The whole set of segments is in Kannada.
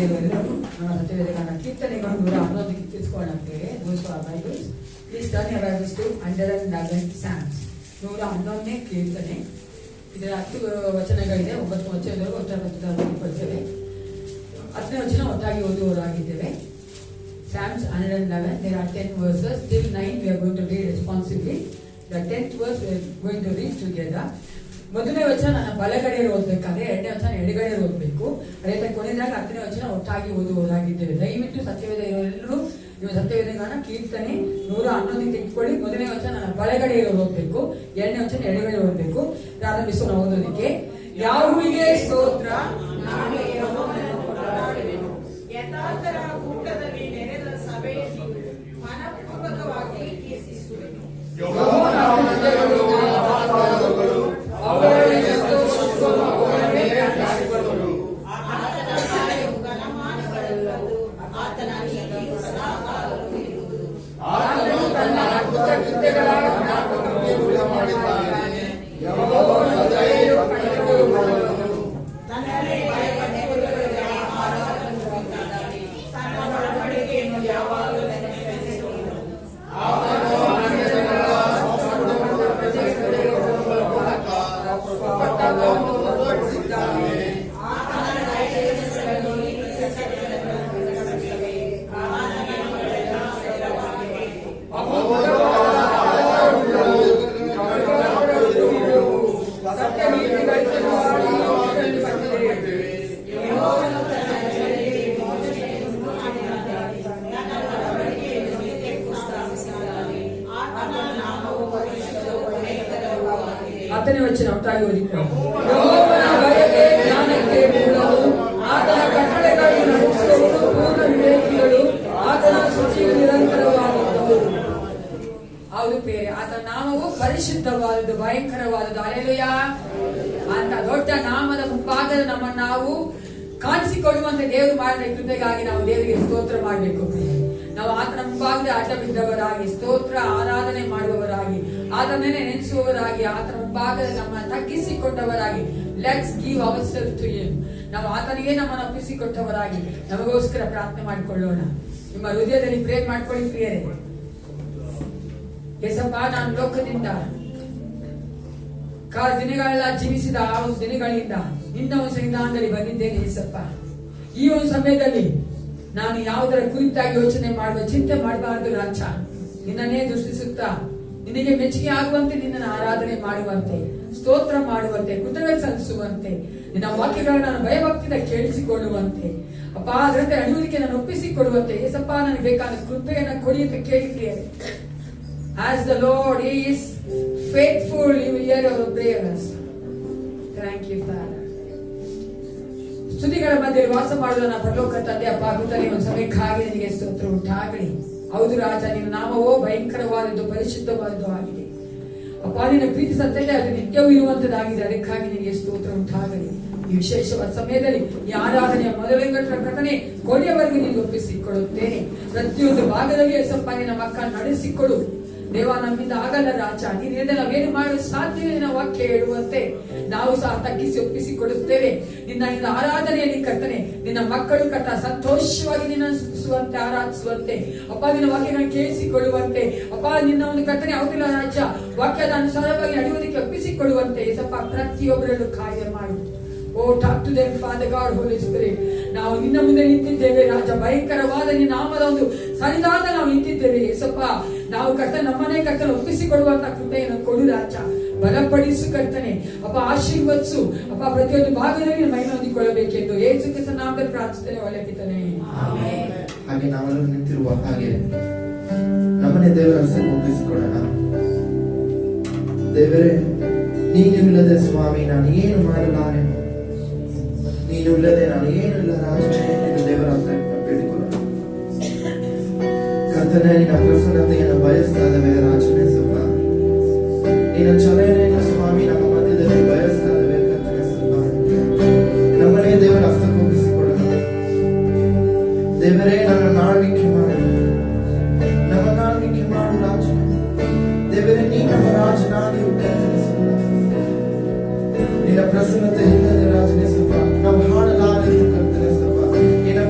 ಎಲ್ಲರೂ ನಮ್ಮ ಸತ್ಯವೇದಗಾನ ಕೀರ್ತನೆಗಳು 111 ತಿಳಿಸ್ಕೊಳ್ಳೋಣ ಅಂತೇಳಿ. Bibles please turn your Bibles to 111 Psalms. 111ನೇ ಕೀರ್ತನೆ. ಇದರ 10 ವಚನಗಳಿದೆ. 9 ವಚನದವರೆಗೂ ಉತ್ತರ ಪಡಿಸ್ತೇವೆ. 10ನೇ ವಚನ ಒಟ್ಟಾಗಿ ಓದುವವರಾಗಿದ್ದೇವೆ. Psalms 111. There are 10 verses. Till 9 we are going to read responsibly. The 10th verse we are going to read together. ಮೊದಲನೇ ವಚನ ನನ್ನ ಬಲಗಡೆಯಲ್ಲಿ ಓದ್ಬೇಕಾದ್ರೆ, ಎರಡನೇ ವಚನ ಎಡಗಡೆಯಲ್ಲಿ ಓದಬೇಕು. ಅದೇ ಕೊನೆಯದಾಗ 10ನೇ ವಚನ ಒಟ್ಟಾಗಿ ಓದುವುದಾಗಿದ್ದೇವೆ. ದಯವಿಟ್ಟು ಸತ್ಯವೇದ ಇರೋರೆಲ್ಲರೂ ನೀವು ಸತ್ಯವೇದಗಾನ ಕೀರ್ತನೆ 111 ಇಟ್ಕೊಳ್ಳಿ. ಮೊದಲನೇ ವಚನ ನನ್ನ ಬಲಗಡೆಯಲ್ಲಿ ಓದಬೇಕು, ಎರಡನೇ ವಚನ ಎಡಗಡೆ ಓದಬೇಕು. ಪ್ರಾರಂಭಿಸೋಣ ಓದೋದಕ್ಕೆ. ಯಾಹುವಿಗೆ ಸ್ತೋತ್ರ, ಯಥಾರ್ಥರ ಕೂಟದಲ್ಲಿ ನೆರೆದ ಸಭೆಯಲ್ಲಿ ಮನಪೂರ್ವಕವಾಗಿ ಕೀರ್ತಿಸುವೆನು. ಆತನ ಕಾರ್ಯವು ಘನಮಾನಗಳೆಲ್ಲವೂ, ಆತನ ನೀತಿಯು ಸದಾಕಾಲವೂ ಇರುವುದು. ಆತನು ತನ್ನ ಅದ್ಭುತ ಕೃತ್ಯಗಳ ತನ್ನದೇ ಭಯಪಟ್ಟವರಿಗೆ ಆಹಾರವನ್ನು ಕೊಟ್ಟಿದ್ದಾನೆ. ತನ್ನ ಒಡಂಬಡಿಕೆಯನ್ನು ಯಾವಾಗಲೂ ನೆನಪಿಸಿಕೊಳ್ಳುವನು. ಆತನೇ ವಚನ ಒಟ್ಟಾಗಿ ಓದಿಕೊಂಡು. ಯೆಹೋವನ ಭಯವೇ ಜ್ಞಾನಕ್ಕೆ ಮೂಲವು, ಆತನ ಕಟ್ಟಳೆಗಳನ್ನು ನಡೆಸುವವರು ಪೂರ್ಣ ವಿವೇಕಿಗಳು, ಆತನ ಶುಚಿಯು ನಿರಂತರವಾದದ್ದು. ಹೌದು ಪ್ರಿಯರೇ, ಆತನ ನಾಮವು ಪರಿಶುದ್ಧವಾದದ್ದು, ಭಯಂಕರವಾದದ್ದು. ಹಲ್ಲೆಲೂಯಾ. ಅಂತ ದೊಡ್ಡ ನಾಮದ ಮುಂಭಾಗದ ನಮ್ಮನ್ನು ನಾವು ಕಾಣಿಸಿಕೊಳ್ಳುವಂತೆ ದೇವರು ಮಾಡಿದ ಕೃಪೆಗಾಗಿ ನಾವು ದೇವರಿಗೆ ಸ್ತೋತ್ರ ಮಾಡಬೇಕು. ನಾವು ಆತನ ಮುಂಭಾಗದ ಅಡ್ಡ ಬಿದ್ದವರಾಗಿ ಸ್ತೋತ್ರ ಆರಾಧನೆ ಮಾಡುವವರಾಗಿ, ಆತನನ್ನೇ ನೆನೆಸುವವರಾಗಿ, ಆತನ ಮುಂಭಾಗದ ನಮ್ಮ ತಗ್ಗಿಸಿಕೊಂಡವರಾಗಿ, let's give our self to him. ನಾವು ಆತನಿಗೆ ನಮ್ಮನ್ನು ಒಪ್ಪಿಸಿಕೊಟ್ಟವರಾಗಿ ನಮಗೋಸ್ಕರ ಪ್ರಾರ್ಥನೆ ಮಾಡಿಕೊಳ್ಳೋಣ. ನಿಮ್ಮ ಹೃದಯದಲ್ಲಿ ಪ್ರೇರ್ ಮಾಡ್ಕೊಳ್ಳಿ ಪ್ರಿಯರೇ. ಯೇಸಪ್ಪ, ನಾನು ಲೋಕದಿಂದ ದಿನಗಳೆಲ್ಲ ಜೀವಿಸಿದ ಆ ಒಂದು ದಿನಗಳಿಂದ ನಿನ್ನ ಒಂದು ಸನ್ನಿಧಾನದಲ್ಲಿ ಬಂದಿದ್ದೇನೆ ಯೇಸಪ್ಪ. ಈ ಒಂದು ಸಮಯದಲ್ಲಿ ನಾನು ಯಾವುದರ ಕುರಿತಾಗಿ ಯೋಚನೆ ಮಾಡುವ ಚಿಂತೆ ಮಾಡಬಾರದು ರಾಜ. ನಿನ್ನನ್ನೇ ದೃಷ್ಟಿಸುತ್ತಾ ನಿನಗೆ ಮೆಚ್ಚುಗೆ ಆಗುವಂತೆ ನಿನ್ನನ್ನು ಆರಾಧನೆ ಮಾಡುವಂತೆ, ಸ್ತೋತ್ರ ಮಾಡುವಂತೆ, ಕೃತಜ್ಞತೆ ಸಲ್ಲಿಸುವಂತೆ, ನಿನ್ನ ವಾಕ್ಯಗಳನ್ನು ನಾನು ಭಯಭಕ್ತಿಯಿಂದ ಕೇಳಿಸಿಕೊಳ್ಳುವಂತೆ, ಅಪ್ಪ ಅದರಂತೆ ನಡೆಯುವುದಕ್ಕೆ ನಾನು ಒಪ್ಪಿಸಿಕೊಡುವಂತೆ ಯೇಸಪ್ಪ ನನಗೆ ಬೇಕಾದ ಕೃಪೆಯನ್ನು ಕೊಡಿ ಅಂತ ಕೇಳಿದ್ದೆ. As the Lord is faithful, He will hear our prayers. Thank you, Father. ಸ್ತುತಿಗಳ ಮಧ್ಯೆ ವಾಸ ಮಾಡುವ ನನ್ನ ಪರಲೋಕ ತಂದೆ ಅಪ್ಪ, ಕರ್ತನೇ ಒಂದು ಸಮಯಕ್ಕಾಗಿ ನಿನಗೆ ಸ್ತೋತ್ರ ಉಂಟಾಗಲಿ. ಹೌದು ರಾಜ, ನಿನ್ನ ನಾಮವೋ ಭಯಂಕರವಾದದ್ದು, ಪರಿಶುದ್ಧವಾದದ್ದು ಆಗಿದೆ ಅಪ್ಪ. ನಿನ್ನ ಪ್ರೀತಿ ಸತ್ಯತೆ ಅದು ನಿತ್ಯವೂ ಇರುವಂತದ್ದಾಗಿದೆ. ಅದಕ್ಕಾಗಿ ನಿನಗೆ ಸ್ತೋತ್ರ ಉಂಟಾಗಲಿ. ಈ ವಿಶೇಷವಾದ ಸಮಯದಲ್ಲಿ ಈ ಆರಾಧನೆಯ ಮೊದಲಿನ ಕರ್ತನೆ ಕೊನೆಯವರೆಗೂ ನಿನಗೆ ಒಪ್ಪಿಸಿಕೊಡುತ್ತೇನೆ. ಪ್ರತಿಯೊಂದು ಭಾಗದಲ್ಲಿ ಯೇಸಪ್ಪ ನಿನ್ನ ಮಕ್ಕಳನ್ನು ನಡೆಸಿಕೊಡು ದೇವ. ನಮ್ಮಿಂದ ಆಗಲ್ಲ ರಾಜ, ನೀನಿಂದ ನಾವೇನು ಮಾಡಲು ಸಾಧ್ಯವೇ ನಿನ್ನ ವಾಕ್ಯ ಹೇಳುವಂತೆ ನಾವು ಸಹ ತಗ್ಗಿಸಿ ಒಪ್ಪಿಸಿಕೊಡುತ್ತೇವೆ. ನಿನ್ನ ಆರಾಧನೆಯಲ್ಲಿ ಕರ್ತನೆ ನಿನ್ನ ಮಕ್ಕಳು ಕರ್ತ ಸಂತೋಷವಾಗಿ ನಿನ್ನ ಸ್ತುತಿಸುವಂತೆ, ಆರಾಧಿಸುವಂತೆ ಅಪ್ಪ, ನಿನ್ನ ವಾಕ್ಯಗಳನ್ನು ಕೇಳಿಸಿಕೊಳ್ಳುವಂತೆ ಅಪ್ಪ, ನಿನ್ನ ಒಂದು ಕರ್ತನೆ ಯಾವುದಿಲ್ಲ ರಾಜ, ವಾಕ್ಯದ ಅನುಸಾರವಾಗಿ ನಡೆಯುವುದಕ್ಕೆ ಒಪ್ಪಿಸಿಕೊಳ್ಳುವಂತೆ ಯೇಸಪ್ಪ ಪ್ರತಿಯೊಬ್ಬರಲ್ಲೂ ಕಾರ್ಯ ಮಾಡಿ. Oh, talk to them, Father God, Holy Spirit. ನಾವು ನಿನ್ನ ಮುಂದೆ ನಿಂತಿದ್ದೇವೆ ರಾಜ. ಭಯಂಕರವಾದ ನಿನ್ನ ನಾಮದ ಒಂದು ಸನ್ನಿಧಾನದಲ್ಲಿ ನಾವು ನಿಂತಿದ್ದೇವೆ ಯೇಸಪ್ಪ. ನಾವು ಕರ್ತನೆ ನಮ್ಮನೆ ಕರ್ತನೆ ಒಪ್ಪಿಸಿಕೊಡುವಂತ ಕೃಪೆಯನ್ನು ಕೊಡು ರಾಜ. ಬಲಪಡಿಸು ಕರ್ತನೆ ಅಪ್ಪ, ಆಶೀರ್ವದಿಸು ಅಪ್ಪ. ಪ್ರತಿಯೊಂದು ಭಾಗದಲ್ಲಿ ಮಹಿಮೆ ಹೊಂದಿಕೊಳ್ಳಬೇಕೆಂದು ಯೇಸು ಕ್ರಿಸ್ತನ ನಾಮದಲ್ಲಿ ಪ್ರಾರ್ಥಿಸುತ್ತೇನೆ, ಒಳ್ಳೆ ಪಿತನೇ, ಆಮೆನ್. ಹಾಗೆ ನಾವೆಲ್ಲರೂ ನಿಂತಿರುವ ಹಾಗೆ ನಮ್ಮನೆ ದೇವರ ಹೆಸರು ಒಪ್ಪಿಸಿಕೊಳ್ಳೋಣ. ದೇವರೇ, ನೀನು ಇಲ್ಲದೆ ಸ್ವಾಮಿ ನಾನು ಏನು ಮಾಡಲಾರೆ, ನೀನು ಇಲ್ಲದೆ ನಾನು ಏನು ಇಲ್ಲ ರಾಜನೇ ಎಂದು ದೇವರ ಬೇಡಿಕೊಳ್ಳೋಣ. ಕರ್ತನೇ, ನಿನ್ನ ಪ್ರಸನ್ನತೆಯನ್ನು ಬಯಸ್ತಾ ಇದ್ದೇವೆ ರಾಜನೇ ಸ್ವಲ್ಪ. ನಿನ್ನ ಚಲನೆಯನ್ನು ಸ್ವಾಮಿ ನಮ್ಮ ಮಧ್ಯದಲ್ಲಿ ಬಯಸ್ತಾ ಇದ್ದೇವೆ ಕರ್ತನೇ ಸ್ವಲ್ಪ. ನಮ್ಮನೇ ದೇವರ ಹಸ್ತಕ್ಕೆ ಒಪ್ಪಿಸಿಕೊಳ್ಳೋಣ. ದೇವರೇ, ನನ್ನ ಆಳ್ವಿಕೆ ಮಾಡು, ನಮ್ಮ ಆಳ್ವಿಕೆ ಮಾಡು ರಾಜನೇ. ದೇವರೇ, ನೀ ನಮ್ಮ ರಾಜನಾಗಿರು ಕರ್ತನೇ ಸ್ವಲ್ಪ. ನಿನ್ನ ಪ್ರಸನ್ನತೆ ಇಲ್ಲದೆ ರಾಜನೇ ಸ್ವಲ್ಪ ನಾವು ಹಾಡಲಾರೆಂದು ಕರ್ತನೇ ಸ್ವಲ್ಪ. ನಿನ್ನ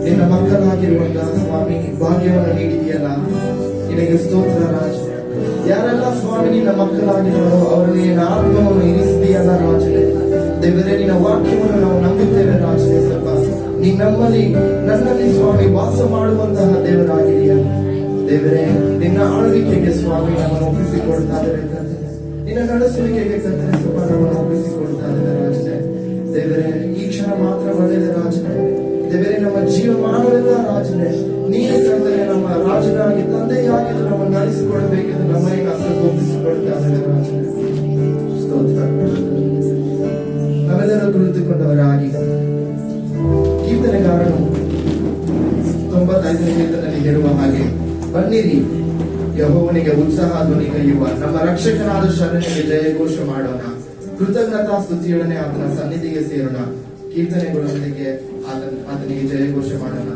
ನಿನ್ನ ಮಕ್ಕಳಾಗಿರುವಂತಹ ಸ್ವಾಮಿ ಭಾಗ್ಯವನ್ನು ನೀಡಿದೆಯಲ್ಲ, ನಿನಗೆ ಸ್ತೋತ್ರ ರಾಜ. ಯಾರೆಲ್ಲ ಸ್ವಾಮಿ ನಿನ್ನ ಮಕ್ಕಳಾಗಿರುವರೋ ಅವರಲ್ಲಿ ನಿನ್ನ ಆತ್ಮವನ್ನು ಇರಿಸಿದೆಯಲ್ಲ ರಾಜನೇ. ದೇವರೇ, ನಿನ್ನ ವಾಕ್ಯವನ್ನು ನಾವು ನಂಬುತ್ತೇವೆ ರಾಜನೇ. ಸ್ವಲ್ಪ ನೀ ನಮ್ಮಲ್ಲಿ ನನ್ನಲ್ಲಿ ಸ್ವಾಮಿ ವಾಸ ಮಾಡುವಂತಹ ದೇವರಾಗಿದೆಯ ದೇವರೇ. ನಿನ್ನ ಆಳ್ವಿಕೆಗೆ ಸ್ವಾಮಿ ನಮ್ಮನ್ನು ಒಪ್ಪಿಸಿಕೊಡ್ತಾ ಇದ್ದಾರೆ ಕರ್ತನೆ. ನಿನ್ನ ನಡೆಸುವಿಕೆಗೆ ಕರ್ತನೆ ಸ್ವಲ್ಪ ನಮ್ಮನ್ನು ಒಪ್ಪಿಸಿಕೊಡ್ತಾ ಇದ್ದಾರೆ ರಾಜನೇ. ದೇವರೇ, ಈ ಕ್ಷಣ ಮಾತ್ರ ಒಳ್ಳೆಯದೇ ರಾಜನೇ. ದೇವರೇ, ನಮ್ಮ ಜೀವಮಾನವೆಲ್ಲ ರಾಜನೇ ನೀನೇ ಕರ್ತನೆ. ನಮ್ಮ ರಾಜನಾಗಿ ತಂದೆಯಾಗಿದ್ದು ನಮ್ಮನ್ನು ನಡೆಸಿಕೊಡಬೇಕೆಂದು ನಮ್ಮನೆ ಕರ್ತಕ್ಕೆ ಒಪ್ಪಿಸಿಕೊಡ್ತಾ ಇದ್ದಾರೆ ರಾಜನೇ. ಸ್ತೋತ್ರ. ನಾವೆಲ್ಲರೂ ಕುಳಿತುಕೊಂಡವರಾಗಿ ಕೀರ್ತನೆಗಾರನು 95ನೇ ಕೀರ್ತನೆಯಲ್ಲಿ ಹೇಳುವ ಹಾಗೆ, ಬನ್ನಿರಿ ಯೆಹೋವನಿಗೆ ಉತ್ಸಾಹ ಧ್ವನಿ ಕೈಯುವ, ನಮ್ಮ ರಕ್ಷಕನಾದ ಶರಣನಿಗೆ ಜಯಘೋಷ ಮಾಡೋಣ. ಕೃತಜ್ಞತಾ ಸ್ತುತಿಯೊಡನೆ ಆತನ ಸನ್ನಿಧಿಗೆ ಸೇರೋಣ. ಕೀರ್ತನೆಗಳೊಂದಿಗೆ ಆತನಿಗೆ ಜಯಘೋಷ ಮಾಡೋಣ.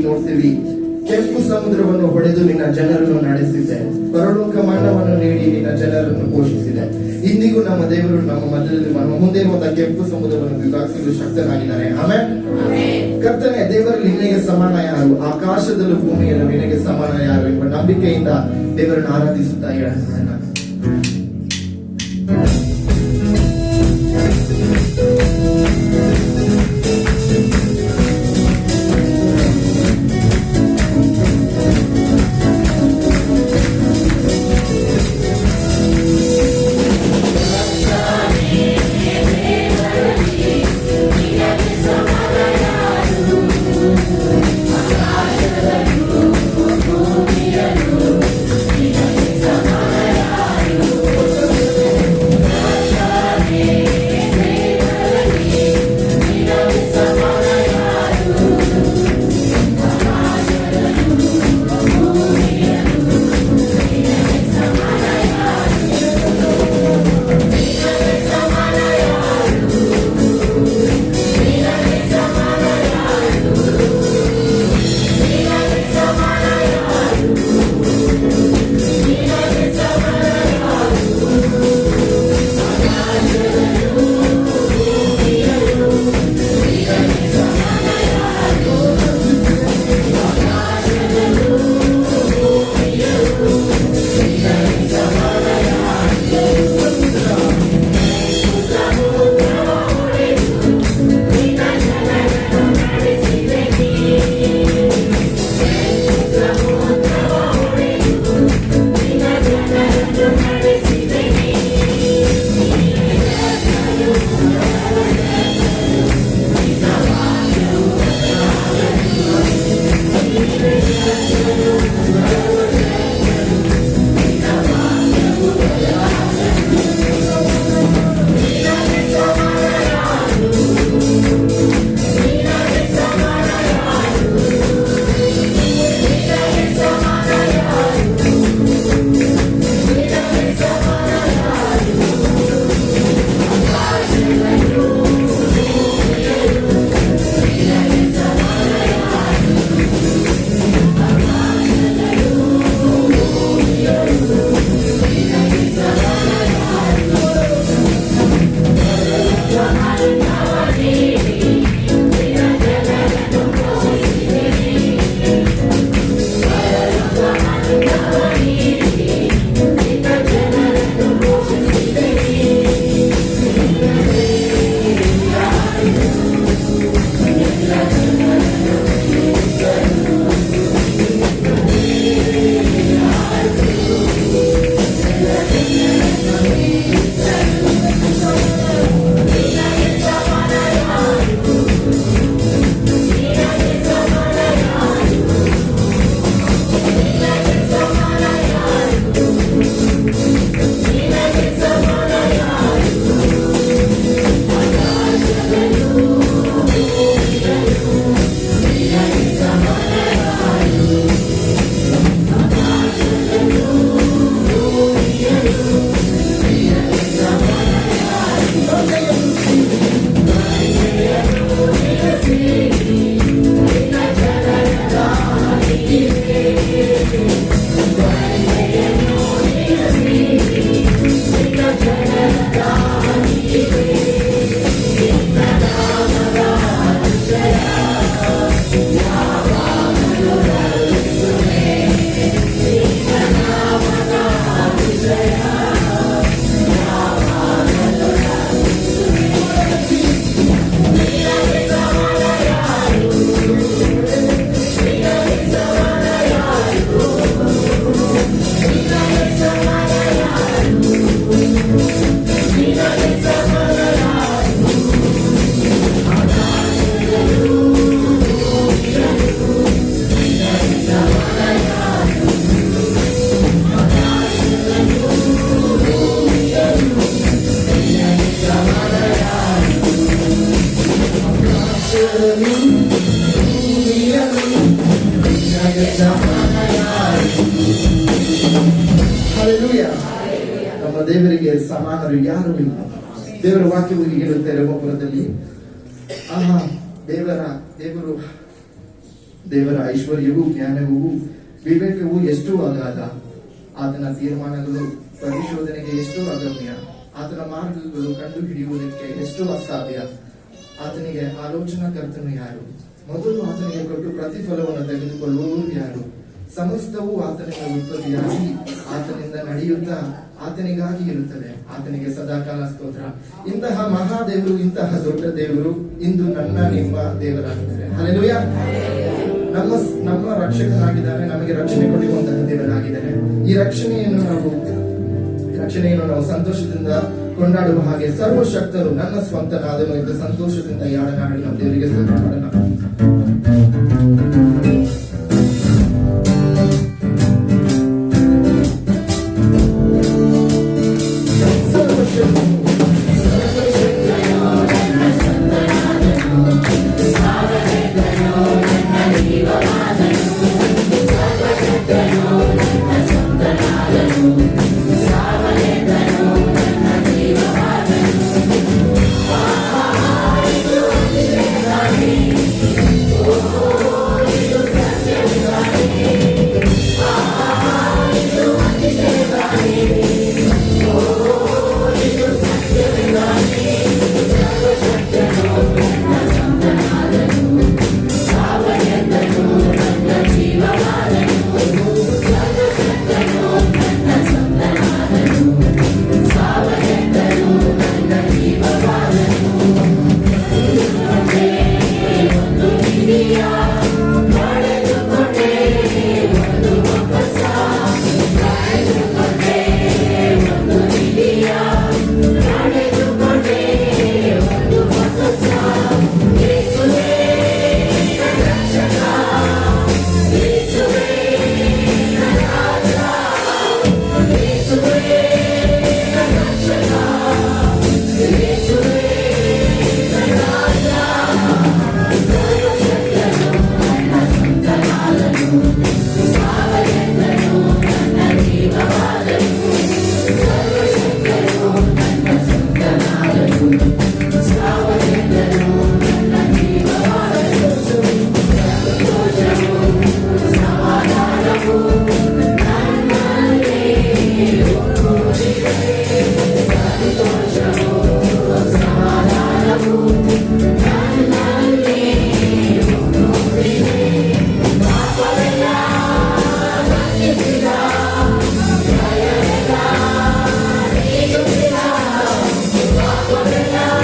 ನೋಡ್ತೀವಿ. ಕೆಂಪು ಸಮುದ್ರವನ್ನು ಹೊಡೆದು ನಿನ್ನ ಜನರನ್ನು ನಡೆಸಿದೆ, ಪರಲೋಕ ಮಣ್ಣವನ್ನು ನೀಡಿ ನಿನ್ನ ಜನರನ್ನು ಪೋಷಿಸಿದೆ. ಇಂದಿಗೂ ನಮ್ಮ ದೇವರು ನಮ್ಮ ಮಧ್ಯದಲ್ಲಿ ನಮ್ಮ ಮುಂದೆ ಇರುವಂತಹ ಕೆಂಪು ಸಮುದ್ರವನ್ನು ವಿಭಾಗಿಸಲು ಶಕ್ತನಾಗಿದ್ದಾನೆ. ಆಮೆನ್. ಕರ್ತನೆ, ದೇವರಲ್ಲಿ ನಿನಗೆ ಸಮಾನ ಯಾರು? ಆಕಾಶದಲ್ಲೂ ಭೂಮಿಯಲ್ಲೂ ನಿನಗೆ ಸಮಾನ ಯಾರು ಎಂಬ ನಂಬಿಕೆಯಿಂದ ದೇವರನ್ನು ಆರಾಧಿಸುತ್ತಾ ಹೇಳೋಣ. ದೇವರಿಗೆ ಸಮಾನರು ಯಾರು ಇಲ್ಲ. ದೇವರ ವಾಕ್ಯವು ಹೇಳುತ್ತೆ ರೋಮಾಪುರದಲ್ಲಿ, ಆಹಾ ದೇವರ ಐಶ್ವರ್ಯವೂ ಜ್ಞಾನವೂ ವಿವೇಕವೂ ಎಷ್ಟು ಅಗಾಧ, ಆತನ ತೀರ್ಮಾನಗಳು ಪರಿಶೋಧನೆಗೆ ಎಷ್ಟು ಅಗಮ್ಯ, ಆತನ ಮಾರ್ಗಗಳು ಕಂಡು ಹಿಡಿಯುವುದಕ್ಕೆ ಎಷ್ಟು ಅಸಾಧ್ಯ. ಆತನಿಗೆ ಆಲೋಚನಾಕರ್ತನು ಯಾರು? ಮೊದಲು ಆತನಿಗೆ ಕೊಟ್ಟು ಪ್ರತಿಫಲವನ್ನು ತೆಗೆದುಕೊಳ್ಳುವವರು ಯಾರು? ಸಮಸ್ತವೂ ಆತನಿಂದ ಉತ್ಪತ್ತಿಯಾಗಿ ಆತನಿಂದ ನಡೆಯುತ್ತಾ ಆತನಿಗಾಗಿ ಇರುತ್ತದೆ. ಆತನಿಗೆ ಸದಾಕಾಲ ಸ್ತೋತ್ರ. ಇಂತಹ ಮಹಾದೇವರು, ಇಂತಹ ದೊಡ್ಡ ದೇವರು ಇಂದು ನಿಮ್ಮ ದೇವರಾಗಿದ್ದಾರೆ. ಹಲ್ಲೆಲೂಯಾ. ನಮ್ಮ ರಕ್ಷಕನಾಗಿದ್ದಾರೆ, ನಮಗೆ ರಕ್ಷಣೆ ಕೊಡುವಂತಹ ದೇವರಾಗಿದ್ದಾರೆ. ಈ ರಕ್ಷಣೆಯನ್ನು ನಾವು ಸಂತೋಷದಿಂದ ಕೊಂಡಾಡುವ ಹಾಗೆ ಸರ್ವಶಕ್ತರು ನನ್ನ ಸ್ವಂತನಾದನು ಎಂದು ಸಂತೋಷದಿಂದ ಯಾಡನಾಡಿ ನಾವು ದೇವರಿಗೆ ಸ್ತೋತ್ರ ಮಾಡೋಣ. Yeah.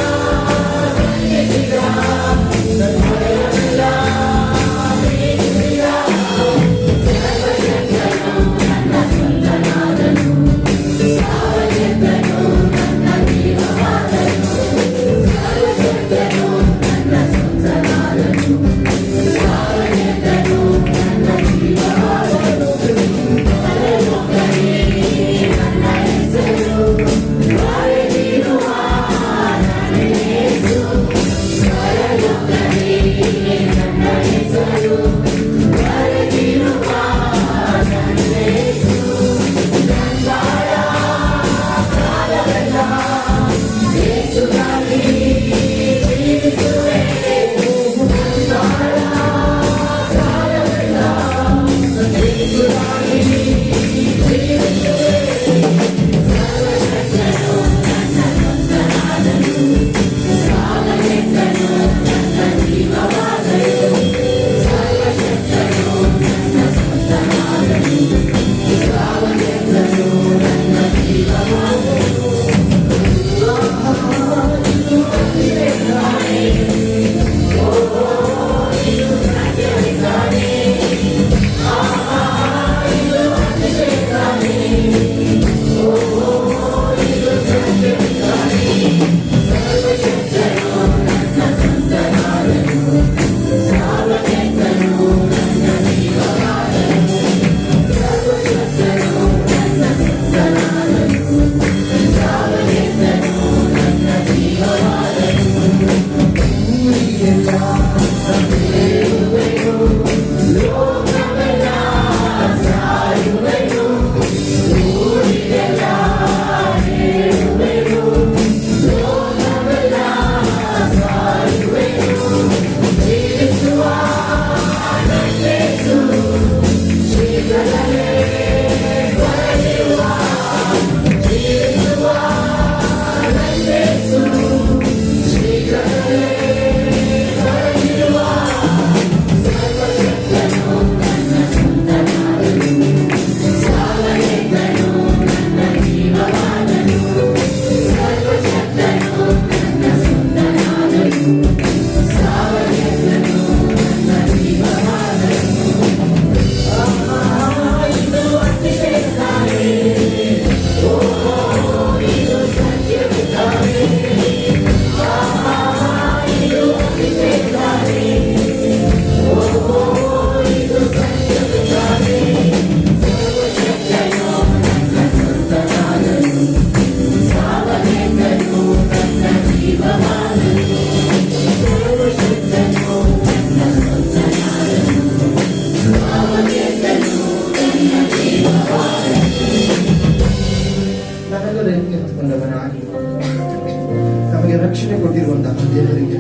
ರಕ್ಷಣೆ ಕೊಟ್ಟಿರುವಂತಹ ದೇವರಿಗೆ,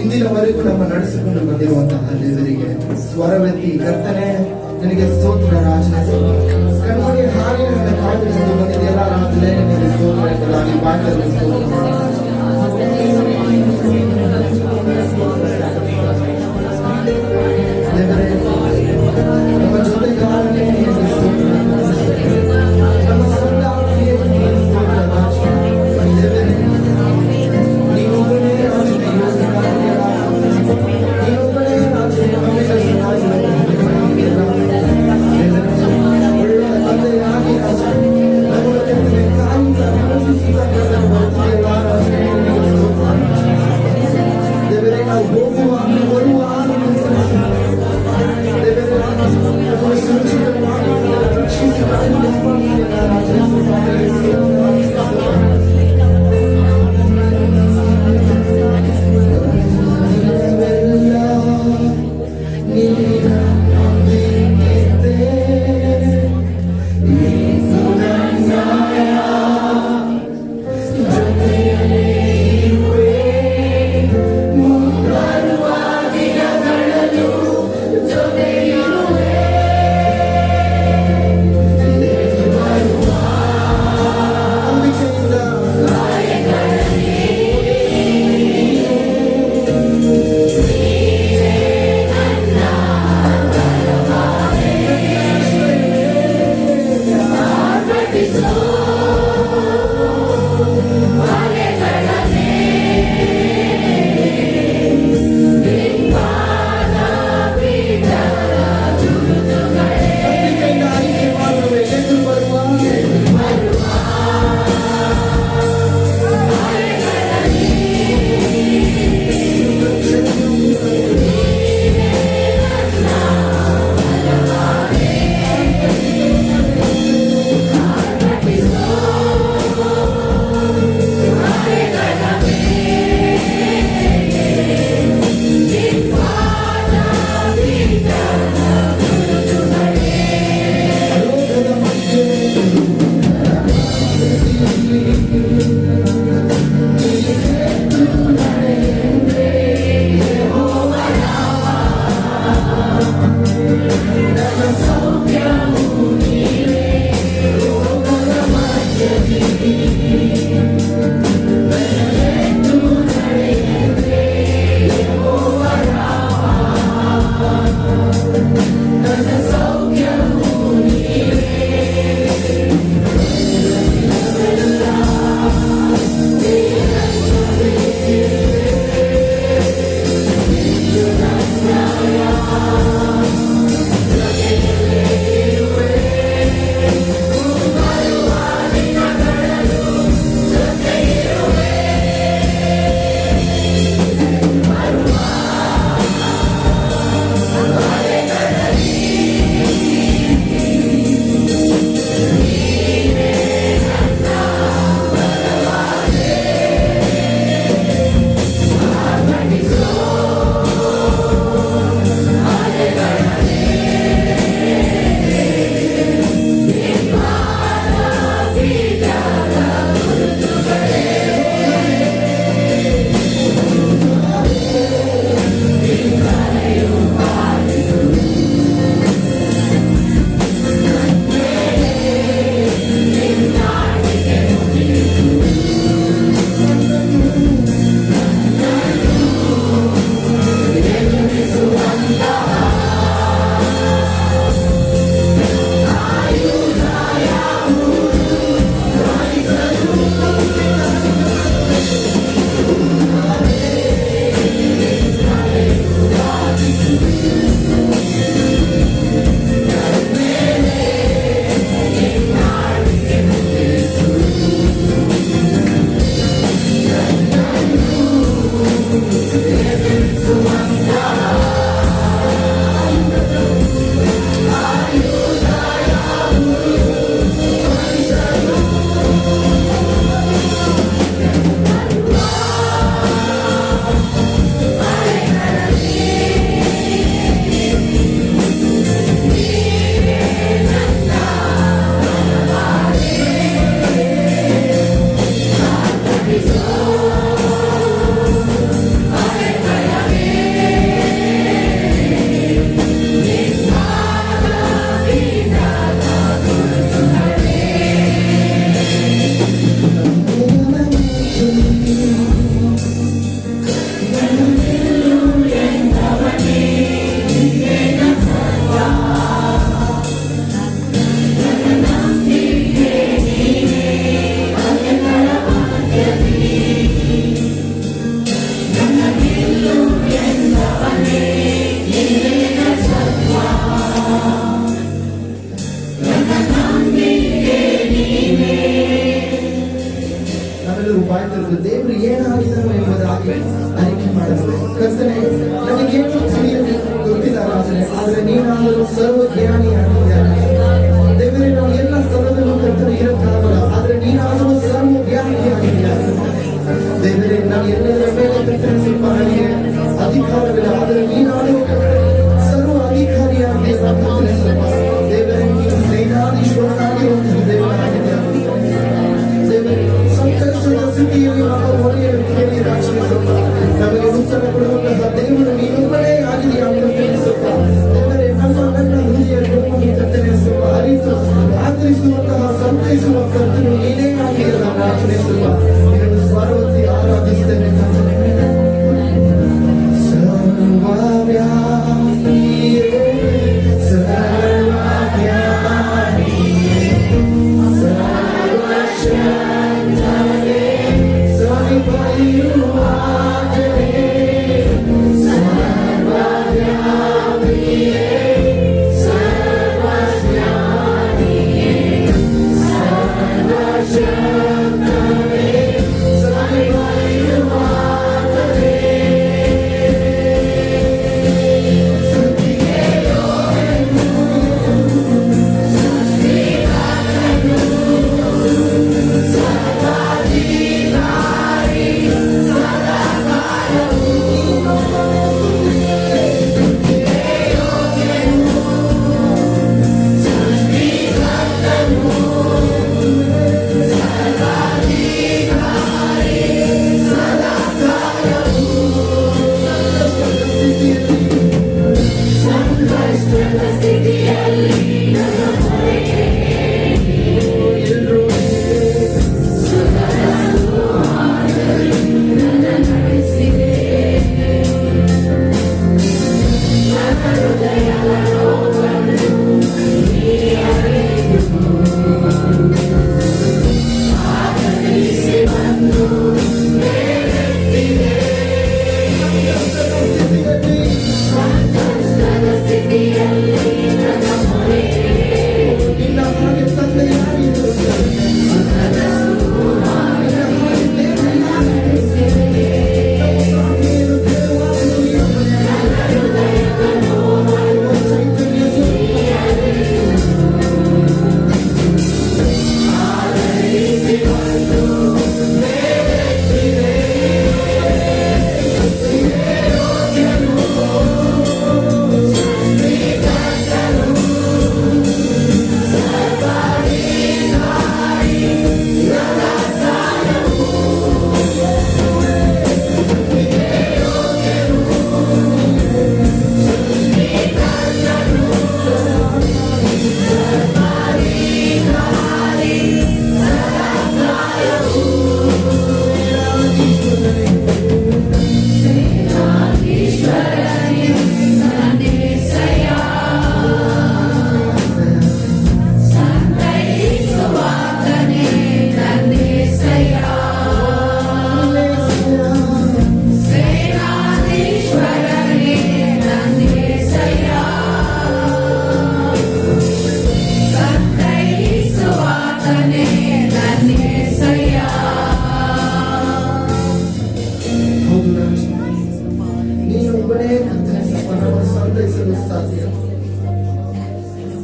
ಇಂದಿನವರೆಗೂ ನಮ್ಮ ನಡೆಸಿಕೊಂಡು ಬಂದಿರುವಂತಹ ದೇವರಿಗೆ ಸ್ವರವೆತ್ತಿ ಕರ್ತನೆ ನನಗೆ ಸ್ತೋತ್ರ ರಾಜನೇ, ಕಣ್ಮಣಿ ಹಾಗೆ ನನ್ನ ಕಾಯ್ದುಕೊಂಡು ಬಂದಿದೆಯಲ್ಲ ರಾಜನೇ ನಿನಗೆ ಸ್ತೋತ್ರ ಎಂಬುದಾಗಿ ಬಾಯಲ್ಲಿ ದೇವರೇ, ನಮ್ಮ ಜೊತೆಗಾರನೇ ನಿನಗೆ ಸ್ತೋತ್ರ, ನಮ್ಮ ಸಂಗಾತಿಯೇ ನಿನಗೆ ಸ್ತೋತ್ರ ರಾಜ. ದೇವರೇ, ನೀನೊಬ್ಬನೇ ರಾಜನೇ, ನೀನೊಬ್ಬನೇ ರಾಜನೇ, ನಮಗೆ ಒಳ್ಳೆಯ ತಂದೆಯಾಗಿ ರಾಜ, ನಮ್ಮೊಳಗೆ ಕಾಯಿಂದ ವಿಮರ್ಶಿಸುವ ಕಾಯ್ತಿರೋದು ದೇವರು ಏನಾಗಿದ್ದಾನೋ ಎಂಬುದಾಗಿ ಅರಿಕೆ ಮಾಡಲು. ಕರ್ತನೆ, ನನಗೇನು ತಿಳಿಯಲು ಗೊತ್ತಿಲ್ಲ ರಾಜನೇ, ಆದರೆ ನೀನಾದರೂ ಸರ್ವಜ್ಞಾನಿಯಾಗಿದ್ದಾನೆ. ದೇವರೇ, ನಾವು ಎಲ್ಲ ಸ್ಥಳದಲ್ಲೂ ಕರ್ತನೆ ಇರುತ್ತಾಗಲ್ಲ, ಆದರೆ ನೀನಾದರೂ ಸರ್ವಜ್ಞಾನಿಯಾಗಿದ್ದಾನೆ. ದೇವರೇ, ನಾವು ಎಲ್ಲದರ ಮೇಲೆ ಕರ್ತನೆ ಸ್ವಲ್ಪ ನನಗೆ ಅಧಿಕಾರವಿಲ್ಲ, ಆದರೆ ನೀನಾದರೂ ಸರ್ವ ಅಧಿಕಾರಿಯಾಗಿ ಕರ್ತನೆ ಸ್ವಲ್ಪ. ದೇವರೇ, ನೀನು ಸೇನಾಧೀಶ್ವರನಾಗಿರುವಂತಹ ದೇವರಾಗಿದ್ದಾನೆ. ದೇವರೇ, ಸಂಕಷ್ಟದ ಸ್ಥಿತಿಯಲ್ಲಿ ನಾವು ಮೊರೆಯನ್ನು ಕೇಳಿ ರಾಜನೇ ಸ್ವಲ್ಪ ನಮಗೆ ಉತ್ತರ ಕೊಡುವಂತಹ ದೇವರು ನೀನೊಬ್ಬನೇ ಆಗಿದೆಯಾ ಕರ್ತನೆ ಸ್ವಲ್ಪ. ದೇವರೇ, ನನ್ನ ಹೃದಯ ಕರ್ತನೆ ಸ್ವಲ್ಪ ಅರಿತು ಆಚರಿಸುವಂತಹ ಸಂತೈಸುವ ಕರ್ತನು ನೀನೇ ಆಗಿರಲ್ಲ ರಾಜನೇ ಸ್ವಲ್ಪ. ಇದನ್ನು ಸ್ವರವತ್ತಿ ಆರಾಧಿಸ್ತೇನೆ ಕರ್ತನೆ. ಸರ್ವವ್ಯಾಪಿಯೇ, ಸರ್ವಜ್ಞಾನಿಯೇ, ಸರ್ವಶಕ್ತನೇ, ಸರ್ವಯುವಾಗನೇ, ಸರ್ವವ್ಯಾಪಿಯೇ, ಸರ್ವಜ್ಞಾನಿಯೇ, ಸರ್ವಶಕ್ತನೇ, ಸರ್ವಯುವಾಗನೇ.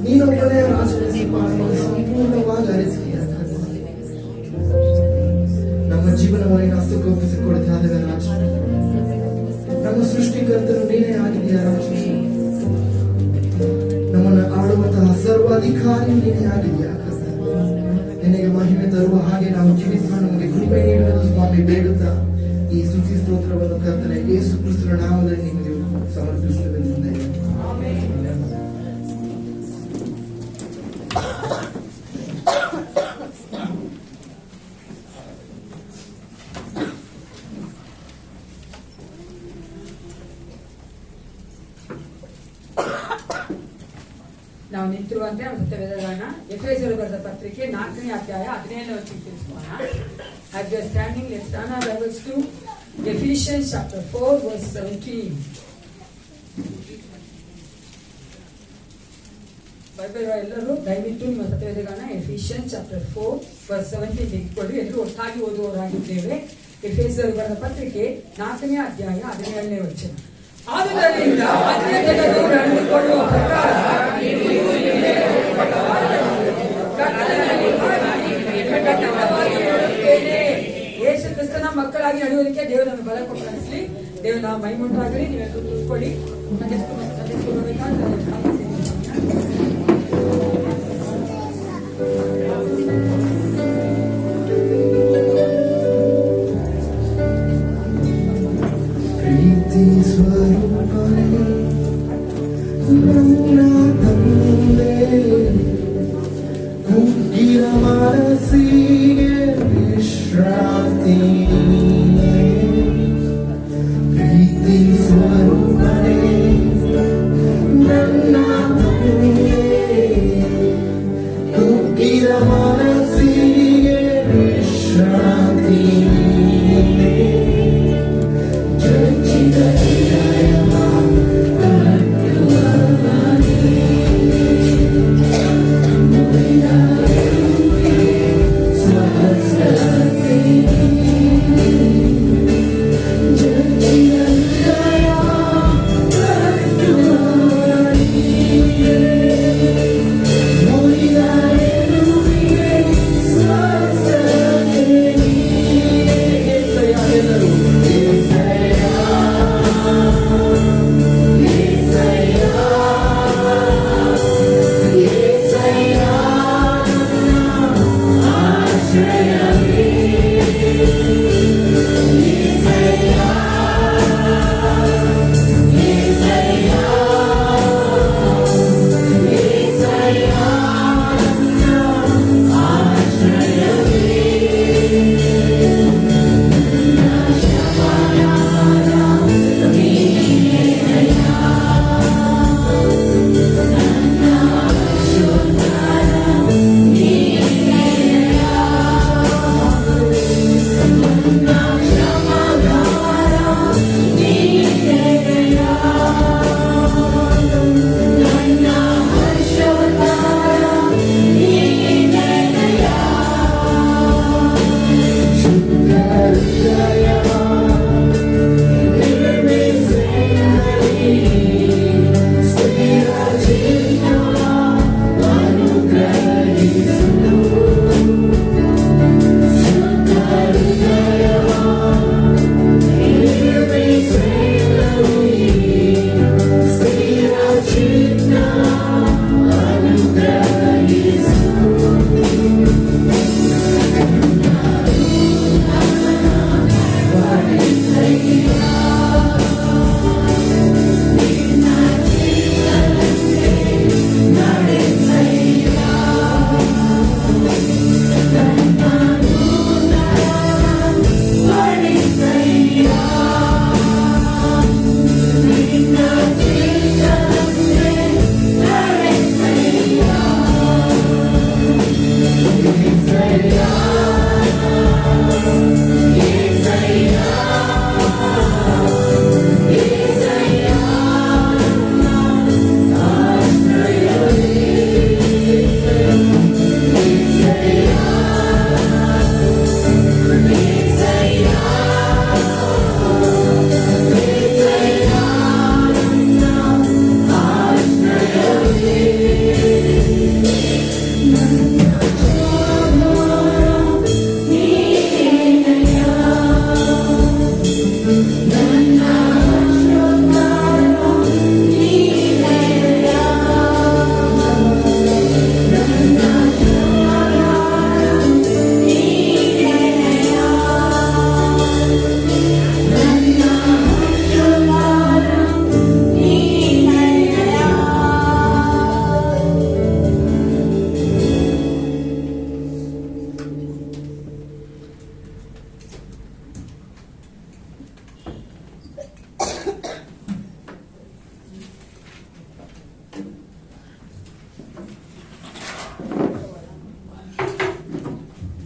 ನೀನೊಬ್ಬನೇ ರಾಜನೇ ಸಂಪೂರ್ಣವಾಗಿ ಅರಿಸಿದೆಯಾ. ನಮ್ಮ ಜೀವನವನ್ನು ಹಸ್ತಕ್ಕೆ ಒಪ್ಪಿಸಿಕೊಡುತ್ತಾದ ರಾಜ, ನಮ್ಮ ಸೃಷ್ಟಿಕರ್ತನು ನೀನೇ ಆಗಿದೆಯಾ ರಾಜ. ನಮ್ಮನ್ನು ಆಳುವಂತಹ ಸರ್ವಾಧಿಕಾರಿ ನೀನೇ ಆಗಿದೆಯಾ. ನಿನಗೆ ಮಹಿಮೆ ತರುವ ಹಾಗೆ ನಾವು ಜೀವಿಸುವ ನಮಗೆ ಕೃಪೆ ನೀಡುವುದು ಸ್ವಾಮಿ ಬೇಡುತ್ತಾ ಈ ಸ್ತುತಿ ಸ್ತೋತ್ರವನ್ನು ಕರ್ತನೆ ಯೇಸು ಕ್ರಿಸ್ತನ ನಾಮದಲ್ಲಿ ನಿಮಗೆ ಸಮರ್ಪಿಸುತ್ತೇವೆ ತಂದೆ. ನಾವು ನಿಂತಿರುವಂತೆ ನಮ್ಮ ಸತ್ಯವೇದಗಳನ್ನ ಎಫೆಸರು ಬರೆದ ಪತ್ರಿಕೆ 4ನೇ ಅಧ್ಯಾಯ 17ನೇ ವಚನ ತಿಳಿಸೋಣ. As we are standing, let's turn our Bibles to Ephesians chapter 4 verse 17. Bible ಎಲ್ಲರೂ ದಯವಿಟ್ಟು ನಿಮ್ಮ ಸತ್ಯವೇದಗಳನ್ನ ಎಫಿಷಿಯನ್ಸ್ ಚಾಪ್ಟರ್ 4:17 ತೆಗೆದುಕೊಳ್ಳಿ. ಎಲ್ಲರೂ ಒಟ್ಟಾಗಿ ಓದುವವರಾಗಿದ್ದೇವೆ. ಎಫೆಸರು ಬರೆದ ಪತ್ರಿಕೆ 4ನೇ ಅಧ್ಯಾಯ 17ನೇ ವಚನ. ಆದುದರಿಂದ ಅನ್ಯಜನರು ನಡೆದುಕೊಳ್ಳುವ ಪ್ರಕಾರ ಯೇಸು ಕ್ರಿಸ್ತನ ಮಕ್ಕಳಾಗಿ ನಡೆಯುವುದಕ್ಕೆ ದೇವರನ್ನು ಬಲ ಕೊಟ್ಟು ಅನಿಸ್ಲಿ. ದೇವರು ನಾವು ಮೈಮುಂಟಾಗಲಿ. ನೀವೆಲ್ಲರೂ ಕೂತ್ಕೊಳ್ಳಿ. ಪ್ರೀತಿ ಸ್ವರೂಪನೇ ನನ್ನ ತಂದೆ, ಕುಗ್ಗಿದ ಮನಸ್ಸಿಗೆ ವಿಶ್ರಾಂತಿ. ಪ್ರೀತಿ ಸ್ವರೂಪನೇ ನನ್ನ ತಂದೆ, ಕುಗ್ಗಿದ ಮನಸ್ಸಿಗೆ ವಿಶ್ರಾಂತಿ.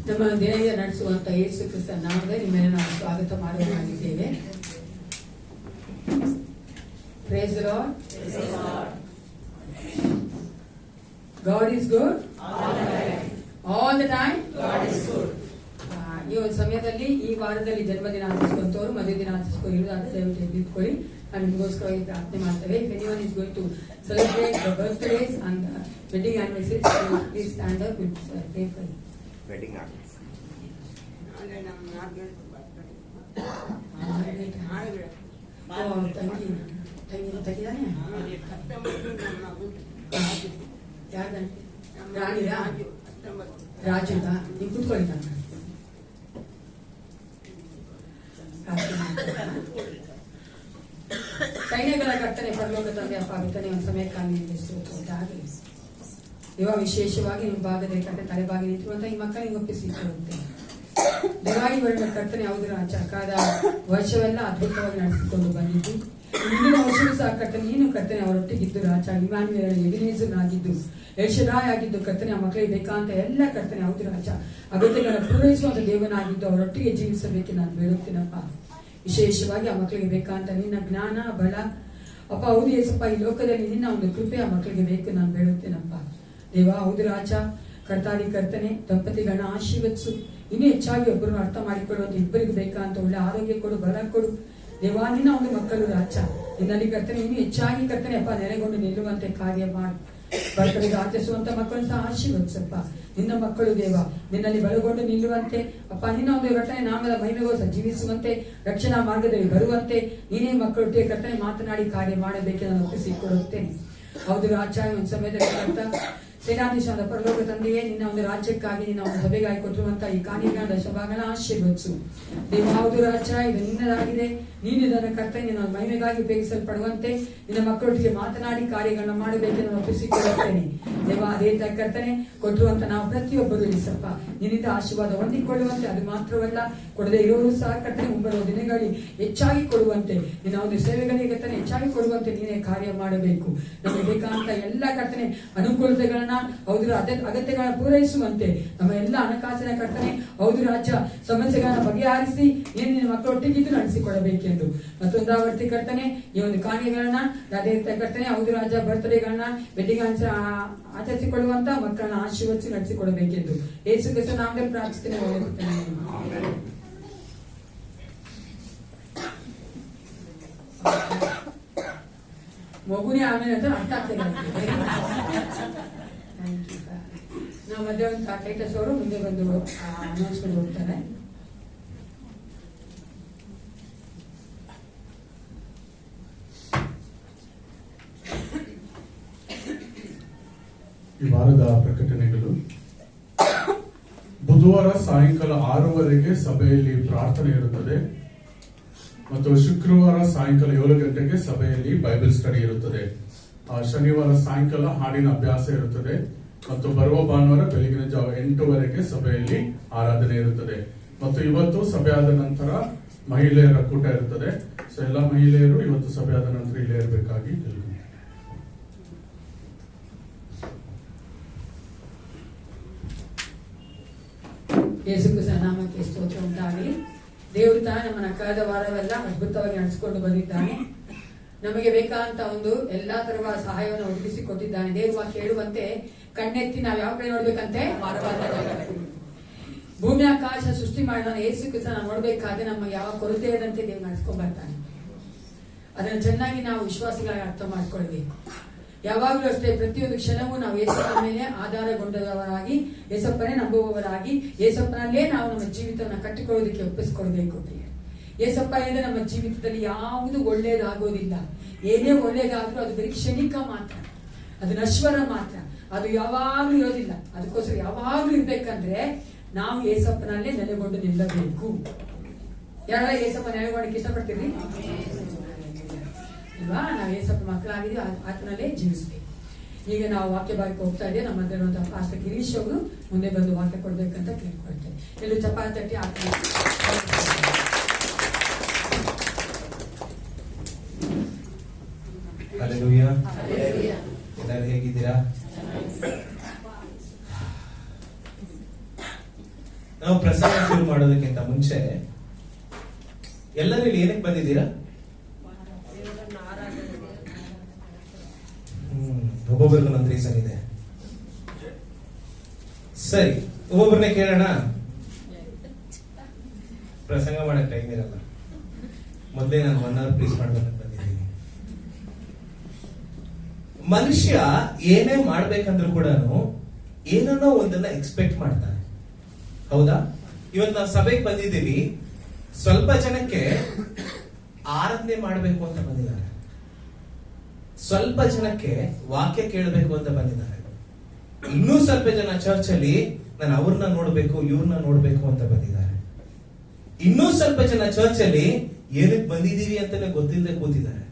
ನಮ್ಮ ಧ್ಯೇಯ ನಡೆಸುವಂತ ಯೇಸು ಕ್ರಿಸ್ತ ನಾಮದಲ್ಲಿ ನಿಮ್ಮನ್ನು ನಾವು ಸ್ವಾಗತ ಮಾಡುವವರಾಗಿದ್ದೇವೆ. Praise the Lord. God is good all the time. ಈ ಒಂದು ಸಮಯದಲ್ಲಿ ಈ ವಾರದಲ್ಲಿ ಜನ್ಮದಿನ ಆಚರಿಸುವಂತವರು ಮದುವೆ ದಿನ ಆಚರಿಸಿಕೊಳ್ಳುವುದಾದ್ರೆ ದಯವಿಟ್ಟು ಎದ್ದಿಟ್ಕೊಳ್ಳಿ. ನಾನು ನಿಮಗೋಸ್ಕರವಾಗಿ ಪ್ರಾರ್ಥನೆ ಮಾಡ್ತೇವೆ. If anyone is going to celebrate the birthdays and the wedding anniversaries, please stand up and pray for you. Wedding artist ತೆಗಿದಾನೆ ರಾಣಿರಾ ರಾಜುಗ ನೀವು ಕೂತ್ಕೊಳ್ಳಿ. ಸೈನ್ಯಗಳ ಕರ್ತನೆ ಪರಲೋಕ ತಂದೆ ಅಪ್ಪ ಬಿತ್ತನೆ ಒಂದು ಸಮಯಕ್ಕಾಗಿ ಉಂಟಾಗಲಿ. ಇವಾಗ ವಿಶೇಷವಾಗಿ ನಿಮ್ಮ ಭಾಗದಲ್ಲಿ ಕಟ್ಟೆ ತಲೆಬಾಗಿ ನಿಂತಿರುವಂತ ಈ ಮಕ್ಕಳಿಗೆ ಒಪ್ಪಿಸಿಕೊಳ್ಳುತ್ತೆ. ದೇವಾಯಿ ವರ್ಣ ಕರ್ತನೆ ಹೌದು ರಾಜ. ಕಳೆದ ವರ್ಷವೆಲ್ಲ ಅದ್ಭುತವಾಗಿ ನಡೆಸಿಕೊಂಡು ಬಂದಿದ್ದು ಮುಂದಿನ ವರ್ಷವೂ ಸಹ ಕರ್ತನೆ ನೀನು ಕರ್ತನೆ ಅವರೊಟ್ಟಿಗಿದ್ದು ರಾಜ. ಇಮ್ಯಾನ್ಯುಯಲ್ ಎಬಿನೇಜರ್ನಾಗಿದ್ದು ಎಲ್ಶದಾಯ್ ಆಗಿದ್ದು ಕರ್ತನೆ ಆ ಮಕ್ಕಳಿಗೆ ಬೇಕಾಂತ ಎಲ್ಲ ಕರ್ತನೆ ಹೌದು ರಾಜ ಅಗತ್ಯಗಳ ಪೂರೈಸುವಂತ ದೇವನಾಗಿದ್ದು ಅವರೊಟ್ಟಿಗೆ ಜೀವಿಸಬೇಕು ನಾನು ಬೇಡುತ್ತೇನಪ್ಪ. ವಿಶೇಷವಾಗಿ ಆ ಮಕ್ಕಳಿಗೆ ಬೇಕಂತ ನಿನ್ನ ಜ್ಞಾನ ಬಲ ಅಪ್ಪ ಹೌದು ಏಸಪ್ಪ. ಈ ಲೋಕದಲ್ಲಿ ನಿನ್ನ ಒಂದು ಕೃಪೆ ಆ ಮಕ್ಕಳಿಗೆ ಬೇಕು ನಾನು ಬೇಡುತ್ತೇನಪ್ಪ ದೇವ. ಹೌದು ರಾಜ ಕರ್ತಾದಿ ಕರ್ತನೆ ದಂಪತಿಗಳನ್ನ ಆಶೀರ್ವದಿಸು. ಇನ್ನೂ ಹೆಚ್ಚಾಗಿ ಒಬ್ಬರನ್ನು ಅರ್ಥ ಮಾಡಿಕೊಳ್ಳುವಂತ ಇಬ್ಬರಿಗೆ ಬೇಕಂತ ಒಳ್ಳೆ ಆರೋಗ್ಯ ಕೊಡು, ಬಲ ಕೊಡು ದೇವಾ. ನಿನ್ನ ಒಂದು ಮಕ್ಕಳು ರಾಜ ನಿನ್ನಲ್ಲಿ ಕರ್ತನೆ ಇನ್ನೂ ಹೆಚ್ಚಾಗಿ ಕರ್ತನೆ ಅಪ್ಪ ನೆಲೆಗೊಂಡು ನಿಲ್ಲುವಂತೆ ಕಾರ್ಯ ಮಾಡಿ ಬರ್ತಡೆಗೆ ಆಚರಿಸುವಂತ ಮಕ್ಕಳನ್ನು ಸಹ ಆಶೀರ್ವದಿಸಪ್ಪ. ನಿನ್ನ ಮಕ್ಕಳು ದೇವ ನಿನ್ನಲ್ಲಿ ಬಲಗೊಂಡು ನಿಲ್ಲುವಂತೆ ಅಪ್ಪ ನಿನ್ನ ಒಂದು ರಟನೆ ನಾಮದ ಮಹಿಮೆಗೋಸ್ಕರ ಜೀವಿಸುವಂತೆ ರಕ್ಷಣಾ ಮಾರ್ಗದಲ್ಲಿ ಬರುವಂತೆ ನೀನೇ ಮಕ್ಕಳೊಟ್ಟಿಗೆ ಕರ್ತನೆ ಮಾತನಾಡಿ ಕಾರ್ಯ ಮಾಡಬೇಕೆಂದು ನಾನು ಒಪ್ಪಿಸಿಕೊಡುತ್ತೇನೆ. ಹೌದು ರಾಜ ಒಂದು ಸಮಯದಲ್ಲಿ ಕರ್ತ ಸೇನಾಧೀಶಾದ ಪರಲೋಕ ತಂದೆಯೇ ನಿನ್ನ ಒಂದು ರಾಜ್ಯಕ್ಕಾಗಿ ನಿನ್ನ ಒಂದು ಸಭೆಗಾಗಿ ಕೊಟ್ಟಿರುವಂತಹ ಈ ಕಾಣಿಕೆಗಳ ದಶಭಾಗನ ಆಶೀರ್ವದಿಸು ದೇವ. ಹೌದು ರಾಜ ಇದು ನಿನ್ನದಾಗಿದೆ. ನೀನು ಇದನ್ನು ಕರ್ತನೆ ನಿನ್ನ ಮಹಿಮೆಗಾಗಿ ಉಪಯೋಗಿಸಲ್ಪಡುವಂತೆ ನಿನ್ನ ಮಕ್ಕಳೊಟ್ಟಿಗೆ ಮಾತನಾಡಿ ಕಾರ್ಯಗಳನ್ನ ಮಾಡಬೇಕೆಂದು ನಾನು ಒಪ್ಪಿಸಿಕೊಳ್ಳುತ್ತೇನೆ ದೇವ. ಅದೇ ಕರ್ತನೆ ಕೊಟ್ಟಿರುವಂತ ನಾವು ಪ್ರತಿಯೊಬ್ಬರು ಇಸಪ್ಪ ನಿನ್ನಿಂದ ಆಶೀರ್ವಾದ ಹೊಂದಿಕೊಳ್ಳುವಂತೆ ಅದು ಮಾತ್ರವಲ್ಲ ಕೊಡದೆ ಇರೋರು ಸಹ ಕರ್ತನೆ ಮುಂಬರುವ ದಿನಗಳಲ್ಲಿ ಹೆಚ್ಚಾಗಿ ಕೊಡುವಂತೆ ನಿನ್ನ ಒಂದು ಸೇವೆಗಳಿಗೆ ಕರ್ತನೆ ಹೆಚ್ಚಾಗಿ ಕೊಡುವಂತೆ ನೀನೇ ಕಾರ್ಯ ಮಾಡಬೇಕು. ನಮಗೆ ಬೇಕಾದಂತ ಎಲ್ಲ ಕರ್ತನೆ ಅನುಕೂಲತೆಗಳನ್ನ ಹೌದು ಅಗತ್ಯಗಳನ್ನ ಪೂರೈಸುವಂತೆ ನಮ್ಮ ಎಲ್ಲ ಹಣಕಾಸಿನ ಕರ್ತನೆ ಹೌದು ರಾಜ್ಯ ಸಮಸ್ಯೆಗಳನ್ನ ಬಗೆಹರಿಸಿ ನೀನು ನಿನ್ನ ಮಕ್ಕಳೊಟ್ಟಿಗಿದ್ದು ನಡೆಸಿಕೊಡಬೇಕೆಂದು ಮತ್ತೊಂದಾವರ್ತಿ ಕರ್ತನೆ ಈ ಒಂದು ಕಾರ್ಯಗಳನ್ನ ಅದೇ ಕರ್ತನೆ ಹೌದು ರಾಜ ಬರ್ತ್ಡೇಗಳನ್ನ ವೆಡ್ಡಿಂಗ್ ಆಚರಿಸಿಕೊಳ್ಳುವಂತ ಮಕ್ಕಳನ್ನ ಆಶೀರ್ವದಿಸಿ ನಡೆಸಿಕೊಡಬೇಕೆಂದು ಯೇಸು ಕ್ರಿಸ್ತನ ನಾಮದಲ್ಲಿ ಪ್ರಾರ್ಥಿಸ್ತೇನೆ. ಮಗುನೇ ಆಮೇಲೆ ಅಂತ ಅರ್ಥ ಆಗ್ತದೆ. ನಾವು ಮಧ್ಯೆ ಒಂದು ಟೈಟಸ್ ಅವರು ಮುಂದೆ ಬಂದು ಅನೌನ್ಸ್ಮೆಂಟ್ ಹೋಗ್ತಾರೆ. ಈ ವಾರದ ಪ್ರಕಟಣೆಗಳು. ಬುಧವಾರ ಸಾಯಂಕಾಲ 6:30 ಸಭೆಯಲ್ಲಿ ಪ್ರಾರ್ಥನೆ ಇರುತ್ತದೆ ಮತ್ತು ಶುಕ್ರವಾರ ಸಾಯಂಕಾಲ 7 ಗಂಟೆಗೆ ಸಭೆಯಲ್ಲಿ ಬೈಬಲ್ ಸ್ಟಡಿ ಇರುತ್ತದೆ. ಶನಿವಾರ ಸಾಯಂಕಾಲ ಹಾಡಿನ ಅಭ್ಯಾಸ ಇರುತ್ತದೆ ಮತ್ತು ಬರುವ ಭಾನುವಾರ ಬೆಳಗಿನ ಜಾವ 8:00 ಸಭೆಯಲ್ಲಿ ಆರಾಧನೆ ಇರುತ್ತದೆ. ಮತ್ತು ಇವತ್ತು ಸಭೆಯಾದ ನಂತರ ಮಹಿಳೆಯರ ಕೂಟ ಇರುತ್ತದೆ. ಸೊ ಎಲ್ಲ ಮಹಿಳೆಯರು ಇವತ್ತು ಸಭೆಯಾದ ನಂತರ ಇಲ್ಲೇ ಇರಬೇಕಾಗಿ ಕೇಳ್ತೀನಿ. ಯೇಸು ಕ್ರಿಸ್ತನ ನಾಮಕ್ಕೆ ಸ್ತೋತ್ರ ಉಂಟಾಗಲಿ. ದೇವರು ತಾನೇ ನಮ್ಮನ್ನ ಕಳೆದ ವಾರವೆಲ್ಲ ಅದ್ಭುತವಾಗಿ ನಡೆಸಿಕೊಂಡು ಬಂದಿದ್ದಾನೆ. ನಮಗೆ ಬೇಕಾದಂತ ಒಂದು ಎಲ್ಲಾ ತರವಾದ ಸಹಾಯವನ್ನು ಒದಗಿಸಿ ಕೊಟ್ಟಿದ್ದಾನೆ. ದೇವರು ವಾಕ್ಯ ಹೇಳುವಂತೆ ಕಣ್ಣೆತ್ತಿ ನಾವು ಯಾವ ಕಡೆ ನೋಡ್ಬೇಕಂತೆ ಭೂಮಿ ಆಕಾಶ ಸೃಷ್ಟಿ ಮಾಡಿ ನಾನು ಯೇಸು ಕ್ರಿಸ್ತನ ನೋಡ್ಬೇಕಾದ್ರೆ ನಮಗೆ ಯಾವ ಕೊರತೆ ಇರದಂತೆ ದೇವರು ನಡೆಸ್ಕೊಂಡ್ ಬರ್ತಾನೆ. ಅದನ್ನು ಚೆನ್ನಾಗಿ ನಾವು ವಿಶ್ವಾಸಿಗಳಾಗಿ ಅರ್ಥ ಮಾಡ್ಕೊಳ್ಬೇಕು. ಯಾವಾಗಲೂ ಅಷ್ಟೇ ಪ್ರತಿಯೊಂದು ಕ್ಷಣವೂ ನಾವು ಯೇಸಪ್ಪನ ಮೇಲೆ ಆಧಾರಗೊಂಡವರಾಗಿ ಯೇಸಪ್ಪನೇ ನಂಬುವವರಾಗಿ ಯೇಸಪ್ಪನಲ್ಲೇ ನಾವು ನಮ್ಮ ಜೀವಿತವನ್ನು ಕಟ್ಟಿಕೊಳ್ಳೋದಕ್ಕೆ ಒಪ್ಪಿಸಿಕೊಳ್ಬೇಕು. ಯೇಸಪ್ಪ ಹೇಳಿದ್ರೆ ನಮ್ಮ ಜೀವಿತದಲ್ಲಿ ಯಾವುದು ಒಳ್ಳೇದಾಗೋದಿಲ್ಲ. ಏನೇ ಒಳ್ಳೇದಾದ್ರೂ ಅದು ಬರೀ ಕ್ಷಣಿಕ ಮಾತ್ರ, ಅದು ನಶ್ವರ ಮಾತ್ರ, ಅದು ಯಾವಾಗ್ಲೂ ಇರೋದಿಲ್ಲ. ಅದಕ್ಕೋಸ್ಕರ ಯಾವಾಗ್ಲೂ ಇರ್ಬೇಕಂದ್ರೆ ನಾವು ಯೇಸಪ್ಪನಲ್ಲೇ ನೆಲೆಗೊಂಡು ನಿಲ್ಲಬೇಕು. ಯಾರೆಲ್ಲ ಯೇಸಪ್ಪ ನೆಲೆಗೊಳ್ಳಕ್ಕೆ ಇಷ್ಟಪಡ್ತೀರಿ ಅಲ್ವಾ? ನಾವು ಯೇಸಪ್ಪ ಮಕ್ಕಳಾಗಿದ್ದೀವಿ, ಆತನಲ್ಲೇ ಜೀವಿಸ್ಬೇಕು. ಈಗ ನಾವು ವಾಕ್ಯ ಭಾಗಕ್ಕೆ ಹೋಗ್ತಾ ಇದ್ದೇವೆ. ನಮ್ಮ ಮಧ್ಯೆ ಇರುವಂತಹ ಪಾಸ್ಟರ್ ಗಿರೀಶ್ ಅವರು ಮುಂದೆ ಬಂದು ವಾಕ್ಯ ಕೊಡ್ಬೇಕಂತ ಕೇಳ್ಕೊಳ್ತೇವೆ. ಎಲ್ಲರೂ ಚಪಾತಿ ತಟ್ಟಿ ಆತನ ಹಲ್ಲೆಲೂಯಾ. ಎಲ್ಲರೂ ಹೇಗಿದ್ದೀರಾ? ನಾವು ಪ್ರಸಂಗ ಶುರು ಮಾಡೋದಕ್ಕಿಂತ ಮುಂಚೆ ಎಲ್ಲರೂ ಇಲ್ಲಿ ಏನಕ್ಕೆ ಬಂದಿದ್ದೀರಾ? ಒಬ್ಬೊಬ್ಬರಿಗೂ ಒಂದೊಂದು ರೀಸನ್ ಇದೆ. ಸರಿ, ಒಬ್ಬೊಬ್ಬರನ್ನೇ ಕೇಳೋಣ. ಪ್ರಸಂಗ ಮಾಡಕ್ ಟೈಮ್ ಇರಲ್ಲ. ಮೊದಲೇ ನಾನು 1 hour ಪ್ಲೀಸ್ ಮಾಡ್ಬೇಕಂತ ಬಂದಿದ್ದೀನಿ. ಮನುಷ್ಯ ಏನೇ ಮಾಡ್ಬೇಕಂದ್ರೂ ಕೂಡ ಏನನ್ನೋ ಒಂದನ್ನ ಎಕ್ಸ್ಪೆಕ್ಟ್ ಮಾಡ್ತಾನೆ. ಹೌದಾ? ಇವತ್ತು ನಾವು ಸಭೆಗೆ ಬಂದಿದ್ದೀವಿ. ಸ್ವಲ್ಪ ಜನಕ್ಕೆ ಆರಾಧನೆ ಮಾಡಬೇಕು ಅಂತ ಬಂದಿದ್ದಾರೆ, ಸ್ವಲ್ಪ ಜನಕ್ಕೆ ವಾಕ್ಯ ಕೇಳಬೇಕು ಅಂತ ಬಂದಿದ್ದಾರೆ, ಇನ್ನೂ ಸ್ವಲ್ಪ ಜನ ಚರ್ಚ್ ಅಲ್ಲಿ ನಾನು ಅವ್ರನ್ನ ನೋಡ್ಬೇಕು ಇವ್ರನ್ನ ನೋಡ್ಬೇಕು ಅಂತ ಬಂದಿದ್ದಾರೆ, ಇನ್ನೂ ಸ್ವಲ್ಪ ಜನ ಚರ್ಚ್ ಅಲ್ಲಿ ಏನಕ್ಕೆ ಬಂದಿದೀವಿ ಅಂತಾನೆ ಗೊತ್ತಿಲ್ಲದೆ ಕೂತಿದ್ದಾರೆ.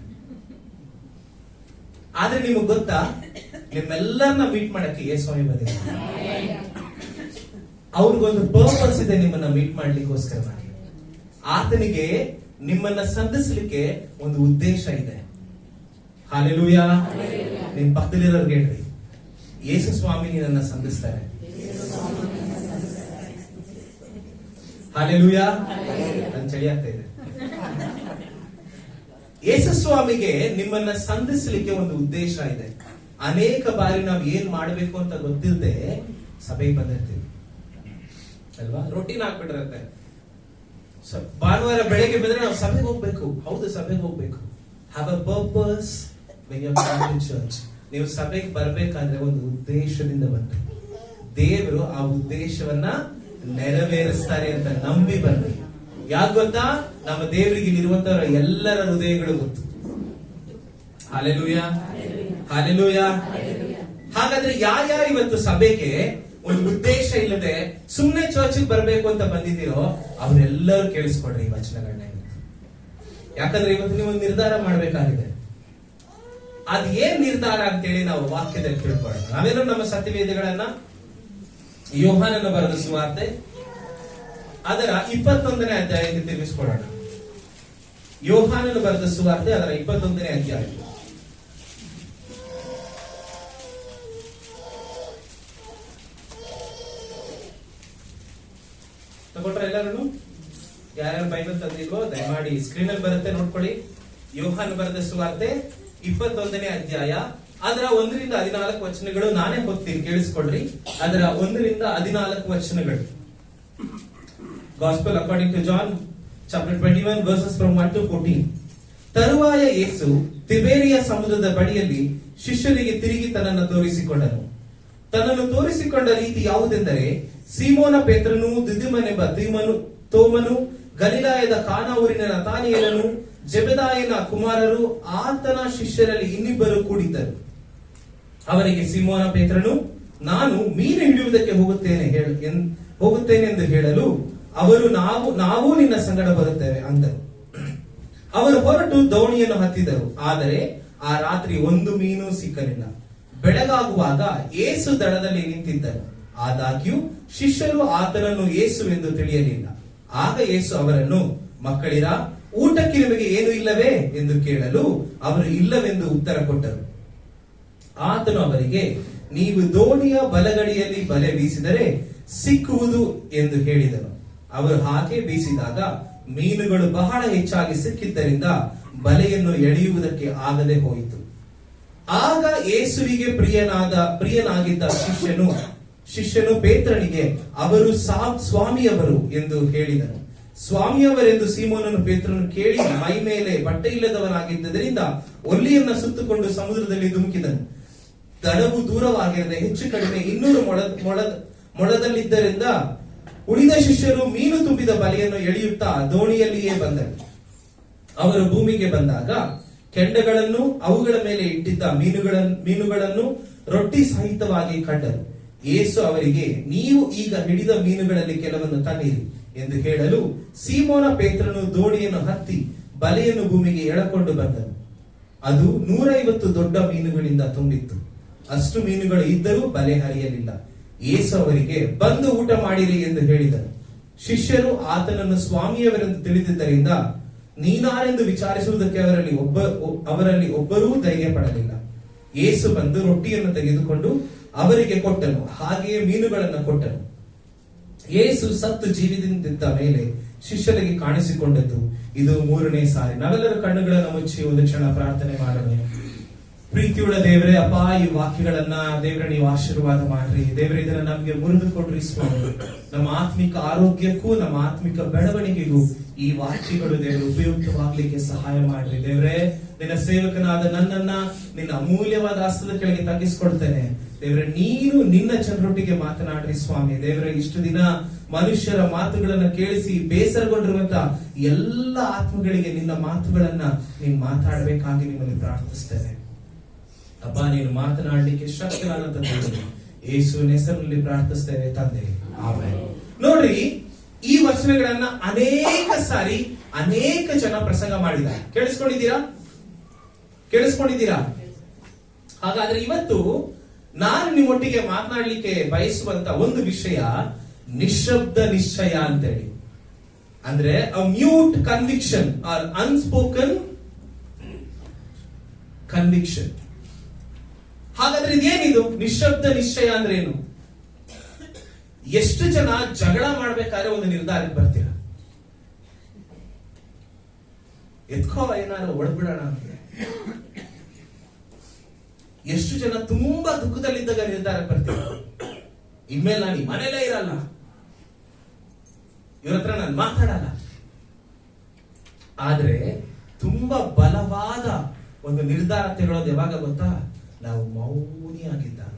ಆದ್ರೆ ನಿಮಗ್ ಗೊತ್ತಾ, ನಿಮ್ಮೆಲ್ಲರನ್ನ ಮೀಟ್ ಮಾಡಕ್ಕೆ ಯೇಸು ಸ್ವಾಮಿ ಬಂದಿದ್ದಾರೆ. ಅವ್ರಿಗೊಂದು ಪರ್ಪಸ್ ಇದೆ ನಿಮ್ಮನ್ನ ಮೀಟ್ ಮಾಡ್ಲಿಕ್ಕೋಸ್ಕರವಾಗಿ. ಆತನಿಗೆ ನಿಮ್ಮನ್ನ ಸಂಧಿಸ್ಲಿಕ್ಕೆ ಒಂದು ಉದ್ದೇಶ ಇದೆ. ಹಾಲೆಲೂಯಾ. ನಿಮ್ ಪಕ್ಕದಲ್ಲಿರೋರ್ಗೆ ಹೇಳ್ರಿ, ಯೇಸು ಸ್ವಾಮಿ ನಿನ್ನನ್ನ ಸಂಧಿಸ್ತಾರೆ. ಹಾಲೆಲೂಯಾ. ನನ್ ಚಳಿ ಆಗ್ತಾ ಇದೆ. ಯೇಸು ಸ್ವಾಮಿಗೆ ನಿಮ್ಮನ್ನ ಸಂಧಿಸ್ಲಿಕ್ಕೆ ಒಂದು ಉದ್ದೇಶ ಇದೆ. ಅನೇಕ ಬಾರಿ ನಾವು ಏನ್ ಮಾಡ್ಬೇಕು ಅಂತ ಗೊತ್ತಿಲ್ಲದೆ ಸಭೆಗೆ ಬಂದಿರ್ತೀವಿ ಅಲ್ವಾ? ರೊಟೀನ್ ಆಗ್ಬಿಟ್ಟಿರತ್ತೆ. ಭಾನುವಾರ ಬೆಳಗ್ಗೆ ಬಂದ್ರೆ ನಾವು ಸಭೆಗೆ ಹೋಗ್ಬೇಕು. ಹೌದು, ಸಭೆಗೆ ಹೋಗ್ಬೇಕು. Have a purpose when you come to church. ನೀವು ಸಭೆಗೆ ಬರ್ಬೇಕಾದ್ರೆ ಒಂದು ಉದ್ದೇಶದಿಂದ ಬಂದ್ರಿ. ದೇವರು ಆ ಉದ್ದೇಶವನ್ನ ನೆರವೇರಿಸ್ತಾರೆ ಅಂತ ನಂಬಿ ಬರ್ರಿ. ಯಾಕೆ ಗೊತ್ತಾ? ನಮ್ಮ ದೇವರಿಗೆ ಇಲ್ಲಿರುವಂತವರ ಎಲ್ಲರ ಹೃದಯಗಳು ಗೊತ್ತು. Hallelujah, hallelujah. ಹಾಗಾದ್ರೆ ಯಾರ್ಯಾರು ಇವತ್ತು ಸಭೆಗೆ ಒಂದು ಉದ್ದೇಶ ಇಲ್ಲದೆ ಸುಮ್ನೆ ಚರ್ಚ್ಗೆ ಬರ್ಬೇಕು ಅಂತ ಬಂದಿದ್ದೀರೋ ಅವರೆಲ್ಲರೂ ಕೇಳಿಸ್ಕೊಡ್ರಿ ಈ ವಚನಗಳನ್ನ. ಯಾಕಂದ್ರೆ ಇವತ್ತು ನೀವು ಒಂದು ನಿರ್ಧಾರ ಮಾಡ್ಬೇಕಾಗಿದೆ. ಅದ್ ಏನ್ ನಿರ್ಧಾರ ಅಂತೇಳಿ ನಾವು ವಾಕ್ಯದಲ್ಲಿ ತಿಳ್ಕೊಳ್ಳೋಣ. ನಾವೇನು ನಮ್ಮ ಸತ್ಯವೇದಗಳನ್ನ ಯೋಹಾನನ ಬರೆದ ಸುವಾರ್ತೆ ಅದರ 21ನೇ ಅಧ್ಯಾಯಕ್ಕೆ ತಿರುಗಿಸ್ಕೊಳ್ಳೋಣ. ಯೋಹಾನನ ಬರೆದ ಸುವಾರ್ತೆ ಅದರ 21ನೇ ಅಧ್ಯಾಯ. ತಗೊಂಡ್ರ ಎಲ್ಲರೂ? ಯಾರ್ಯಾರು ಬೈಬಲ್ ತಂದಿಲ್ವೋ ದಯಮಾಡಿ ಸ್ಕ್ರೀನ್ ಅಲ್ಲಿ ಬರುತ್ತೆ ನೋಡ್ಕೊಳ್ಳಿ. ಯೋಹಾನ ಬರೆದ ಸುವಾರ್ತೆ 21ನೇ ಅಧ್ಯಾಯ ಅದರ 1ರಿಂದ 14 ವಚನಗಳು ನಾನೇ ಓದ್ತೀನಿ, ಕೇಳಿಸ್ಕೊಳ್ರಿ. ಅದರ 1ರಿಂದ 14 ವಚನಗಳು. Gospel according to John chapter 21 verses from 1 to 14. ತರುವಾಯ ಯೇಸು ತಿಬೇರಿಯ ಸಮುದ್ರದ ಬಳಿಯಲ್ಲಿ ಶಿಷ್ಯರಿಗೆ ತಿರುಗಿ ತನ್ನನ್ನು ತೋರಿಸಿಕೊಂಡನು. ತನ್ನನ್ನು ತೋರಿಸಿಕೊಂಡ ರೀತಿ ಯಾವುದೆಂದರೆ, ಸೀಮೋನ ಪೇತ್ರನು, ದಿದಿಮನೆಂಬ ತೋಮನು, ಗಲಿಲಾಯದ ಕಾನಾ ಊರಿನ ನತಾನಿಯೇಲನು, ಜೆಬೆದಾಯನ ಕುಮಾರರು, ಆತನ ಶಿಷ್ಯರಲ್ಲಿ ಇನ್ನಿಬ್ಬರು ಕೂಡಿದ್ದರು. ಅವರಿಗೆ ಸೀಮೋನ ಪೇತ್ರನು, ನಾನು ಮೀನು ಹಿಡಿಯುವುದಕ್ಕೆ ಹೋಗುತ್ತೇನೆಂದು ಹೇಳಲು ಅವರು ನಾವು ನಿನ್ನ ಸಂಗಡ ಬರುತ್ತೇವೆ ಅಂದರು. ಅವರು ಹೊರಟು ದೋಣಿಯನ್ನು ಹತ್ತಿದರು. ಆದರೆ ಆ ರಾತ್ರಿ ಒಂದು ಮೀನು ಸಿಕ್ಕಲಿಲ್ಲ. ಬೆಳಗಾಗುವಾಗ ಯೇಸು ದಡದಲ್ಲಿ ನಿಂತಿದ್ದರು. ಆದಾಗ್ಯೂ ಶಿಷ್ಯರು ಆತನನ್ನು ಯೇಸು ಎಂದು ತಿಳಿಯಲಿಲ್ಲ. ಆಗ ಯೇಸು ಅವರನ್ನು, ಮಕ್ಕಳಿರ, ಊಟಕ್ಕೆ ನಿಮಗೆ ಏನು ಇಲ್ಲವೇ ಎಂದು ಕೇಳಲು ಅವರು ಇಲ್ಲವೆಂದು ಉತ್ತರ ಕೊಟ್ಟರು. ಆತನು ಅವರಿಗೆ, ನೀವು ದೋಣಿಯ ಬಲಗಡಿಯಲ್ಲಿ ಬಲೆ ಬೀಸಿದರೆ ಸಿಕ್ಕುವುದು ಎಂದು ಹೇಳಿದನು. ಅವರು ಹಾಗೆ ಬೀಸಿದಾಗ ಮೀನುಗಳು ಬಹಳ ಹೆಚ್ಚಾಗಿ ಸಿಕ್ಕಿದ್ದರಿಂದ ಬಲೆಯನ್ನು ಎಳೆಯುವುದಕ್ಕೆ ಆಗದೆ ಹೋಯಿತು. ಆಗ ಯೇಸುವಿಗೆ ಪ್ರಿಯನಾಗಿದ್ದ ಶಿಷ್ಯನು ಪೇತ್ರನಿಗೆ, ಅವರು ಸ್ವಾಮಿಯವರು ಎಂದು ಹೇಳಿದನು. ಸ್ವಾಮಿಯವರೆಂದು ಸೀಮೋನನು ಪೇತ್ರನು ಕೇಳಿ ಮೈ ಮೇಲೆ ಬಟ್ಟೆ ಇಲ್ಲದವನಾಗಿದ್ದರಿಂದ ಒಲ್ಲಿಯನ್ನ ಸುತ್ತುಕೊಂಡು ಸಮುದ್ರದಲ್ಲಿ ಧುಮುಕಿದನು. ದಡವು ದೂರವಾಗಿರದೆ ಹೆಚ್ಚು ಕಡಿಮೆ 200 ಮೊಳದಲ್ಲಿದ್ದರಿಂದ ಉಳಿದ ಶಿಷ್ಯರು ಮೀನು ತುಂಬಿದ ಬಲೆಯನ್ನು ಎಳೆಯುತ್ತಾ ದೋಣಿಯಲ್ಲಿಯೇ ಬಂದರು. ಅವರು ಭೂಮಿಗೆ ಬಂದಾಗ ಕೆಂಡಗಳನ್ನು ಅವುಗಳ ಮೇಲೆ ಇಟ್ಟಿದ್ದ ಮೀನುಗಳನ್ನು ರೊಟ್ಟಿ ಸಹಿತವಾಗಿ ಕಂಡರು. ಯೇಸು ಅವರಿಗೆ, ನೀವು ಈಗ ಹಿಡಿದ ಮೀನುಗಳಲ್ಲಿ ಕೆಲವನ್ನು ತನ್ನಿರಿ ಎಂದು ಹೇಳಲು ಸೀಮೋನ ಪೇತ್ರನು ದೋಣಿಯನ್ನು ಹತ್ತಿ ಬಲೆಯನ್ನು ಭೂಮಿಗೆ ಎಳಕೊಂಡು ಬಂದನು. ಅದು 150 ದೊಡ್ಡ ಮೀನುಗಳಿಂದ ತುಂಬಿತ್ತು. ಅಷ್ಟು ಮೀನುಗಳು ಇದ್ದರೂ ಬಲೆ ಹರಿಯಲಿಲ್ಲ. ಯೇಸು ಅವರಿಗೆ, ಬಂದು ಊಟ ಮಾಡಿರಿ ಎಂದು ಹೇಳಿದನು. ಶಿಷ್ಯರು ಆತನನ್ನು ಸ್ವಾಮಿಯವರೆಂದು ತಿಳಿದಿದ್ದರಿಂದ ನೀನಾರೆಂದು ವಿಚಾರಿಸುವುದಕ್ಕೆ ಅವರಲ್ಲಿ ಒಬ್ಬರೂ ಧೈರ್ಯ ಪಡಲಿಲ್ಲ. ಯೇಸು ಬಂದು ರೊಟ್ಟಿಯನ್ನು ತೆಗೆದುಕೊಂಡು ಅವರಿಗೆ ಕೊಟ್ಟನು, ಹಾಗೆಯೇ ಮೀನುಗಳನ್ನು ಕೊಟ್ಟನು. ಯೇಸು ಸತ್ತು ಜೀವಿತದಿಂದ ಮೇಲೆ ಶಿಷ್ಯರಿಗೆ ಕಾಣಿಸಿಕೊಂಡದ್ದು ಇದು 3ನೇ ಸಾರಿ. ನಾವೆಲ್ಲರೂ ಕಣ್ಣುಗಳನ್ನು ಮುಚ್ಚಿ ಒಂದು ಕ್ಷಣ ಪ್ರಾರ್ಥನೆ ಮಾಡೋಣ. ಪ್ರೀತಿಯುಳ್ಳ ದೇವರೇ, ಅಪ್ಪ, ಈ ವಾಕ್ಯಗಳನ್ನ ದೇವರ ನೀವು ಆಶೀರ್ವಾದ ಮಾಡ್ರಿ. ದೇವರೇ, ಇದನ್ನ ನಮ್ಗೆ ಮುರಿದು ಕೊಡ್ರಿ ಸ್ವಾಮಿ. ನಮ್ಮ ಆತ್ಮಿಕ ಆರೋಗ್ಯಕ್ಕೂ ನಮ್ಮ ಆತ್ಮಿಕ ಬೆಳವಣಿಗೆಗೂ ಈ ವಾಕ್ಯಗಳು ದೇವರು ಉಪಯುಕ್ತವಾಗ್ಲಿಕ್ಕೆ ಸಹಾಯ ಮಾಡ್ರಿ. ದೇವರೇ, ನಿನ್ನ ಸೇವಕನಾದ ನನ್ನನ್ನ ನಿನ್ನ ಅಮೂಲ್ಯವಾದ ಹಸ್ತದ ಕೆಳಗೆ ತಗ್ಗಿಸ್ಕೊಡ್ತೇನೆ. ದೇವರೇ, ನೀನು ನಿನ್ನ ಜನರೊಟ್ಟಿಗೆ ಮಾತನಾಡ್ರಿ ಸ್ವಾಮಿ. ದೇವರೇ, ಇಷ್ಟು ದಿನ ಮನುಷ್ಯರ ಮಾತುಗಳನ್ನ ಕೇಳಿಸಿ ಬೇಸರಗೊಂಡಿರುವಂತ ಎಲ್ಲ ಆತ್ಮಗಳಿಗೆ ನಿನ್ನ ಮಾತುಗಳನ್ನ ನೀನು ಮಾತಾಡಬೇಕಾಗಿ ನಿಮ್ಮಲ್ಲಿ ಪ್ರಾರ್ಥಿಸ್ತೇನೆ. ಅಪ್ಪ, ನೀನು ಮಾತನಾಡಲಿಕ್ಕೆ ಶಕ್ತನಾದಂತ ದೇವರು, ಯೇಸುವಿನ ಹೆಸರಿನಲ್ಲಿ ಪ್ರಾರ್ಥಿಸ್ತೇವೆ ತಂದೆ, ಆಮೆನ್. ನೋಡ್ರಿ, ಈ ವಚನಗಳನ್ನ ಅನೇಕ ಸಾರಿ ಅನೇಕ ಜನ ಪ್ರಸಂಗ ಮಾಡಿದ್ದಾರೆ. ಕೇಳಿಸ್ಕೊಂಡಿದ್ದೀರಾ? ಹಾಗಾದ್ರೆ ಇವತ್ತು ನಾನು ನಿಮ್ಮೊಟ್ಟಿಗೆ ಮಾತನಾಡಲಿಕ್ಕೆ ಬಯಸುವಂತ ಒಂದು ವಿಷಯ ನಿಶಬ್ದ ನಿಶ್ಚಯ ಅಂತೇಳಿ. ಅಂದ್ರೆ a mute conviction or unspoken conviction. ಹಾಗಾದ್ರೆ ಇದೇನಿದು ನಿಶಬ್ದ ನಿಶ್ಚಯ ಅಂದ್ರೆ ಏನು? ಎಷ್ಟು ಜನ ಜಗಳ ಮಾಡ್ಬೇಕಾದ್ರೆ ಒಂದು ನಿರ್ಧಾರಕ್ಕೆ ಬರ್ತೀರಾ? ಎತ್ಕೋ ಏನಾದ್ರು ಒಳಬಿಡೋಣ ಅಂತ. ಎಷ್ಟು ಜನ ತುಂಬಾ ದುಃಖದಲ್ಲಿದ್ದಾಗ ನಿರ್ಧಾರಕ್ಕೆ ಬರ್ತೀರಾ, ಇನ್ಮೇಲೆ ನಾನು ಈ ಮನೇಲೇ ಇರಲ್ಲ, ಇವ್ರ ಹತ್ರ ನಾನು ಮಾತಾಡಲ್ಲ. ಆದ್ರೆ ತುಂಬಾ ಬಲವಾದ ಒಂದು ನಿರ್ಧಾರ ತಗೊಳ್ಳೋದು ಯಾವಾಗ ಗೊತ್ತಾ? ನಾವು ಮೌನಿಯಾಗಿದ್ದಾಗ.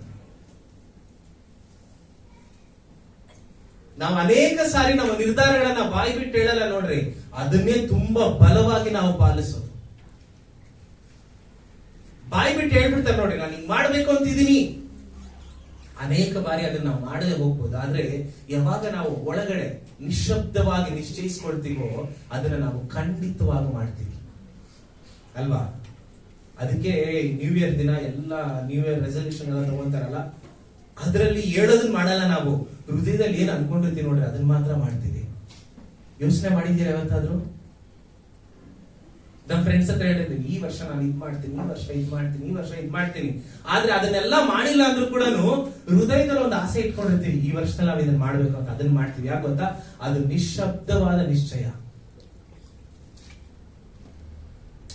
ನಾವು ಅನೇಕ ಸಾರಿ ನಮ್ಮ ನಿರ್ಧಾರಗಳನ್ನ ಬಾಯಿ ಬಿಟ್ಟು ಹೇಳಲ್ಲ ನೋಡ್ರಿ, ಅದನ್ನೇ ತುಂಬಾ ಬಲವಾಗಿ ನಾವು ಪಾಲಿಸೋದು. ಬಾಯಿ ಬಿಟ್ಟು ಹೇಳ್ಬಿಡ್ತಾರೆ ನೋಡ್ರಿ, ನಾನು ಹಿಂಗ್ ಮಾಡ್ಬೇಕು ಅಂತಿದ್ದೀನಿ. ಅನೇಕ ಬಾರಿ ಅದನ್ನ ನಾವು ಮಾಡದೆ ಹೋಗ್ಬೋದು. ಆದ್ರೆ ಯಾವಾಗ ನಾವು ಒಳಗಡೆ ನಿಶಬ್ದವಾಗಿ ನಿಶ್ಚಯಿಸ್ಕೊಳ್ತೀವೋ ಅದನ್ನ ನಾವು ಖಂಡಿತವಾಗಿ ಮಾಡ್ತೀವಿ ಅಲ್ವಾ? ಅದಕ್ಕೆ ನ್ಯೂ ಇಯರ್ ದಿನ ಎಲ್ಲ ನ್ಯೂ ಇಯರ್ ರೆಸಲ್ಯೂಷನ್ ಎಲ್ಲ ತಗೊಂತಾರಲ್ಲ, ಅದರಲ್ಲಿ ಹೇಳೋದನ್ನ ಮಾಡಲ್ಲ. ನಾವು ಹೃದಯದಲ್ಲಿ ಏನ್ ಅನ್ಕೊಂಡಿರ್ತೀವಿ ನೋಡ್ರಿ, ಅದನ್ನ ಮಾತ್ರ ಮಾಡ್ತೀವಿ. ಯೋಚನೆ ಮಾಡಿದ್ದೀರಾ ಯಾವತ್ತಾದ್ರೂ? ನಮ್ಮ ಫ್ರೆಂಡ್ಸ್ ಹತ್ರ ಹೇಳಿರ್ತೀನಿ, ಈ ವರ್ಷ ನಾನು ಇದ್ ಮಾಡ್ತೀನಿ, ಈ ವರ್ಷ ಇದ್ ಮಾಡ್ತೀನಿ, ಈ ವರ್ಷ ಇದ್ ಮಾಡ್ತೀನಿ. ಆದ್ರೆ ಅದನ್ನೆಲ್ಲ ಮಾಡಿಲ್ಲ ಅಂದ್ರೂ ಕೂಡ ಹೃದಯದಲ್ಲಿ ಒಂದು ಆಸೆ ಇಟ್ಕೊಂಡಿರ್ತೀವಿ, ಈ ವರ್ಷದಲ್ಲಿ ನಾವು ಇದನ್ನ ಮಾಡ್ಬೇಕು ಅಂತ. ಅದನ್ನ ಮಾಡ್ತೀವಿ. ಯಾಕೆ ಗೊತ್ತಾ? ಅದು ನಿಶಬ್ದವಾದ ನಿಶ್ಚಯ.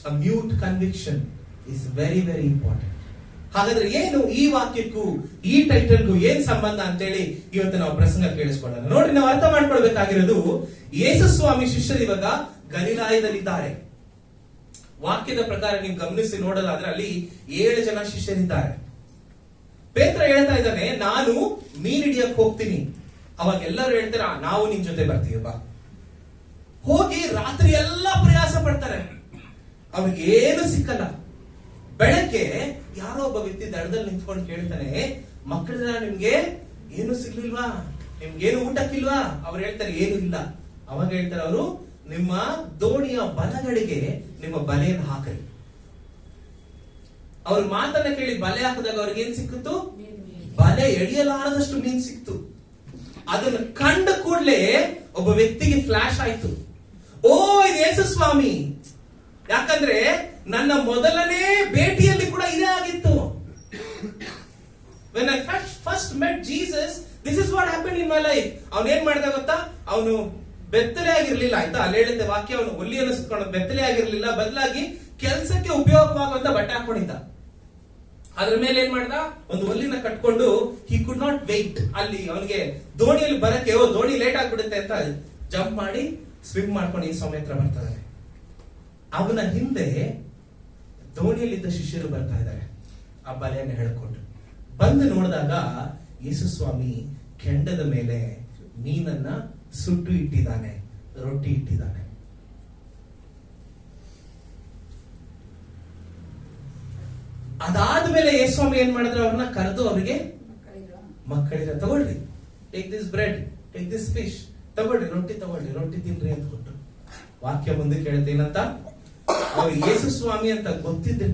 A mute conviction is very very important. ಹಾಗಾದ್ರೆ ಏನು ಈ ವಾಕ್ಯಕ್ಕೂ ಈ ಟೈಟಲ್ಗೂ ಏನ್ ಸಂಬಂಧ ಅಂತೇಳಿ ಇವತ್ತು ನಾವು ಪ್ರಸಂಗ ಕೇಳಿಸ್ಕೊಳ್ಳೋಣ. ನೋಡ್ರಿ, ನಾವು ಅರ್ಥ ಮಾಡ್ಕೊಳ್ಬೇಕಾಗಿರೋದು, ಯೇಸು ಸ್ವಾಮಿ ಶಿಷ್ಯರು ಇವಾಗ ಗಲಿಲಾಯದಲ್ಲಿದ್ದಾರೆ. ವಾಕ್ಯದ ಪ್ರಕಾರ ನೀವು ಗಮನಿಸಿ ನೋಡೋದಾದ್ರೆ ಅಲ್ಲಿ 7 ಜನ ಶಿಷ್ಯರಿದ್ದಾರೆ. ಪೇತ್ರ ಹೇಳ್ತಾ ಇದ್ದಾನೆ, ನಾನು ಮೀನ್ ಹಿಡಿಯಕ್ ಹೋಗ್ತೀನಿ. ಅವಾಗ ಎಲ್ಲರೂ ಹೇಳ್ತಾರೆ, ನಾವು ನಿಮ್ ಜೊತೆ ಬರ್ತೀವಿ ಬಾ. ಹೋಗಿ ರಾತ್ರಿ ಎಲ್ಲ ಪ್ರಯಾಸ ಪಡ್ತಾರೆ, ಅವ್ರಿಗೆ ಏನು ಸಿಕ್ಕಲ್ಲ. ಬೆಳಗ್ಗೆ ಯಾರೋ ಒಬ್ಬ ವ್ಯಕ್ತಿ ದಡದಲ್ಲಿ ನಿಂತ್ಕೊಂಡು ಕೇಳ್ತಾನೆ, ಮಕ್ಕಳ ನಿಮ್ಗೆ ಏನು ಸಿಗ್ಲಿಲ್ವಾ? ನಿಮ್ಗೇನು ಊಟಕ್ಕಿಲ್ವಾ? ಅವ್ರು ಹೇಳ್ತಾರೆ, ಏನು ಇಲ್ಲ. ಅವಾಗ ಹೇಳ್ತಾರೆ ಅವರು, ನಿಮ್ಮ ದೋಣಿಯ ಬಲಗಳಿಗೆ ನಿಮ್ಮ ಬಲೆಯನ್ನು ಹಾಕಲಿ. ಅವ್ರ ಮಾತನ್ನ ಕೇಳಿ ಬಲೆ ಹಾಕಿದಾಗ ಅವ್ರಿಗೆ ಏನ್ ಸಿಕ್ಕಿತು? ಬಲೆ ಎಳೆಯಲಾರದಷ್ಟು ಮೀನ್ ಸಿಕ್ತು. ಅದನ್ನ ಕಂಡ ಕೂಡಲೇ ಒಬ್ಬ ವ್ಯಕ್ತಿಗೆ ಫ್ಲಾಶ್ ಆಯ್ತು, ಓ ಇದು ಯೇಸು ಸ್ವಾಮಿ. ಯಾಕಂದ್ರೆ ನನ್ನ ಮೊದಲನೇ ಭೇಟಿಯಲ್ಲಿ ಕೂಡ ಇದೇ ಆಗಿತ್ತು. When I first met Jesus, this is what happened in my life. ಅವನು ಏನ್ ಮಾಡ್ದ ಗೊತ್ತಾ? ಅವನು ಬೆತ್ತಲೆ ಆಗಿರ್ಲಿಲ್ಲ, ಆಯ್ತಾ? ಅಲ್ಲಿ ಹೇಳಿದ್ದೆ ವಾಕ್ಯ, ಅವನು ಒಲ್ಲಿಯನ್ನು ಸುತ್ಕೊಂಡು ಬೆತ್ತಲೆ ಆಗಿರ್ಲಿಲ್ಲ, ಬದಲಾಗಿ ಕೆಲಸಕ್ಕೆ ಉಪಯೋಗವಾಗುವಂತ ಬಟ್ಟೆ ಹಾಕೊಂಡಿದ್ದ. ಅದ್ರ ಮೇಲೆ ಏನ್ ಮಾಡ್ದ? ಒಂದು ಒಲ್ಲಿನ ಕಟ್ಕೊಂಡು ಹಿ ಕುಡ್ ನಾಟ್ ವೇಟ್. ಅಲ್ಲಿ ಅವನಿಗೆ ದೋಣಿಯಲ್ಲಿ ಬರಕ್ಕೆ, ಓ ದೋಣಿ ಲೇಟ್ ಆಗ್ಬಿಡುತ್ತೆ ಅಂತ ಜಂಪ್ ಮಾಡಿ ಸ್ವಿಮ್ ಮಾಡ್ಕೊಂಡು ಈ ಸ್ವಾಮಿ ಹತ್ರ ಬರ್ತಾರೆ. ಅವನ ಹಿಂದೆ ದೋಣಿಯಲ್ಲಿದ್ದ ಶಿಷ್ಯರು ಬರ್ತಾ ಇದ್ದಾರೆ, ಆ ಬಲೆಯನ್ನು ಹೇಳ್ಕೊಂಡು. ಬಂದು ನೋಡಿದಾಗ ಯೇಸು ಸ್ವಾಮಿ ಕೆಂಡದ ಮೇಲೆ ಮೀನನ್ನ ಸುಟ್ಟು ಇಟ್ಟಿದ್ದಾನೆ, ರೊಟ್ಟಿ ಇಟ್ಟಿದ್ದಾನೆ. ಅದಾದ್ಮೇಲೆ ಯೇಸು ಸ್ವಾಮಿ ಏನ್ ಮಾಡಿದ್ರು? ಅವ್ರನ್ನ ಕರೆದು ಅವರಿಗೆ, ಮಕ್ಕಳಿರ ತಗೊಳ್ರಿ, take this bread, take this fish, ತಗೊಳ್ರಿ, ರೊಟ್ಟಿ ತಗೊಳ್ರಿ, ರೊಟ್ಟಿ ತಿನ್ರಿ ಅಂತ ಕೊಟ್ಟು. ವಾಕ್ಯ ಮುಂದೆ ಕೇಳುತ್ತೆ ಏನಂತ? ಅವ್ರು ಯೇಸು ಸ್ವಾಮಿ ಅಂತ ಗೊತ್ತಾಗಿದೆ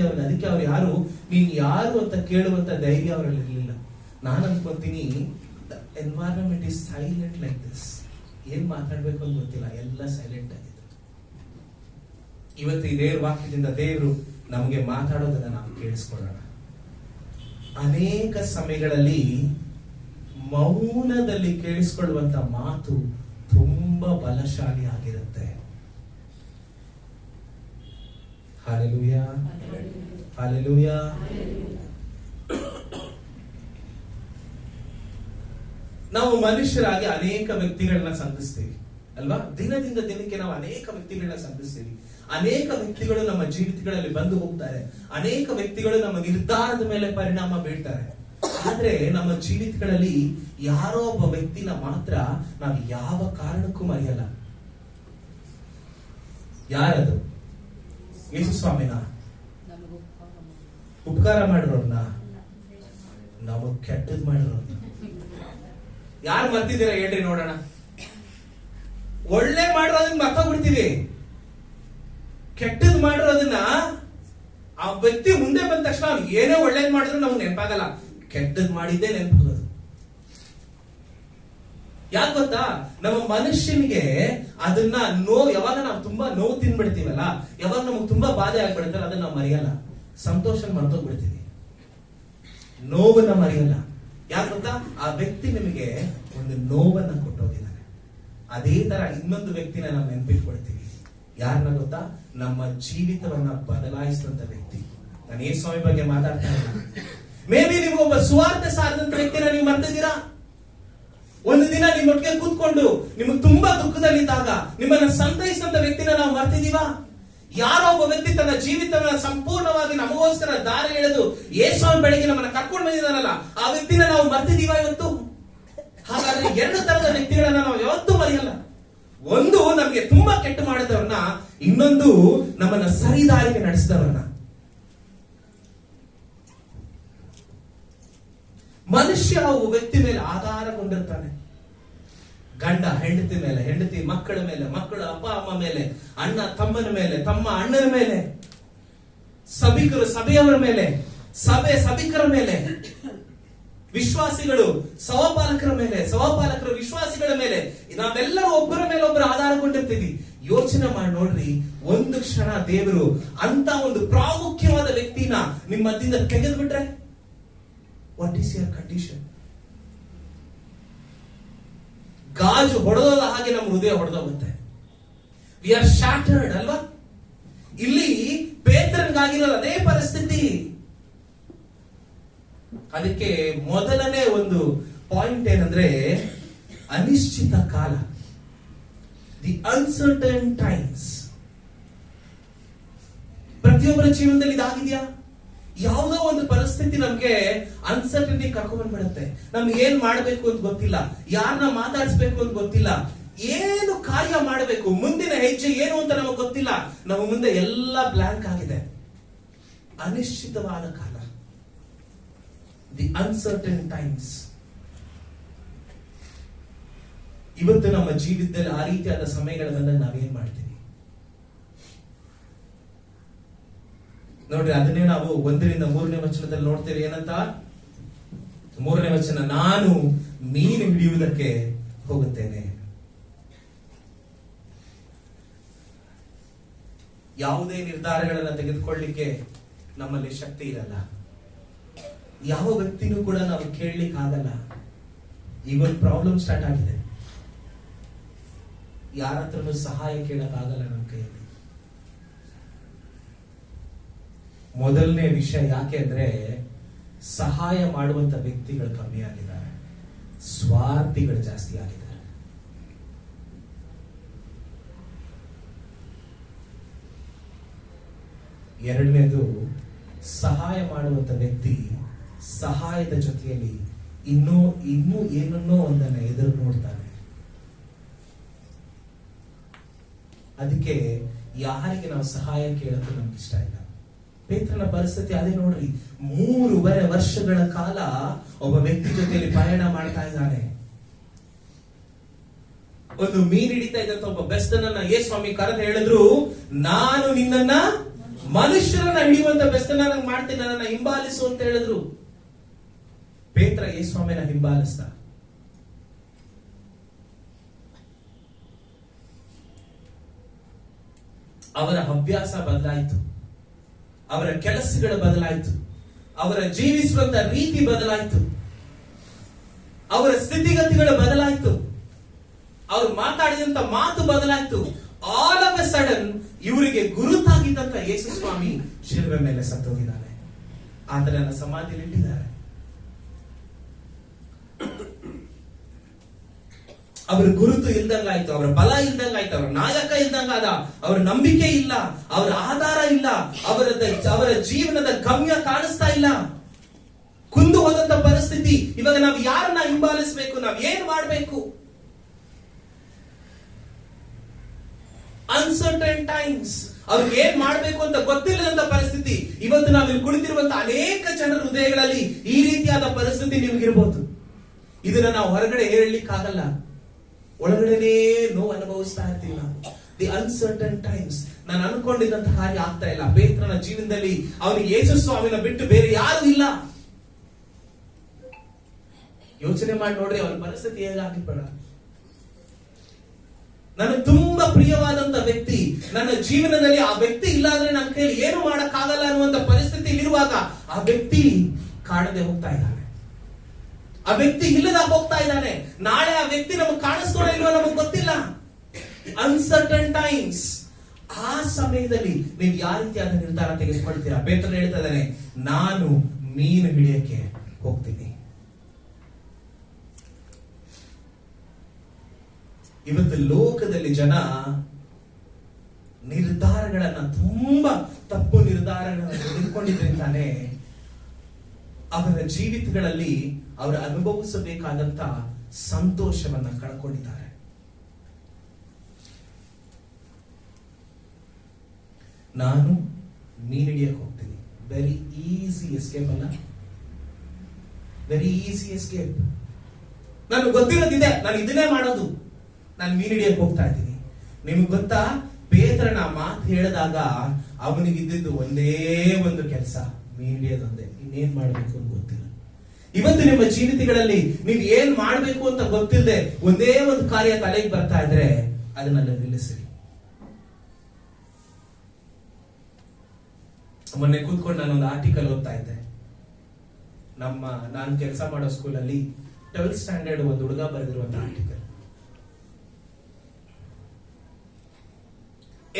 ಅವ್ರಿಗೆ. ಅದಕ್ಕೆ ಅವ್ರು ಯಾರು, ನೀನ್ ಯಾರು ಅಂತ ಕೇಳುವಂತ ಧೈರ್ಯ ಅವರಲ್ಲಿ ಇರಲಿಲ್ಲ. ನಾನು ಅನ್ಕೊಂತೀನಿ, environment is silent like this. ಏನ್ ಮಾತಾಡ್ಬೇಕು ಅಂತ ಗೊತ್ತಿಲ್ಲ, ಎಲ್ಲ ಸೈಲೆಂಟ್ ಆಗಿದೆ. ಇವತ್ತು ಇದೇ ವಾಕ್ಯದಿಂದ ದೇವರು ನಮಗೆ ಮಾತಾಡೋದನ್ನ ನಾವು ಕೇಳಿಸ್ಕೊಳ್ಳೋಣ. ಅನೇಕ ಸಮಯಗಳಲ್ಲಿ ಮೌನದಲ್ಲಿ ಕೇಳಿಸ್ಕೊಳ್ಳುವಂತ ಮಾತು ತುಂಬಾ ಬಲಶಾಲಿ ಆಗಿರುತ್ತೆ. Hallelujah, hallelujah. ನಾವು ಮನುಷ್ಯರಾಗಿ ಅನೇಕ ವ್ಯಕ್ತಿಗಳನ್ನ ಸಂಧಿಸ್ತೀವಿ ಅಲ್ವಾ? ದಿನದಿಂದ ದಿನಕ್ಕೆ ನಾವು ಅನೇಕ ವ್ಯಕ್ತಿಗಳನ್ನ ಸಂಧಿಸ್ತೀವಿ. ಅನೇಕ ವ್ಯಕ್ತಿಗಳು ನಮ್ಮ ಜೀವಿತಗಳಲ್ಲಿ ಬಂದು ಹೋಗ್ತಾರೆ. ಅನೇಕ ವ್ಯಕ್ತಿಗಳು ನಮ್ಮ ನಿರ್ಧಾರದ ಮೇಲೆ ಪರಿಣಾಮ ಬೀಳ್ತಾರೆ. ಆದ್ರೆ ನಮ್ಮ ಜೀವಿತಗಳಲ್ಲಿ ಯಾರೋ ಒಬ್ಬ ವ್ಯಕ್ತಿನ ಮಾತ್ರ ನಾವು ಯಾವ ಕಾರಣಕ್ಕೂ ಮರೆಯಲ್ಲ. ಯಾರದು? ಯೇಸು ಸ್ವಾಮಿನ? ಉಪಕಾರ ಮಾಡಿರೋರ್ನ? ನಮಗ್ ಕೆಟ್ಟದ್ ಮಾಡಿರೋರ್ನ? ಯಾರು ಮರ್ತಿದ್ದೀರಾ ಹೇಳ್ರಿ ನೋಡೋಣ. ಒಳ್ಳೆ ಮಾಡಿರೋದನ್ನ ಮರ್ತೋಗ್ಬಿಡ್ತೀವಿ. ಕೆಟ್ಟದ್ ಮಾಡಿರೋದನ್ನ ಆ ವ್ಯಕ್ತಿ ಮುಂದೆ ಬಂದ ತಕ್ಷಣ ಅವ್ನು ಏನೇ ಒಳ್ಳೇದ್ ಮಾಡಿದ್ರು ನಮ್ಗೆ ನೆನಪಾಗಲ್ಲ, ಕೆಟ್ಟದ್ ಮಾಡಿದ್ದೇ ನೆನಪಾಗೋದು. ಯಾಕೆ ಗೊತ್ತಾ? ನಮ್ಮ ಮನುಷ್ಯನಿಗೆ ಅದನ್ನ ಯಾವಾಗ ನಾವು ತುಂಬಾ ನೋವು ತಿನ್ಬಿಡ್ತೀವಲ್ಲ, ಯಾವಾಗ ನಮಗ್ ತುಂಬಾ ಬಾಧೆ ಆಗ್ಬಿಡುತ್ತಲ್ಲ, ಅದನ್ನ ನಾವು ಮರೆಯಲ್ಲ. ಸಂತೋಷ ಮರ್ತೋಗ್ಬಿಡ್ತೀವಿ, ನೋವನ್ನ ಮರೆಯಲ್ಲ. ಯಾಕೆ ಗೊತ್ತಾ? ಆ ವ್ಯಕ್ತಿ ನಿಮಗೆ ಒಂದು ನೋವನ್ನ ಕೊಟ್ಟೋಗಿದ್ದಾನೆ. ಅದೇ ತರ ಇನ್ನೊಂದು ವ್ಯಕ್ತಿನ ನಾವು ನೆನ್ಪಿಟ್ಕೊಳ್ತೀವಿ. ಯಾರನ್ನ ಗೊತ್ತಾ? ನಮ್ಮ ಜೀವಿತವನ್ನ ಬದಲಾಯಿಸಿದಂತ ವ್ಯಕ್ತಿ. ನಾನು ಯೇಸು ಸ್ವಾಮಿ ಬಗ್ಗೆ ಮಾತಾಡ್ತಾ ಇಲ್ಲ. ಮೇ ಬಿ ನೀವು ಒಬ್ಬ ಸುವಾರ್ಥ ಸಾರದಂತ ವ್ಯಕ್ತಿನ ನೀವು ಮರ್ತಿದ್ದೀರಾ. ಒಂದು ದಿನ ನಿಮ್ಮೊಟ್ಟಿಗೆ ಕೂತ್ಕೊಂಡು ನಿಮಗೆ ತುಂಬಾ ದುಃಖದಲ್ಲಿದ್ದಾಗ ನಿಮ್ಮನ್ನ ಸಂತೈಸಿದಂತ ವ್ಯಕ್ತಿನ ನಾವು ಮರ್ತಿದೀವಾ? ಯಾರೋ ಒಬ್ಬ ವ್ಯಕ್ತಿ ತನ್ನ ಜೀವಿತವನ್ನ ಸಂಪೂರ್ಣವಾಗಿ ನಮಗೋಸ್ಕರ ದಾರಿ ಎಳೆದು ಯೇಸು ಸ್ವಾಮಿ ಬೆಳಗ್ಗೆ ನಮ್ಮನ್ನ ಕರ್ಕೊಂಡು ಬಂದಿದ್ದಾನಲ್ಲ, ಆ ವ್ಯಕ್ತಿನ ನಾವು ಮರ್ತಿದೀವಾ ಇವತ್ತು? ಹಾಗಾದ್ರೆ ಎರಡು ತರದ ವ್ಯಕ್ತಿಗಳನ್ನ ನಾವು ಯಾವತ್ತೂ ಮರೆಯಲ್ಲ. ಒಂದು ನಮ್ಗೆ ತುಂಬಾ ಕೆಟ್ಟ ಮಾಡಿದವ್ರನ್ನ, ಇನ್ನೊಂದು ನಮ್ಮನ್ನ ಸರಿದಾರಿಗೆ ನಡೆಸಿದವ್ರನ್ನ. ಮನುಷ್ಯ ಒಬ್ಬ ವ್ಯಕ್ತಿ ಮೇಲೆ ಆಧಾರಗೊಂಡಿರ್ತಾನೆ. ಗಂಡ ಹೆಂಡತಿ ಮೇಲೆ, ಹೆಂಡತಿ ಮಕ್ಕಳ ಮೇಲೆ, ಮಕ್ಕಳ ಅಪ್ಪ ಅಮ್ಮ ಮೇಲೆ, ಅಣ್ಣ ತಮ್ಮನ ಮೇಲೆ, ತಮ್ಮ ಅಣ್ಣನ ಮೇಲೆ, ಸಭಿಕರು ಸಭೆಯವರ ಮೇಲೆ, ಸಭೆ ಸಭಿಕರ ಮೇಲೆ, ವಿಶ್ವಾಸಿಗಳು ಸಹಪಾಲಕರ ಮೇಲೆ, ಸಹಪಾಲಕರು ವಿಶ್ವಾಸಿಗಳ ಮೇಲೆ, ನಾವೆಲ್ಲರೂ ಒಬ್ಬರ ಮೇಲೆ ಒಬ್ಬರು ಆಧಾರಗೊಂಡಿರ್ತೀವಿ. ಯೋಚನೆ ಮಾಡಿ ನೋಡ್ರಿ, ಒಂದು ಕ್ಷಣ ದೇವರು ಅಂತ ಒಂದು ಪ್ರಾಮುಖ್ಯವಾದ ವ್ಯಕ್ತಿನ ನಿಮ್ಮ ಮಧ್ಯದಿಂದ ತೆಗೆದು ಬಿಟ್ರೆ, ವಾಟ್ ಈಸ್ ಯುವರ್ ಕಂಡೀಷನ್? ಗಾಜು ಹೊಡೆದೋದ ಹಾಗೆ ನಮ್ಮ ಹೃದಯ ಹೊಡೆದೋಗುತ್ತೆ. ವಿ ಆರ್ ಶಾಟರ್ಡ್ ಅಲ್ವಾ? ಇಲ್ಲಿ ಪೇತ್ರನಿಗಾಗಿರೋ ಅದೇ ಪರಿಸ್ಥಿತಿ. ಅದಕ್ಕೆ ಮೊದಲನೇ ಒಂದು ಪಾಯಿಂಟ್ ಏನಂದ್ರೆ ಅನಿಶ್ಚಿತ ಕಾಲ, ದಿ ಅನ್ಸರ್ಟನ್ ಟೈಮ್ಸ್. ಪ್ರತಿಯೊಬ್ಬರ ಜೀವನದಲ್ಲಿ ಇದಾಗಿದೆಯಾ? ಯಾವುದೋ ಒಂದು ಪರಿಸ್ಥಿತಿ ನಮ್ಗೆ ಅನ್ಸರ್ಟನಿಟಿ ಕರ್ಕೊಂಡ್ ಬಂದ್ಬಿಡುತ್ತೆ. ನಮ್ಗೆ ಏನ್ ಮಾಡ್ಬೇಕು ಅಂತ ಗೊತ್ತಿಲ್ಲ, ಯಾರನ್ನ ಮಾತಾಡಿಸ್ಬೇಕು ಅಂತ ಗೊತ್ತಿಲ್ಲ, ಏನು ಕಾರ್ಯ ಮಾಡಬೇಕು, ಮುಂದಿನ ಹೆಜ್ಜೆ ಏನು ಅಂತ ನಮಗೆ ಗೊತ್ತಿಲ್ಲ. ನಮ್ಮ ಮುಂದೆ ಎಲ್ಲ ಬ್ಲಾಂಕ್ ಆಗಿದೆ. ಅನಿಶ್ಚಿತವಾದ ಕಾಲ, ದಿ ಅನ್ಸರ್ಟನ್ ಟೈಮ್ಸ್. ಇವತ್ತು ನಮ್ಮ ಜೀವಿತದಲ್ಲಿ ಆ ರೀತಿಯಾದ ಸಮಯಗಳ ಬಂದಾಗ ನಾವೇನ್ ಮಾಡ್ತೀವಿ ನೋಡ್ರಿ. ಅದನ್ನೇ ನಾವು 1ರಿಂದ 3ನೇ ವಚನದಲ್ಲಿ ನೋಡ್ತೇವೆ. ಏನಂತ? 3ನೇ ವಚನ, ನಾನು ಮೀನು ಹಿಡಿಯುವುದಕ್ಕೆ ಹೋಗುತ್ತೇನೆ. ಯಾವುದೇ ನಿರ್ಧಾರಗಳನ್ನ ತೆಗೆದುಕೊಳ್ಳಿಕ್ಕೆ ನಮ್ಮಲ್ಲಿ ಶಕ್ತಿ ಇರಲ್ಲ. ಯಾವ ವ್ಯಕ್ತಿನೂ ಕೂಡ ನಾವು ಕೇಳಲಿಕ್ಕೆ ಆಗಲ್ಲ. ಈಗ ಒಂದು ಪ್ರಾಬ್ಲಮ್ ಸ್ಟಾರ್ಟ್ ಆಗಿದೆ, ಯಾರ ಹತ್ರನೂ ಸಹಾಯ ಕೇಳಕ್ ಆಗಲ್ಲ ನಮ್ಮ ಕೈಯಲ್ಲಿ. ಮೊದಲನೇ ವಿಷಯ ಯಾಕೆ ಅಂದ್ರೆ ಸಹಾಯ ಮಾಡುವಂತ ವ್ಯಕ್ತಿಗಳು ಕಮ್ಮಿ ಆಗಿದ್ದಾರೆ, ಸ್ವಾರ್ಥಿಗಳು ಜಾಸ್ತಿ ಆಗಿದ್ದಾರೆ. ಎರಡನೇದು, ಸಹಾಯ ಮಾಡುವಂತ ವ್ಯಕ್ತಿ ಸಹಾಯದ ಜೊತೆಯಲ್ಲಿ ಇನ್ನೂ ಏನನ್ನೋ ಒಂದನ್ನ ಎದುರು ನೋಡ್ತಾನೆ. ಅದಕ್ಕೆ ಯಾರಿಗೆ ನಾವು ಸಹಾಯ ಕೇಳೋದು ನಮ್ಗೆ ಇಷ್ಟ ಇಲ್ಲ. ಪೇತ್ರನ ಪರಿಸ್ಥಿತಿ ಅದೇ ನೋಡ್ರಿ. 3.5 ವರ್ಷಗಳ ಕಾಲ ಒಬ್ಬ ವ್ಯಕ್ತಿ ಜೊತೆಯಲ್ಲಿ ಪಯಣ ಮಾಡ್ತಾ ಇದ್ದಾನೆ. ಒಂದು ಮೀನ್ ಹಿಡಿತಾ ಇದ್ದಂತ ಒಬ್ಬ ಬೆಸ್ತನನ್ನ ಯೇಸು ಸ್ವಾಮಿ ಕರೆದು ಹೇಳಿದ್ರು, ನಾನು ನಿನ್ನನ್ನ ಮನುಷ್ಯರನ್ನ ಹಿಡಿಯುವಂತ ಬೆಸ್ತನ ಮಾಡ್ತೀನಿ, ನನ್ನ ಹಿಂಬಾಲಿಸು ಅಂತ ಹೇಳಿದ್ರು. ಪೇತ್ರ ಯೇಸು ಸ್ವಾಮಿನ ಹಿಂಬಾಲಿಸ್ದ. ಅವರ ಅಭ್ಯಾಸ ಬದಲಾಯಿತು, ಅವರ ಕೆಲಸಗಳು ಬದಲಾಯಿತು, ಅವರ ಜೀವಿಸುವಂತ ರೀತಿ ಬದಲಾಯಿತು, ಅವರ ಸ್ಥಿತಿಗತಿಗಳು ಬದಲಾಯಿತು, ಅವರು ಮಾತಾಡಿದಂತ ಮಾತು ಬದಲಾಯಿತು. ಆಲ್ ಆಫ್ ಎ ಸಡನ್ ಇವರಿಗೆ ಗುರುತಾಗಿದ್ದಂತ ಯೇಸು ಸ್ವಾಮಿ ಶಿಲುಬೆ ಮೇಲೆ ಸತ್ತೋಗಿದ್ದಾನೆ. ಆತನನ್ನ ಸಮಾಧಿಯಲ್ಲಿ ಇಟ್ಟಿದ್ದಾರೆ. ಅವರ ಗುರುತು ಇಲ್ದಂಗಾಯ್ತು, ಅವರ ಬಲ ಇಲ್ದಂಗಾಯ್ತು, ಅವರ ನಾಯಕ ಇಲ್ದಂಗಾದ, ಅವರ ನಂಬಿಕೆ ಇಲ್ಲ, ಅವರ ಆಧಾರ ಇಲ್ಲ, ಅವರ ಜೀವನದ ಗಮ್ಯ ಕಾಣಿಸ್ತಾ ಇಲ್ಲ. ಕುಂದು ಹೋದಂತ ಪರಿಸ್ಥಿತಿ. ಇವಾಗ ನಾವು ಯಾರನ್ನ ಹಿಂಬಾಲಿಸಬೇಕು, ನಾವು ಏನ್ ಮಾಡಬೇಕು? Uncertain times. ಅವ್ರಿಗೆ ಏನ್ ಮಾಡ್ಬೇಕು ಅಂತ ಗೊತ್ತಿಲ್ಲದಂತ ಪರಿಸ್ಥಿತಿ. ಇವತ್ತು ನಾವಿಲ್ಲಿ ಕುಳಿತಿರುವಂತ ಅನೇಕ ಜನರ ಹೃದಯಗಳಲ್ಲಿ ಈ ರೀತಿಯಾದ ಪರಿಸ್ಥಿತಿ ನಿಮ್ಗಿರ್ಬೋದು. ಇದನ್ನ ನಾವು ಹೊರಗಡೆ ಹೇಳಲಿಕ್ಕಾಗಲ್ಲ, ಒಳಗಡೆನೇ ನೋವು ಅನುಭವಿಸ್ತಾ ಇರ್ತೀವಿ ನಾವು. The uncertain times. ನಾನು ಅನ್ಕೊಂಡಿದ್ದಂತ ಕಾರ್ಯ ಆಗ್ತಾ ಇಲ್ಲ. ಪೇತ್ರನ ಜೀವನದಲ್ಲಿ ಅವನಿಗೆ ಯೇಸು ಸ್ವಾಮಿನ ಬಿಟ್ಟು ಬೇರೆ ಯಾರು ಇಲ್ಲ. ಯೋಚನೆ ಮಾಡಿ ನೋಡ್ರಿ ಅವನ ಪರಿಸ್ಥಿತಿ ಹೇಗಾಗಿಬೇಡ. ನನಗೆ ತುಂಬಾ ಪ್ರಿಯವಾದಂತ ವ್ಯಕ್ತಿ, ನನ್ನ ಜೀವನದಲ್ಲಿ ಆ ವ್ಯಕ್ತಿ ಇಲ್ಲ ಅಂದ್ರೆ ನನ್ನ ಕೈಲಿ ಏನು ಮಾಡಕ್ಕಾಗಲ್ಲ ಅನ್ನುವಂತ ಪರಿಸ್ಥಿತಿ ಇರುವಾಗ ಆ ವ್ಯಕ್ತಿ ಕಾಣದೆ ಹೋಗ್ತಾ ಇದ್ದಾನೆ, ಆ ವ್ಯಕ್ತಿ ಇಲ್ಲದ ಹೋಗ್ತಾ ಇದ್ದಾನೆ. ನಾಳೆ ಆ ವ್ಯಕ್ತಿ ನಮಗೆ ಕಾಣಿಸ್ತಾನೆ ಇಲ್ವೋ ನಮಗೆ ಗೊತ್ತಿಲ್ಲ. Uncertain times. ಆ ಸಮಯದಲ್ಲಿ ನೀವು ಯಾವ ರೀತಿಯಾದ ನಿರ್ಧಾರ ತೆಗೆದುಕೊಳ್ತೀರಾ? ಪೇತ್ರನು ಹೇಳ್ತಾ ಇದ್ದಾನೆ, ನಾನು ಮೀನು ಹಿಡಿಯಕ್ಕೆ ಹೋಗ್ತೀನಿ. ಇವತ್ತು ಲೋಕದಲ್ಲಿ ಜನ ನಿರ್ಧಾರಗಳನ್ನ, ತುಂಬಾ ತಪ್ಪು ನಿರ್ಧಾರಗಳನ್ನು ತೆಗೆದುಕೊಂಡಿದ್ರಿಂದಾನೆ ಅವರ ಜೀವಿತಗಳಲ್ಲಿ ಅವರು ಅನುಭವಿಸಬೇಕಾದಂತ ಸಂತೋಷವನ್ನ ಕಳ್ಕೊಂಡಿದ್ದಾರೆ. ನಾನು ಮೀನು ಹಿಡಿಯಕ್ಕೆ ಹೋಗ್ತೀನಿ. ವೆರಿ ಈಸಿ ಎಸ್ಕೇಪ್ ಅಲ್ಲ? Very easy escape. ನನಗೆ ಗೊತ್ತಿರೋದಿದೆ, ನಾನು ಇದನ್ನೇ ಮಾಡೋದು. ನಾನು ಮೀನು ಹಿಡಿಯಕ್ಕೆ ಹೋಗ್ತಾ ಇದ್ದೀನಿ. ನಿಮ್ಗೆ ಗೊತ್ತಾ, ಪೇತ್ರನ ಮಾತು ಹೇಳಿದಾಗ ಅವನಿಗಿದ್ದು ಒಂದೇ ಒಂದು ಕೆಲಸ, ಮೀನು ಹಿಡಿಯೋದೊಂದೇ. ಇನ್ನೇನ್ ಮಾಡ್ಬೇಕು ಅಂತ ಗೊತ್ತಿಲ್ಲ. ಇವತ್ತು ನಿಮ್ಮ ಜೀವಿತಗಳಲ್ಲಿ ನೀವು ಏನ್ ಮಾಡ್ಬೇಕು ಅಂತ ಗೊತ್ತಿಲ್ಲದೆ ಒಂದೇ ಒಂದು ಕಾರ್ಯ ತಲೆಗೆ ಬರ್ತಾ ಇದ್ರೆ ಅದನ್ನ ನಿಲ್ಲಿಸಿ. ಮೊನ್ನೆ ಕೂತ್ಕೊಂಡು ನಾನೊಂದು ಆರ್ಟಿಕಲ್ ಓದ್ತಾ ಇದ್ದೆ. ನಾನು ಕೆಲಸ ಮಾಡೋ ಸ್ಕೂಲಲ್ಲಿ 12th ಸ್ಟ್ಯಾಂಡರ್ಡ್ ಒಂದು ಹುಡುಗ ಬರೆದಿರುವಂತ article.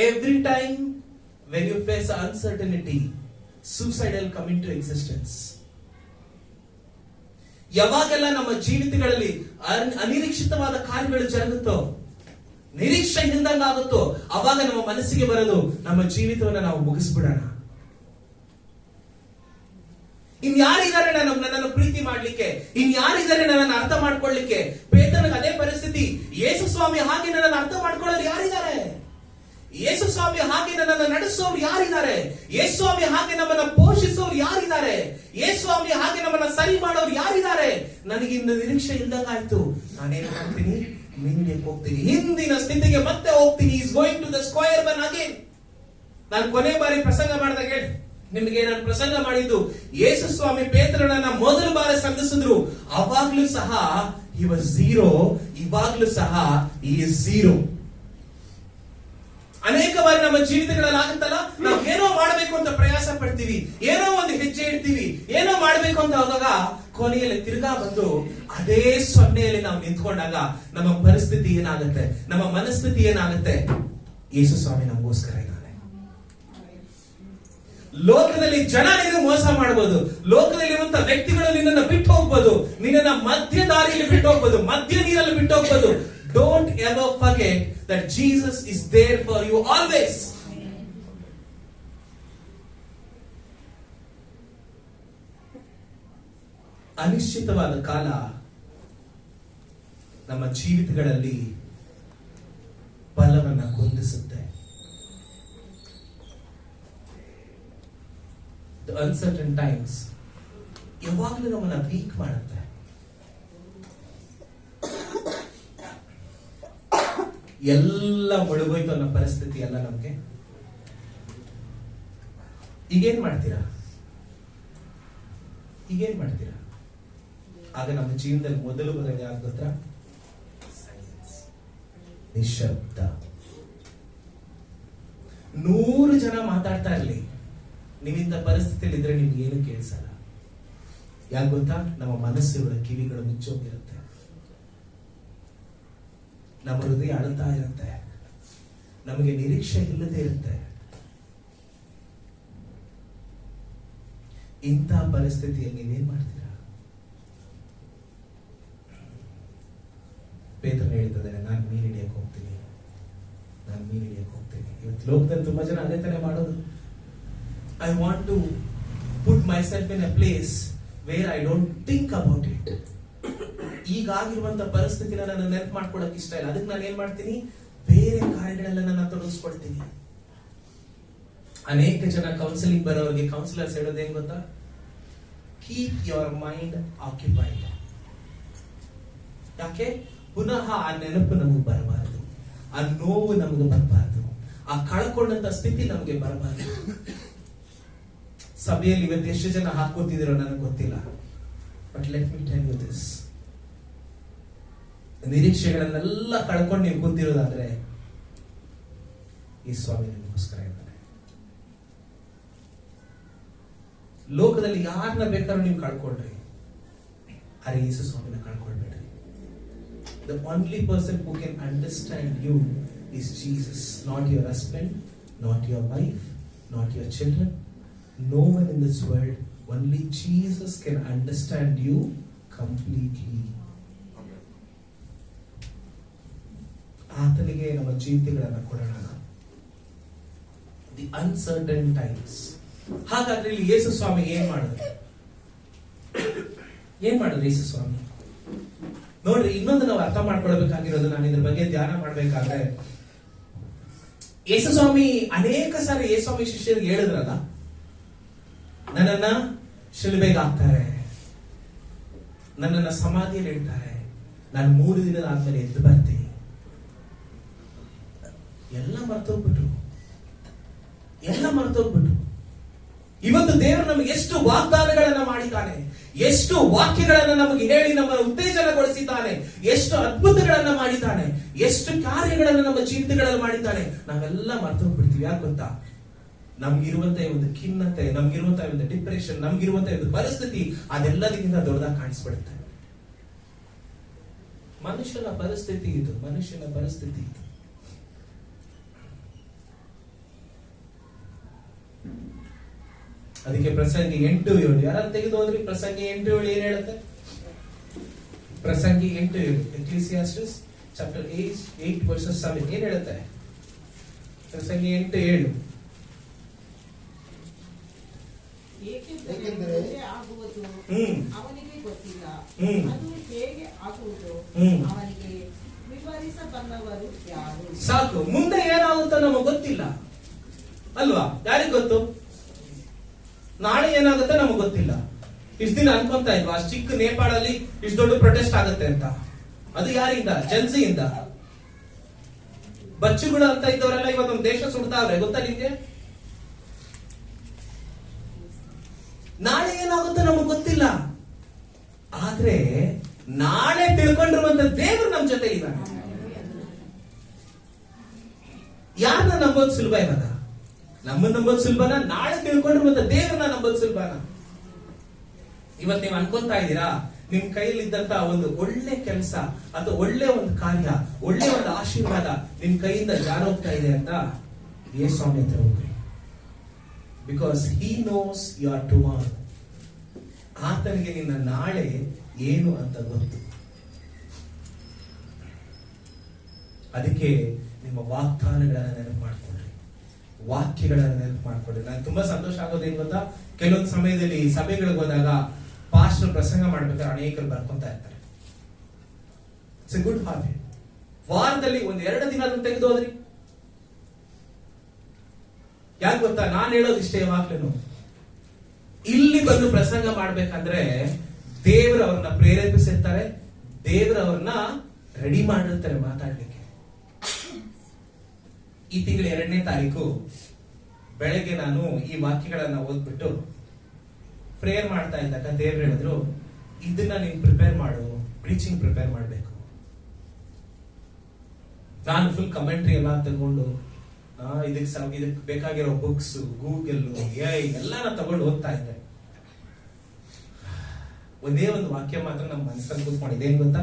Every time when you face uncertainty, suicide will come into existence. ಯಾವಾಗೆಲ್ಲ ನಮ್ಮ ಜೀವಿತಗಳಲ್ಲಿ ಅನಿರೀಕ್ಷಿತವಾದ ಕಾರ್ಯಗಳು ಜರುಗುತ್ತೋ, ನಿರೀಕ್ಷೆ ಇಲ್ದಂಗಾಗುತ್ತೋ, ಅವಾಗ ನಮ್ಮ ಮನಸ್ಸಿಗೆ ಬರೋದು ನಮ್ಮ ಜೀವಿತವನ್ನ ನಾವು ಮುಗಿಸ್ಬಿಡೋಣ. ಇನ್ಯಾರಿದ್ದಾರೆ ನನ್ನನ್ನು ಪ್ರೀತಿ ಮಾಡ್ಲಿಕ್ಕೆ? ಇನ್ಯಾರಿದ್ದಾರೆ ನನ್ನನ್ನು ಅರ್ಥ ಮಾಡ್ಕೊಳ್ಳಿಕ್ಕೆ? ಪೇತ್ರನಿಗೆ ಅದೇ ಪರಿಸ್ಥಿತಿ. ಯೇಸು ಸ್ವಾಮಿ ಹಾಗೆ ನನ್ನನ್ನು ಅರ್ಥ ಮಾಡ್ಕೊಳ್ಳೋರು ಯಾರಿದ್ದಾರೆ? ಯೇಸು ಸ್ವಾಮಿ ಹಾಗೆ ನನ್ನನ್ನು ನಡೆಸೋರು ಯಾರಿದ್ದಾರೆ? ಯೇಸು ಸ್ವಾಮಿ ಹಾಗೆ ನಮ್ಮನ್ನ ಪೋಷಿಸೋರು ಯಾರಿದ್ದಾರೆ? ಯೇಸು ಸ್ವಾಮಿ ಹಾಗೆ ನಮ್ಮನ್ನ ಸರಿ ಮಾಡೋರು ಯಾರಿದ್ದಾರೆ? ನನಗೆ ಇನ್ನು ನಿರೀಕ್ಷೆ ಇಲ್ದಂಗಾಯ್ತು. ನಾನೇನ್ ಮಾಡ್ತೀನಿ? ಮೀನಿಗೆ ಹೋಗ್ತೀನಿ, ಹಿಂದಿನ ಸ್ಥಿತಿಗೆ ಮತ್ತೆ ಹೋಗ್ತೀನಿ. Is going to the square one again. ನಾನು ಕೊನೆ ಬಾರಿ ಪ್ರಸಂಗ ಮಾಡಿದಾಗ ನಿಮಗೆ ನಾನು ಪ್ರಸಂಗ ಮಾಡಿದ್ದು, ಯೇಸು ಸ್ವಾಮಿ ಪೇತ್ರನನ್ನ ಮೊದಲ ಬಾರಿ ಸಂಧಿಸಿದ್ರು. ಅವಾಗ್ಲೂ ಸಹ he was zero, ಇವಾಗ್ಲೂ ಸಹ he is zero. ಅನೇಕ ಬಾರಿ ನಮ್ಮ ಜೀವಿತಗಳಲ್ಲಿ ಆಗುತ್ತಲ್ಲ, ನಾವು ಏನೋ ಮಾಡಬೇಕು ಅಂತ ಪ್ರಯಾಸ ಪಡ್ತೀವಿ, ಏನೋ ಒಂದು ಹೆಜ್ಜೆ ಇಡ್ತೀವಿ, ಏನೋ ಮಾಡಬೇಕು ಅಂತ ಹೋದಾಗ ಕೊನೆಯಲ್ಲಿ ತಿರ್ಗಾ ಬಂದು ಅದೇ ಸೊನ್ನೆಯಲ್ಲಿ ನಾವು ನಿಂತ್ಕೊಂಡಾಗ ನಮ್ಮ ಪರಿಸ್ಥಿತಿ ಏನಾಗುತ್ತೆ, ನಮ್ಮ ಮನಸ್ಥಿತಿ ಏನಾಗುತ್ತೆ? ಯೇಸು ಸ್ವಾಮಿ ನಮಗೋಸ್ಕರ ಇದ್ದಾನೆ. ಲೋಕದಲ್ಲಿ ಜನ ನಿನ್ನ ಮೋಸ ಮಾಡಬಹುದು, ಲೋಕದಲ್ಲಿರುವಂತ ವ್ಯಕ್ತಿಗಳು ನಿನ್ನನ್ನು ಬಿಟ್ಟು ಹೋಗ್ಬೋದು, ನಿನ್ನನ್ನ ಮಧ್ಯ ದಾರಿಯಲ್ಲಿ ಬಿಟ್ಟು ಹೋಗ್ಬೋದು, ಮಧ್ಯ ನೀರಲ್ಲಿ ಬಿಟ್ಟು ಹೋಗ್ಬೋದು. Don't ever forget that Jesus is there for you always. ಅನಿಶ್ಚಿತವಾದ ಕಾಲ ನಮ್ಮ ಜೀವಿತಗಳಲ್ಲಿ ಬಲವನ್ನ ಕುಂದಿಸುತ್ತೆ. The uncertain times ಯಾವಾಗಲೂ ನಮ್ಮನ್ನ ವೀಕ್ ಮಾಡುತ್ತೆ. ಎಲ್ಲ ಮುಳುಗೋಯ್ತು ಅನ್ನೋ ಪರಿಸ್ಥಿತಿ ಅಲ್ಲ ನಮ್ಗೆ. ಈಗೇನ್ ಮಾಡ್ತೀರಾ? ಆಗ ನಮ್ಮ ಜೀವನದಲ್ಲಿ ಮೊದಲು ಬರೋದು ಯಾವ್ದು ಗೊತ್ತಾ? ಸೈಲೆನ್ಸ್, ನಿಶಬ್ದ. 100 ಜನ ಮಾತಾಡ್ತಾ ಇರ್ಲಿ, ನೀವಿಂತ ಪರಿಸ್ಥಿತಿಯಲ್ಲಿ ಇದ್ರೆ ನಿಮ್ಗೆ ಏನು ಕೇಳಿಸಲ್ಲ. ಯಾಕೆ ಗೊತ್ತಾ? ನಮ್ಮ ಮನಸ್ಸುಗಳ ಕಿವಿಗಳು ಮುಚ್ಚೋಗಿರುತ್ತೆ, ನಮ್ಮ ಹೃದಯ ಅಳುತ್ತಾ ಇರುತ್ತೆ, ನಮಗೆ ನಿರೀಕ್ಷೆ ಇಲ್ಲದೆ ಇರುತ್ತೆ. ಇಂಥ ಪರಿಸ್ಥಿತಿಯಲ್ಲಿ ನೀವೇನ್ ಮಾಡ್ತೀರಾ? ಪೇತ್ರನು ಹೇಳ್ತಿದ್ದಾನೆ, ನಾನು ಮೀನು ಹಿಡಿಯಕ್ಕೆ ಹೋಗ್ತೀನಿ, ನಾನು ಮೀನು ಹಿಡಿಯಕ್ಕೆ ಹೋಗ್ತೀನಿ. ಇವತ್ತು ಲೋಕದಲ್ಲಿ ತುಂಬಾ ಜನ ಅದೇ ತಾನೇ ಮಾಡೋದು. I want to put myself in a place where I don't think about it. ಈಗಾಗಿರುವಂತ ಪರಿಸ್ಥಿತಿನ ನಾನು ನೆನಪು ಮಾಡ್ಕೊಳಕ್ ಇಷ್ಟ ಇಲ್ಲ. ಅದಕ್ಕೆ ನಾನು ಏನ್ ಮಾಡ್ತೀನಿ, ಬೇರೆ ಕಾರ್ಯಗಳೆಲ್ಲ ನನ್ನ ತೊಡಗಿಸ್ಕೊಳ್ತೀನಿ. ಅನೇಕ ಜನ ಕೌನ್ಸಿಲಿಂಗ್ ಬರೋರಿಗೆ ಕೌನ್ಸಿಲರ್ಸ್ ಹೇಳೋದೇನ್ ಗೊತ್ತಾ? Keep your mind occupied. ಯಾಕೆ? ಪುನಃ ಆ ನೆನಪು ನಮಗೆ ಬರಬಾರದು, ಆ ನೋವು ನಮಗೆ ಬರಬಾರದು, ಆ ಕಳ್ಕೊಂಡಂತ ಸ್ಥಿತಿ ನಮಗೆ ಬರಬಾರದು. ಸಭೆಯಲ್ಲಿ ಇವತ್ತು ಎಷ್ಟು ಜನ ಹಾಕೋತಿದಿರೋ ನನಗೆ ಗೊತ್ತಿಲ್ಲ. But let me tell you this, ನಿರೀಕ್ಷೆಗಳನ್ನೆಲ್ಲ ಕಳ್ಕೊಂಡು ನೀವು ಕೂತಿರೋದಾದ್ರೆ ಈ ಸ್ವಾಮಿ ನಿಮಗೋಸ್ಕರ ಇದ್ದಾನೆ. ಲೋಕದಲ್ಲಿ ಯಾರನ್ನ ಬೇಕಾದ್ರೂ ನೀವು ಕಳ್ಕೊಳ್ರಿ, ಅರೆ ಯೇಸು ಸ್ವಾಮಿನ ಕಳ್ಕೊಳ್ಬೇಡ್ರಿ. The only person who can understand you is Jesus, not your husband, not your wife, not your children. No one in this world, only Jesus can understand you completely. ಆತನಿಗೆ ನಮ್ಮ ಜೀವಿತಗಳನ್ನು ಕೊಡೋಣ. The uncertain times. ಹಾಗಾದ್ರೆ ಇಲ್ಲಿ ಯೇಸು ಸ್ವಾಮಿ ಏನ್ ಮಾಡಿದ್ರು ಯೇಸು ಸ್ವಾಮಿ? ನೋಡ್ರಿ, ಇನ್ನೊಂದು ನಾವು ಅರ್ಥ ಮಾಡ್ಕೊಳ್ಬೇಕಾಗಿರೋದು, ನಾನು ಇದ್ರ ಬಗ್ಗೆ ಧ್ಯಾನ ಮಾಡ್ಬೇಕಾದ್ರೆ, ಯೇಸು ಸ್ವಾಮಿ ಅನೇಕ ಸಾರಿ ಯೇಸು ಸ್ವಾಮಿ ಶಿಷ್ಯರಿಗೆ ಹೇಳಿದ್ರಲ್ಲ, ನನ್ನನ್ನ ಶಿಲುಬೆಗೆ ಹಾಕ್ತಾರೆ, ನನ್ನನ್ನ ಸಮಾಧಿಯಲ್ಲಿ ಇಡ್ತಾರೆ, ನಾನು 3 ದಿನದ ಆದ್ಮೇಲೆ ಎದ್ದು ಬರ್ತೀನಿ. ಎಲ್ಲ ಮರ್ತೋಗ್ಬಿಟ್ರು. ಇವತ್ತು ದೇವರು ನಮಗೆ ಎಷ್ಟು ವಾಗ್ದಾನಗಳನ್ನ ಮಾಡಿದ್ದಾನೆ, ಎಷ್ಟು ವಾಕ್ಯಗಳನ್ನ ನಮಗೆ ಹೇಳಿ ನಮ್ಮ ಉತ್ತೇಜನಗೊಳಿಸಿದ್ದಾನೆ, ಎಷ್ಟು ಅದ್ಭುತಗಳನ್ನ ಮಾಡಿದ್ದಾನೆ, ಎಷ್ಟು ಕಾರ್ಯಗಳನ್ನ ನಮ್ಮ ಜೀವಿತಗಳಲ್ಲಿ ಮಾಡಿದ್ದಾನೆ. ನಾವೆಲ್ಲ ಮರ್ತೋಗ್ಬಿಡ್ತೀವಿ. ಯಾಕೆ ಗೊತ್ತಾ? ನಮ್ಗಿರುವಂತ ಒಂದು ಖಿನ್ನತೆ, ನಮ್ಗಿರುವಂತ ಒಂದು ಡಿಪ್ರೆಷನ್, ನಮ್ಗಿರುವಂತ ಒಂದು ಪರಿಸ್ಥಿತಿ ಅದೆಲ್ಲದಕ್ಕಿಂತ ದೊಡ್ಡದಾಗಿ ಕಾಣಿಸ್ಬಿಡುತ್ತೆ. ಮನುಷ್ಯನ ಪರಿಸ್ಥಿತಿ ಇದು. ಅದಕ್ಕೆ ಪ್ರಸಂಗಿ 8:7 ಯಾರು ತೆಗೆದು ಹೋದ್ರಿ? ಪ್ರಸಂಗಿ 8:7 ಏನ್ ಹೇಳುತ್ತೆ? ಪ್ರಸಂಗಿ 8:7 ಎಕ್ಲಿಸಿಯಾಸ್ಟಿಸ್ ಚಾಪ್ಟರ್ 8 ವರ್ಸಸ್ 7 ಏನ್ ಹೇಳುತ್ತೆ? ಪ್ರಸಂಗಿ 8:7 ಏಕೆಂದರೆ ಆಗುವುದು ಅವನಿಗೆ ಗೊತ್ತಿಲ್ಲ, ಅದು ಹೇಗೆ ಆಗುವುದು ಅವನಿಗೆ ವಿವರಿಸಬಲ್ಲವರು ಯಾರು? ಸಾಕು, ಮುಂದೆ ಏನಾಗುತ್ತೋ ನಮಗೆ ಗೊತ್ತಿಲ್ಲ ಅಲ್ವಾ? ಯಾರಿಗೆ ಗೊತ್ತು? ನಾಳೆ ಏನಾಗುತ್ತೆ ನಮಗೆ ಗೊತ್ತಿಲ್ಲ. ಇಷ್ಟು ದಿನ ಅನ್ಕೊಂತಾ ಇದ್ವಾ ಅಷ್ಟು ಚಿಕ್ಕ ನೇಪಾಳಲ್ಲಿ ಇಷ್ಟು ದೊಡ್ಡ ಪ್ರೊಟೆಸ್ಟ್ ಆಗುತ್ತೆ ಅಂತ? ಅದು ಯಾರಿಂದ? ಜನ್ಸಿಯಿಂದ. ಬಚ್ಚುಗಳು ಅಂತ ಇದ್ದವರೆಲ್ಲ ಇವತ್ತು ನಮ್ಮ ದೇಶ ಸುಡ್ತಾವ್ರೆ, ಗೊತ್ತಾ ನಿಮ್ಗೆ? ನಾಳೆ ಏನಾಗುತ್ತೆ ನಮಗ್ ಗೊತ್ತಿಲ್ಲ. ಆದ್ರೆ ನಾಳೆ ತಿಳ್ಕೊಂಡಿರುವಂತ ದೇವರು ನಮ್ ಜೊತೆ ಇದ್ದಾನೆ. ಯಾರನ್ನ ನಂಬೋದು ಸುಲಭ ಇವಾಗ? ನಮ್ಮನ್ನ ನಂಬೋದು ಸುಲಭನ? ನಾಳೆ ತಿಳ್ಕೊಂಡಿರುವಂತ ದೇವರನ್ನ ನಂಬೋದು ಸುಲಭನ? ಇವತ್ತು ನೀವು ಅನ್ಕೊಂತಾ ಇದ್ದೀರಾ ನಿಮ್ ಕೈಯಲ್ಲಿದ್ದಂತ ಒಂದು ಒಳ್ಳೆ ಕೆಲಸ ಅಥವಾ ಒಳ್ಳೆ ಒಂದು ಕಾರ್ಯ, ಒಳ್ಳೆ ಒಂದು ಆಶೀರ್ವಾದ ನಿಮ್ ಕೈಯಿಂದ ಜಾರೋಗ್ತಾ ಇದೆ ಅಂತ ಯೇಸು ಸ್ವಾಮಿ ಹತ್ರ ಹೋಗ್ರಿ. Because he knows your tomorrow. ಆತನಿಗೆ ನಿನ್ನ ನಾಳೆ ಏನು ಅಂತ ಗೊತ್ತು. ಅದಕ್ಕೆ ನಿಮ್ಮ ವಾಗ್ದಾನಗಳನ್ನ ನೆನಪು ಮಾಡ್ಕೊಳ್ಳಿ, ವಾಕ್ಯಗಳನ್ನ ನೆನಪು ಮಾಡ್ಕೊಳ್ಳಿ. ನಾನು ತುಂಬಾ ಸಂತೋಷ ಆಗೋದೇನು ಗೊತ್ತಾ? ಕೆಲವೊಂದು ಸಮಯದಲ್ಲಿ ಸಭೆಗಳಿಗೆ ಹೋದಾಗ ಪಾಸ್ಟರ್ ಪ್ರಸಂಗ ಮಾಡ್ಬೇಕಾದ್ರೆ ಅನೇಕರು ಬರ್ಕೊಂತ ಇರ್ತಾರೆ. It's A good habit. ವಾರದಲ್ಲಿ 1-2 ದಿನ ಅದನ್ನು ತೆಗೆದು ಹೋದ್ರಿ. ಯಾಕೆ ಗೊತ್ತಾ? ನಾನು ಹೇಳೋದು ಇಷ್ಟೇ, ಯಾವಾಗ್ಲೂ ಇಲ್ಲಿ ಬಂದು ಪ್ರಸಂಗ ಮಾಡ್ಬೇಕಂದ್ರೆ ದೇವರು ಅವ್ರನ್ನ ಪ್ರೇರೇಪಿಸಿರ್ತಾರೆ, ದೇವರು ಅವ್ರನ್ನ ರೆಡಿ ಮಾಡಿರ್ತಾರೆ ಮಾತಾಡ್ಲಿಕ್ಕೆ. ಈ ತಿಂಗಳ 2ನೇ ತಾರೀಕು ಬೆಳಗ್ಗೆ ನಾನು ಈ ವಾಕ್ಯಗಳನ್ನ ಓದ್ಬಿಟ್ಟು ಪ್ರೇಯರ್ ಮಾಡ್ತಾ ಇದ್ದಾಗ ದೇವ್ರು ಹೇಳಿದ್ರು, ಇದನ್ನ ನೀನ್ ಪ್ರಿಪೇರ್ ಮಾಡು, ಪ್ರೀಚಿಂಗ್ ಪ್ರಿಪೇರ್ ಮಾಡ್ಬೇಕು. ನಾನು ಫುಲ್ ಕಮೆಂಟ್ರಿ ಎಲ್ಲ ತಗೊಂಡು ಇದಕ್ಕೆ ಬೇಕಾಗಿರೋ ಬುಕ್ಸ್, ಗೂಗಲ್, ಎಲ್ಲ ನಾನು ತಗೊಂಡು ಓದ್ತಾ ಇದ್ದೆ. ಒಂದೇ ಒಂದು ವಾಕ್ಯ ಮಾತ್ರ ನಮ್ಮ ಮನಸ್ಸಲ್ಲಿ ಕೂತ್ಕೊಂಡಿದೆ. ಏನ್ ಗೊತ್ತಾ?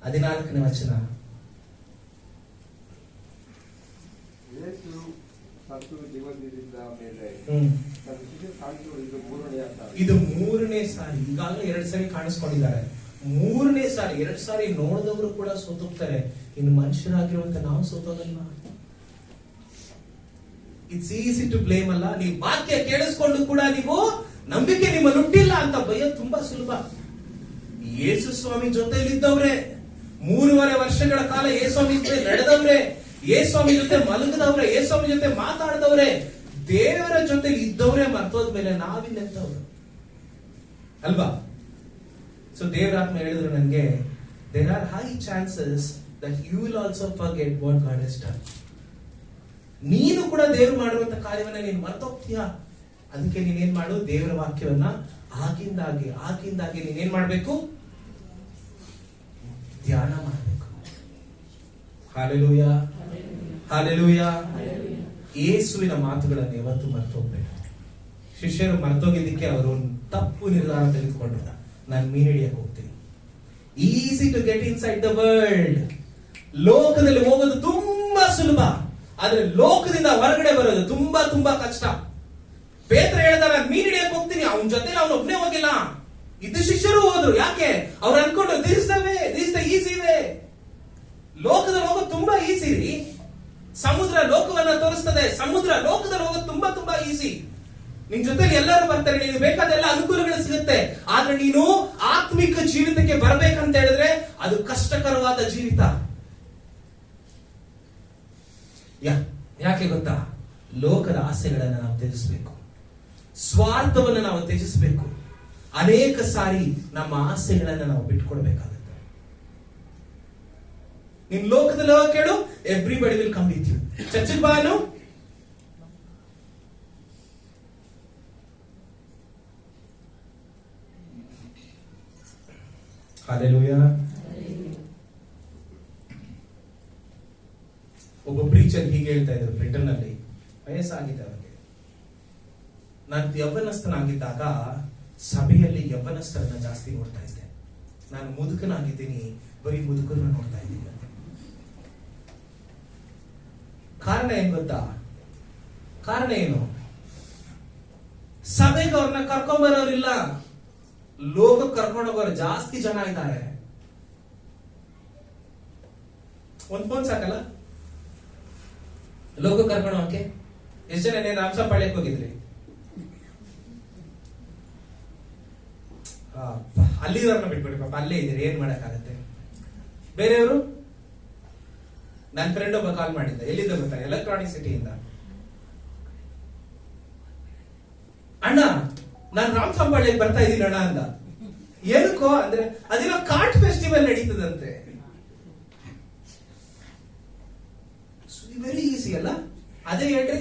14ನೇ ವಚನ. ಯೇಸು ಸತ್ತು ಜೀವನದಿಂದ ಮೇಲೆ ಹ್ಮ್ ನನ್ನ ಶಿಷ್ಯ ಕಾಣಿಸುವುದು ಇದು ಮೂರನೆಯ ಸಾರಿ. ಇದು 3ನೇ ಸಾರಿ. ಈಗಾಗಲೇ 2 ಸಾರಿ ಕಾಣಿಸ್ಕೊಂಡಿದ್ದಾರೆ. 3ನೇ ಸಾರಿ. 2 ಸಾರಿ ನೋಡಿದವರು ಕೂಡ ಸೋತೋಗ್ತಾರೆ. ಇನ್ನು ಮನುಷ್ಯರಾಗಿರುವಂತ ನಾವು ಸೋತೋಗಲ್ವಾ? ಇಟ್ಸ್ ಈಸಿ ಟು ಬ್ಲೇಮ್ ಅಲ್ಲ. ನೀವು ವಾಕ್ಯ ಕೇಳಿಸ್ಕೊಂಡು ಕೂಡ ನೀವು ನಂಬಿಕೆ ನಿಮ್ಮಲ್ಲಿ ಹುಟ್ಟಿಲ್ಲ ಅಂತ ಬೈಯೋದು ತುಂಬಾ ಸುಲಭ. ಯೇಸು ಸ್ವಾಮಿ ಜೊತೆಲಿದ್ದವ್ರೆ, 3.5 ವರ್ಷಗಳ ಕಾಲ ಯೇಸು ಸ್ವಾಮಿ ಜೊತೆ ನಡೆದವ್ರೆ, ಯೇಸು ಸ್ವಾಮಿ ಜೊತೆ ಮಲಗದವ್ರೆ, ಯೇಸು ಸ್ವಾಮಿ ಜೊತೆ ಮಾತಾಡಿದವ್ರೆ, ದೇವರ ಜೊತೆ ಇದ್ದವ್ರೆ ಮರ್ತೋದ್ಮೇಲೆ ನಾವಿಲ್ಲೆಂತವ್ರು ಅಲ್ವಾ? ಸೊ ದೇವರಾತ್ಮ ಹೇಳಿದ್ರು ನನಗೆ, there are high chances that you will also forget what God has done. ನೀನು ಕೂಡ ದೇವರು ಮಾಡುವಂತ ಕಾರ್ಯವನ್ನ ನೀನು ಮರ್ತೋಗ್ತೀಯಾ? ಅದಕ್ಕೆ ನೀನೇನ್ ಮಾಡು, ದೇವರ ವಾಕ್ಯವನ್ನ ಆಗಿಂದಾಗೆ ನೀನೇನ್ ಮಾಡ್ಬೇಕು? ಧ್ಯಾನ ಮಾಡಬೇಕು. Hallelujah, hallelujah. ಯೇಸುವಿನ ಮಾತುಗಳನ್ನು ಯಾವತ್ತು ಮರ್ತೋಗ್ಬೇಕು. ಶಿಷ್ಯರು ಮರ್ತೋಗಿದ್ದಕ್ಕೆ ಅವರು ತಪ್ಪು ನಿರ್ಧಾರ ತೆಗೆದುಕೊಂಡ್ರು. ನಾನು ಮೀನ್ ಹಿಡಿಯಕ್ಕೆ ಹೋಗ್ತೀನಿ. Easy to get inside the world. ಲೋಕದಲ್ಲಿ ಹೋಗೋದು ತುಂಬಾ ಸುಲಭ, ಆದ್ರೆ ಲೋಕದಿಂದ ಹೊರಗಡೆ ಬರೋದು ತುಂಬಾ ತುಂಬಾ ಕಷ್ಟ. ಪೇತ್ರ ಹೇಳ್ತಾರ, ಮೀನ್ ಹಿಡಿಯಕ್ಕೆ ಹೋಗ್ತೀನಿ, ಅವನ ಜೊತೆ ಅವನು ಒಬ್ಬನೇ ಹೋಗಿಲ್ಲ, ಇದ್ದು ಶಿಷ್ಯರು ಹೋದ್ರು. ಯಾಕೆ? ಅವ್ರು ಅನ್ಕೊಂಡು ದಿಸ್ ದ ಈಸಿ ವೇ. ಲೋಕದಲ್ಲಿ ಹೋಗೋದು ತುಂಬಾ ಈಸಿ ರೀ. ಸಮುದ್ರ ಲೋಕವನ್ನ ತೋರಿಸ್ತದೆ. ಸಮುದ್ರ ಲೋಕದಲ್ಲಿ ಹೋಗೋದು ತುಂಬಾ ತುಂಬಾ ಈಸಿ. ನಿನ್ ಜೊತೆಲಿ ಎಲ್ಲರೂ ಬರ್ತಾರೆ, ನೀನು ಬೇಕಾದೆಲ್ಲ ಅನುಕೂಲಗಳು ಸಿಗುತ್ತೆ. ಆದ್ರೆ ನೀನು ಆತ್ಮಿಕ ಜೀವಿತಕ್ಕೆ ಬರ್ಬೇಕಂತ ಹೇಳಿದ್ರೆ ಅದು ಕಷ್ಟಕರವಾದ ಜೀವಿತ. ಯಾಕೆ ಗೊತ್ತಾ? ಲೋಕದ ಆಸೆಗಳನ್ನ ನಾವು ತ್ಯಜಿಸಬೇಕು, ಸ್ವಾರ್ಥವನ್ನು ನಾವು ತ್ಯಜಿಸಬೇಕು. ಅನೇಕ ಸಾರಿ ನಮ್ಮ ಆಸೆಗಳನ್ನ ನಾವು ಬಿಟ್ಕೊಡ್ಬೇಕಾಗುತ್ತೆ. ನಿನ್ ಲೋಕದಲ್ಲಿ ಹೋಗಿ ಕೇಳು, everybody will come with you. ಚರ್ಚಿಗೆ ಬಾನು, ಹಲ್ಲೆಲೂಯಾ. ಒಬ್ಬ ಪ್ರೀಚರ್ ಹೀಗೆ ಹೇಳ್ತಾ ಇದ್ರು ಬ್ರಿಟನ್ ಅಲ್ಲಿ. ವಯಸ್ಸಾಗಿದೆ ಅವರಿಗೆ. ನಾನು ಯೌವನಸ್ಥನಾಗಿದ್ದಾಗ ಸಭೆಯಲ್ಲಿ ಯೌವನಸ್ಥರನ್ನ ಜಾಸ್ತಿ ನೋಡ್ತಾ ಇದ್ದೆ. ನಾನು ಮುದುಕನಾಗಿದ್ದೀನಿ, ಬರೀ ಮುದುಕರನ್ನ ನೋಡ್ತಾ ಇದ್ದೀನಿ. ಕಾರಣ ಏನ್ ಗೊತ್ತಾ? ಕಾರಣ ಏನು? ಸಭೆಗೆ ಅವ್ರನ್ನ ಕರ್ಕೊಂಡ್ಬರೋರಿಲ್ಲ, ಲೋಕಕ್ಕೆ ಕರ್ಕೊಂಡು ಹೋಗೋರು ಜಾಸ್ತಿ ಜನ ಇದ್ದಾರೆ. ಒಂದ್ ಫೋನ್ ಸಾಕಲ್ಲ ಲೋಕ ಕರ್ಕೊಂಡು ಹೋಗಕ್ಕೆ? ಎಷ್ಟು ಜನ ರಾಮಸಾಪಾಳ್ಯಕ್ಕೆ ಹೋಗಿದ್ರಿ? ಅಲ್ಲಿದವ್ರನ್ನ ಬಿಟ್ಬಿಡಿ, ಪಾಪ ಅಲ್ಲೇ ಇದ್ದೀರಿ, ಏನ್ ಮಾಡಕ್ಕಾಗತ್ತೆ? ಬೇರೆಯವರು? ನನ್ನ ಫ್ರೆಂಡ್ ಒಬ್ಬ ಕಾಲ್ ಮಾಡಿದ್ದ. ಎಲ್ಲಿಂದ ಗೊತ್ತಾ? ಎಲೆಕ್ಟ್ರಾನಿಕ್ ಸಿಟಿಯಿಂದ. ಅಣ್ಣ, ನಾನು ರಾಮಸಾಪಾಳ್ಯಕ್ಕೆ ಬರ್ತಾ ಇದ್ದೀನಿ ಅಣ್ಣ ಅಂದ. ಏನಕ್ಕೋ ಅಂದ್ರೆ ಅದೇನೋ ಕಾರ್ಟ್ ಫೆಸ್ಟಿವಲ್ ನಡೀತದಂತೆ. ವೆರಿ ಈಸಿ ಅಲ್ಲ? ಅದೇ ಹೇಳ್ರಿ,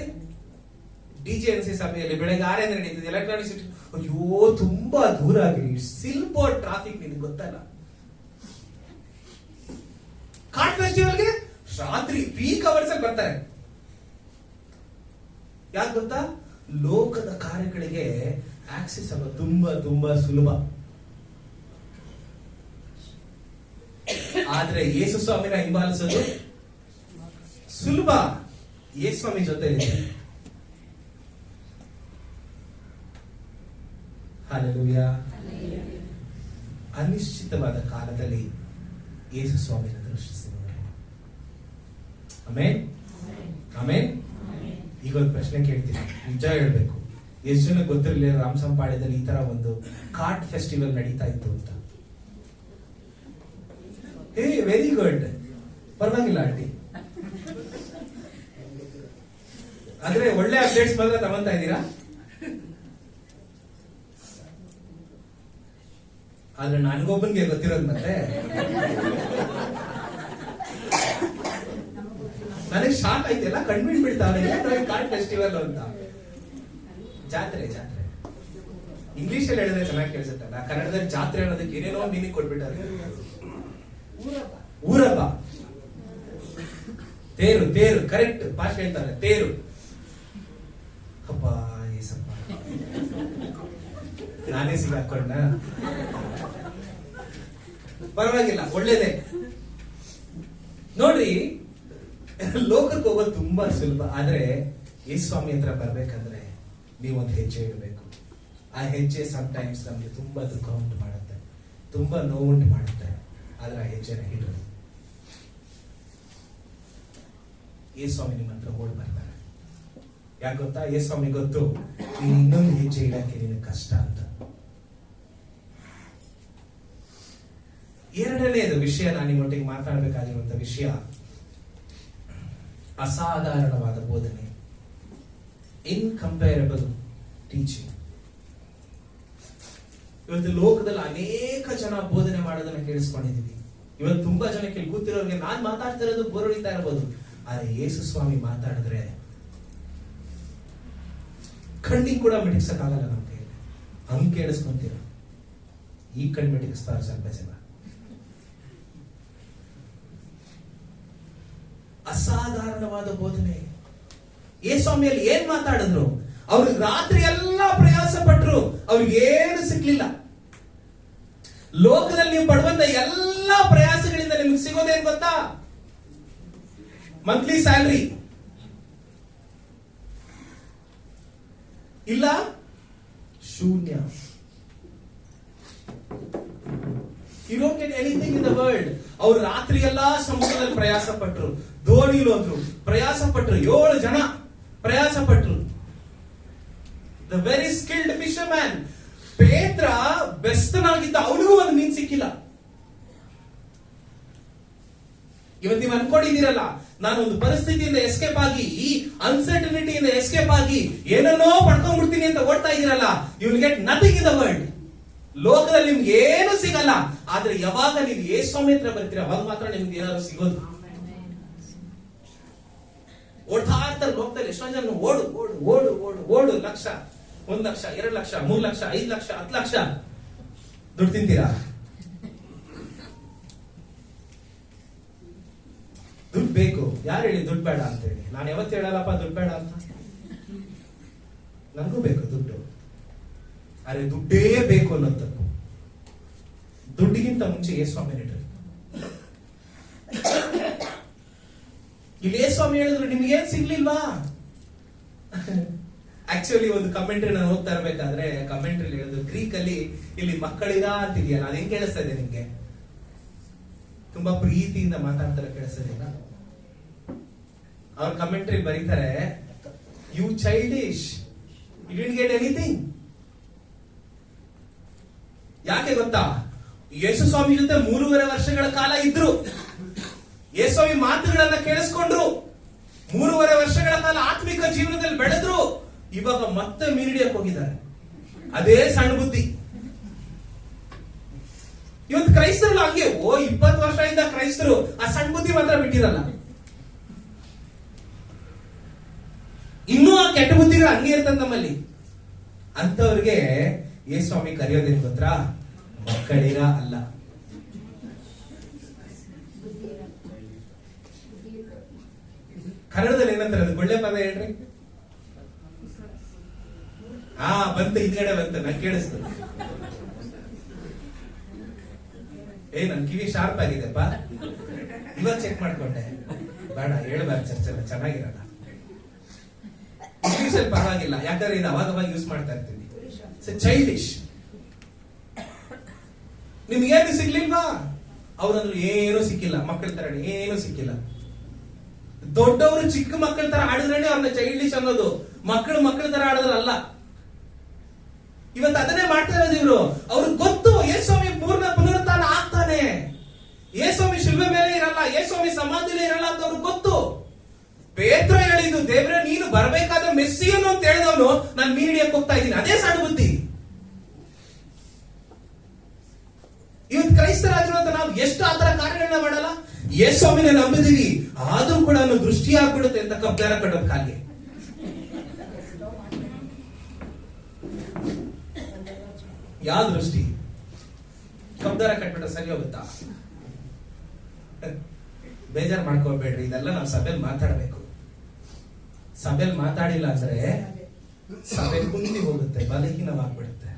ಡಿಜಿಎನ್ಸಿ ಸಭೆಯಲ್ಲಿ ಬೆಳಗ್ಗೆ 6 ನಡೀತದೆ ಎಲೆಕ್ಟ್ರಾನಿಕ್ ಸಿಟಿ. ಅಯ್ಯೋ, ತುಂಬಾ ದೂರ ಆಗಿರಿ, ಸಿಲ್ಪೋರ್ ಟ್ರಾಫಿಕ್, ನಿಮ್ಗೆ ಗೊತ್ತಲ್ಲ. ಕಾರ್ಟ್ ಫೆಸ್ಟಿವಲ್ಗೆ ರಾತ್ರಿ ಪೀಕ್ ಅವರ್ಸ್ ಅಲ್ಲಿ ಬರ್ತಾರೆ. ಯಾಕೆ ಗೊತ್ತಾ? ಲೋಕದ ಕಾರ್ಯಗಳಿಗೆ ಆಕ್ಸೆಸ್ ಆಗೋದು ತುಂಬಾ ತುಂಬಾ ಸುಲಭ. ಆದ್ರೆ ಯೇಸು ಸ್ವಾಮಿನ ಹಿಂಬಾಲಿಸೋದು ಸುಲಭ. ಯೇಸು ಸ್ವಾಮಿ ಜೊತೆ ಇದೆ. ಹಲ್ಲೆಲೂಯಾ. ಅನಿಶ್ಚಿತವಾದ ಕಾಲದಲ್ಲಿ ಯೇಸು ಸ್ವಾಮಿನ ದರ್ಶಿಸಿದರು. Amen, amen. ಈಗ ಒಂದು ಪ್ರಶ್ನೆ ಕೇಳ್ತೀನಿ, ನಿಜ ಹೇಳ್ಬೇಕು. ಎಷ್ಟು ಜನ ಗೊತ್ತಿರಲಿಲ್ಲ ರಾಮಸಂಪಾಳ್ಯದಲ್ಲಿ ಈ ತರ ಒಂದು ಕಾರ್ಟ್ ಫೆಸ್ಟಿವಲ್ ನಡೀತಾ ಇತ್ತು ಅಂತ? ವೆರಿ ಗುಡ್, ಪರವಾಗಿಲ್ಲ ಆಂಟಿ. ಆದ್ರೆ ಒಳ್ಳೆ ಅಪ್ಡೇಟ್ಸ್ ಮಾತ್ರ ತಗೊಂತಾ ಇದ್ದೀರಾ. ಆದ್ರೆ ನನಗೊಬ್ಬನ್ಗೆ ಗೊತ್ತಿರೋದು ಮತ್ತೆ ನನಗೆ ಶಾಕ್ ಆಯ್ತಲ್ಲ, ಕಣ್ಬಿಟ್ ಬಿಡ್ತಾವೆ ಕಾರ್ಟ್ ಫೆಸ್ಟಿವಲ್ ಅಂತ. ಜಾತ್ರೆ ಜಾತ್ರೆ ಇಂಗ್ಲಿಷ್ ಅಲ್ಲಿ ಹೇಳಿದ್ರೆ ಚೆನ್ನಾಗಿ ಕೇಳಿಸುತ್ತಲ್ಲ, ಕನ್ನಡದಲ್ಲಿ ಜಾತ್ರೆ ಅನ್ನೋದಕ್ಕೆ ಏನೇನೋ ಮೀನಿಂಗ್ ಕೊಟ್ಬಿಟ್ಟಾರೆ. ಊರಬ್ಬ, ತೇರು, ತೇರು ಕರೆಕ್ಟ್ ಭಾಷೆ ಹೇಳ್ತಾರೆ, ತೇರು. ಹಬ್ಬ ಏಸಪ್ಪ, ನಾನೇ ಸಿಗಾಕೊಂಡ. ಪರವಾಗಿಲ್ಲ, ಒಳ್ಳೇದೇ. ನೋಡ್ರಿ, ಲೋಕಕ್ಕೆ ಹೋಗೋದು ತುಂಬಾ ಸುಲಭ. ಆದ್ರೆ ಈ ಸ್ವಾಮಿ ಹತ್ರ ಬರ್ಬೇಕಂದ್ರೆ ನೀವೊಂದು ಹೆಜ್ಜೆ ಇಡಬೇಕು. ಆ ಹೆಜ್ಜೆ ಸಮ್ಟೈಮ್ಸ್ ನಮ್ಗೆ ತುಂಬಾ ದುಃಖ ಉಂಟು ಮಾಡುತ್ತೆ, ತುಂಬಾ ನೋವುಂಟು ಮಾಡುತ್ತೆ. ಆದ್ರೆ ಆ ಹೆಜ್ಜೆನ ಇಡೋದು. ಈ ಸ್ವಾಮಿ ನಿಮ್ಮ ಹತ್ರ ಓಡ್ ಬರ್ತಾರೆ. ಯಾಕೆ ಗೊತ್ತಾ? ಈ ಸ್ವಾಮಿ ಗೊತ್ತು ನೀನು ಇನ್ನೊಂದು ಹೆಜ್ಜೆ ಇಡಕ್ಕೆ ನಿನಗೆ ಕಷ್ಟ ಅಂತ. ಎರಡನೇದು ವಿಷಯ, ನಾನು ನಿಮ್ಮೊಟ್ಟಿಗೆ ಮಾತಾಡಬೇಕಾಗಿರುವಂತ ವಿಷಯ ಅಸಾಧಾರಣವಾದ ಬೋಧನೆ, ಇನ್ಕಂಪೇರಬಲ್ ಟೀಚಿಂಗ್. ಇವತ್ತು ಲೋಕದಲ್ಲಿ ಅನೇಕ ಜನ ಬೋಧನೆ ಮಾಡೋದನ್ನ ಕೇಳಿಸ್ಕೊಂಡಿದ್ದೀವಿ. ಇವತ್ತು ತುಂಬಾ ಜನಕ್ಕೆ ಕೂತಿರೋರಿಗೆ ನಾನ್ ಮಾತಾಡ್ತಾ ಇರೋದು ಬೋರ್ ಹೊಡಿತಾ ಇರಬಹುದು, ಆದ್ರೆ ಯೇಸು ಸ್ವಾಮಿ ಮಾತಾಡಿದ್ರೆ ಕಣ್ಣಿಗೆ ಕೂಡ ಮಿಟಿಕ್ಸಕ್ಕಾಗಲ್ಲ ನಮ್ಮ ಕೈಯಲ್ಲಿ. ಹಂಗ್ ಕೇಳಿಸ್ಕೊಂತೀರ. ಈ ಕಣ್ಣು ಮಿಟಿಕ್ಸ್ತಾರೆ ಸ್ವಲ್ಪ ಜನ. ಅಸಾಧಾರಣವಾದ ಬೋಧನೆ. ಯೇಸ್ವಾಮಿಯಲ್ಲಿ ಏನ್ ಮಾತಾಡಿದ್ರು? ಅವ್ರಿಗೆ ರಾತ್ರಿ ಎಲ್ಲ ಪ್ರಯಾಸ ಪಟ್ರು, ಅವ್ರಿಗೆ ಏನು ಸಿಗ್ಲಿಲ್ಲ. ಲೋಕದಲ್ಲಿ ನೀವು ಪಡುವಂತ ಎಲ್ಲಾ ಪ್ರಯಾಸಗಳಿಂದ ನಿಮ್ಗೆ ಸಿಗೋದೇನ್ ಗೊತ್ತಾ? ಮಂತ್ಲಿ ಸ್ಯಾಲರಿ ಇಲ್ಲ, ಶೂನ್ಯ. You don't get anything in the world. ಅವ್ರು ರಾತ್ರಿ ಎಲ್ಲಾ ಸಮುದ್ರದಲ್ಲಿ ಪ್ರಯಾಸ ಪಟ್ರು, ದೋಣಿಲಿ ಹೋದ್ರು, ಪ್ರಯಾಸ ಪಟ್ರು, 7 ಜನ ಪ್ರಯಾಸ ಪಟ್ರು. The very skilled fisherman. ಪೇತ್ರ ಬೆಸ್ತನಾಗಿದ್ದ, ಅವನಿಗೂ ಒಂದು ಮೀನ್ ಸಿಕ್ಕಿಲ್ಲ. ಇವತ್ತು ನೀವು ಅನ್ಕೊಂಡಿದ್ದೀರಲ್ಲ, ನಾನೊಂದು ಪರಿಸ್ಥಿತಿಯಿಂದ ಎಸ್ಕೇಪ್ ಆಗಿ, ಈ ಅನ್ಸರ್ಟನಿಟಿಯಿಂದ ಎಸ್ಕೇಪ್ ಆಗಿ ಏನನ್ನೋ ಪಡ್ಕೊಂಡ್ಬಿಡ್ತೀನಿ ಅಂತ ಓಡ್ತಾ ಇದ್ದೀರಲ್ಲ, you will get nothing in the world. ಲೋಕದಲ್ಲಿ ನಿಮ್ಗೆ ಏನು ಸಿಗಲ್ಲ. ಆದ್ರೆ ಯಾವಾಗ ನೀವು ಯೇಸ್ವಾಮಿ ಹತ್ರ ಬರ್ತೀರ, ಅವಾಗ ಮಾತ್ರ ನಿಮ್ಗೆ ಏನಾದ್ರು ಸಿಗೋದು. ಓಡ್ತಾ ಇರ್ತಾರೆ ಲೋಕದಲ್ಲಿ ಎಷ್ಟೊಂದು ಜನ. ಓಡು ಓಡು ಓಡು ಓಡು ಓಡು, ಲಕ್ಷ, 1 ಲಕ್ಷ, 2 ಲಕ್ಷ, 3 ಲಕ್ಷ, 5 ಲಕ್ಷ, 10 ಲಕ್ಷ ದುಡ್ಡು ತಿಂತೀರಾ? ದುಡ್ಡು ಬೇಕು. ಯಾರು ಹೇಳಿ ದುಡ್ಡು ಬೇಡ ಅಂತ ಹೇಳಿ? ನಾನು ಯಾವತ್ತು ಹೇಳಲ್ಲಪ್ಪ ದುಡ್ಡು ಬೇಡ ಅಂತ. ನನಗೂ ಬೇಕು ದುಡ್ಡು. ಆದ್ರೆ ದುಡ್ಡೇ ಬೇಕು ಅನ್ನೋದು ತಪ್ಪು. ದುಡ್ಡಿಗಿಂತ ಮುಂಚೆ ಯೇಸ್ವಾಮಿ ಹೇಳಿದ್ರು. ಇಲ್ಲಿ ಯೇಸ್ವಾಮಿ ಹೇಳಿದ್ರು ನಿಮ್ಗೇನ್ ಸಿಗ್ಲಿಲ್ವಾ? ಆಕ್ಚುಲಿ ಒಂದು ಕಮೆಂಟ್ರಿ ನಾನು ಓದ್ತಾ ಇರ್ಬೇಕಾದ್ರೆ ಕಮೆಂಟ್ರಿ ಹೇಳಿದ್ರು, ಗ್ರೀಕ್ ಅಲ್ಲಿ ಇಲ್ಲಿ ಮಕ್ಕಳಿರಾ ಅಂತಿದೆಯಲ್ಲ, ಅದು ಹೆಂಗ್ ಕೇಳಿಸ್ತಾ ಇದೆ ನಿಮ್ಗೆ? ತುಂಬಾ ಪ್ರೀತಿಯಿಂದ ಮಾತಾಡ್ತಾರೆ, ಕೇಳಿಸ್ತದಿಲ್ಲ? ಅವ್ರ ಕಮೆಂಟ್ರಿ ಬರೀತಾರೆ, you childish, you didn't get anything. ಯಾಕೆ ಗೊತ್ತಾ? ಯೇಸು ಸ್ವಾಮಿ ಜೊತೆ 3.5 ವರ್ಷಗಳ ಕಾಲ ಇದ್ರು, ಯೇಸ್ವಾಮಿ ಮಾತುಗಳನ್ನ ಕೇಳಿಸ್ಕೊಂಡ್ರು, 3.5 ವರ್ಷಗಳ ಕಾಲ ಆತ್ಮಿಕ ಜೀವನದಲ್ಲಿ ಬೆಳೆದ್ರು. ಇವಾಗ ಮತ್ತೆ ಮೀನಿಡಿಯಕ್ಕೆ ಹೋಗಿದ್ದಾರೆ. ಅದೇ ಸಣ್ಣ ಬುದ್ಧಿ. ಇವತ್ತು ಕ್ರೈಸ್ತರು ಹಂಗೆ, 20 ವರ್ಷದಿಂದ ಕ್ರೈಸ್ತರು ಆ ಸಣ್ಣ ಬುದ್ಧಿ ಮಾತ್ರ ಬಿಟ್ಟಿರಲ್ಲ. ಇನ್ನೂ ಆ ಕೆಟ್ಟ ಬುದ್ಧಿಗಳು ಹಂಗೆ ಇರ್ತದೆ ನಮ್ಮಲ್ಲಿ. ಅಂತವ್ರಿಗೆ ಯೇಸ್ವಾಮಿ ಕರೆಯೋದೇನು ಗೊತ್ತಾ? ಮಕ್ಕಳಿರ ಅಲ್ಲ. ಕನ್ನಡದಲ್ಲಿ ಏನಂತಾರೆ? ಅದು ಒಳ್ಳೆ ಪದ ಹೇಳ್ರಿ. ಬಂತು, ಹಿಂದ್ಗಡೆ ಬಂತು, ನಂಗೆ ಕೇಳಿಸ್ತು. ನನ್ ಕಿವಿ ಶಾರ್ಪ್ ಆಗಿದೆಪ್ಪ, ಇವಾಗ ಚೆಕ್ ಮಾಡ್ಕೊಂಡೆ. ಬೇಡ ಹೇಳ್ಬಾರ್ದು, ಚರ್ಚೆಲ್ಲ ಚೆನ್ನಾಗಿರಲ್ಲ. ಇಂಗ್ಲಿಷ್ ಅಲ್ಲಿ ಪರವಾಗಿಲ್ಲ, ಯಾಕಂದ್ರೆ ಇದು ಅವಾಗ ಯೂಸ್ ಮಾಡ್ತಾ ಇರ್ತೀವಿ. ಚೈಲ್ಡಿಶ್. ನಿಮ್ಗೇನು ಸಿಗ್ಲಿಲ್ವಾ? ಅವ್ರಂದ್ರು ಏನು ಸಿಕ್ಕಿಲ್ಲ, ಮಕ್ಕಳ ತರ ಏನು ಸಿಕ್ಕಿಲ್ಲ. ದೊಡ್ಡವರು ಚಿಕ್ಕ ಮಕ್ಕಳ ತರ ಆಡಿದ್ರೇನೆ ಅವ್ರನ್ನ ಚೈಲ್ಡಿಶ್ ಅನ್ನೋದು. ಮಕ್ಕಳ ತರ ಆಡೋದ್ರಲ್ಲ. ಇವತ್ತು ಅದನ್ನೇ ಮಾಡ್ತಾ ಇರೋದು ಇವರು. ಅವ್ರಿಗೆ ಗೊತ್ತು ಯೇಸ್ವಾಮಿ ಪೂರ್ಣ ಪುನರುತ್ಥಾನ ಆಗ್ತಾನೆ, ಯೇಸ್ವಾಮಿ ಶಿಲ್ಬೆ ಮೇಲೆ ಇರಲ್ಲ, ಯೇಸ್ವಾಮಿ ಸಮಾಧಿಯಲ್ಲಿ ಇರಲ್ಲ ಅಂತ ಅವ್ರಿಗೆ ಗೊತ್ತು. ಪೇತ್ರ ಹೇಳಿದ್ದು, ದೇವ್ರೆ ನೀನು ಬರಬೇಕಾದ ಮೆಸ್ಸಿಯನ್ನು ಅಂತ ಹೇಳಿದವನು ನಾನು ಮೀನ್ ಹಿಡಿಯಕ್ಕೆ ಹೋಗ್ತಾ ಇದ್ದೀನಿ. ಅದೇ ಸಣ್ಣ ಬುದ್ಧಿ. ಇವತ್ತು ಕ್ರೈಸ್ತರಾಗಿರುವಂತ ನಾವು ಎಷ್ಟು ಆತರ ಕಾರ್ಯಗಳನ್ನ ಮಾಡಲ್ಲ. ಯೇಸ್ವಾಮಿನ ನಂಬಿದೀವಿ, ಆದ್ರೂ ಕೂಡ ದೃಷ್ಟಿ ಆಗ್ಬಿಡುತ್ತೆ ಅಂತ ಕಬ್ದಾರ ಕಟ್ಟೋದ್ ಕಾಲಿಗೆ. ಯಾವ ದೃಷ್ಟಿ? ಕಬ್ದಾರ ಕಟ್ಬಿಟ್ರೆ ಸರಿ ಹೋಗುತ್ತಾ? ಬೇಜಾರು ಮಾಡ್ಕೋಬೇಡ್ರಿ, ಇದೆಲ್ಲ ನಾವು ಸಭೆಯಲ್ಲಿ ಮಾತಾಡ್ಬೇಕು. ಸಭೆಯಲ್ಲಿ ಮಾತಾಡಿಲ್ಲ ಅಂದ್ರೆ ಸಭೆ ಕುಂದಿ ಹೋಗುತ್ತೆ, ಬಲಹೀನವಾಗ್ಬಿಡುತ್ತೆ.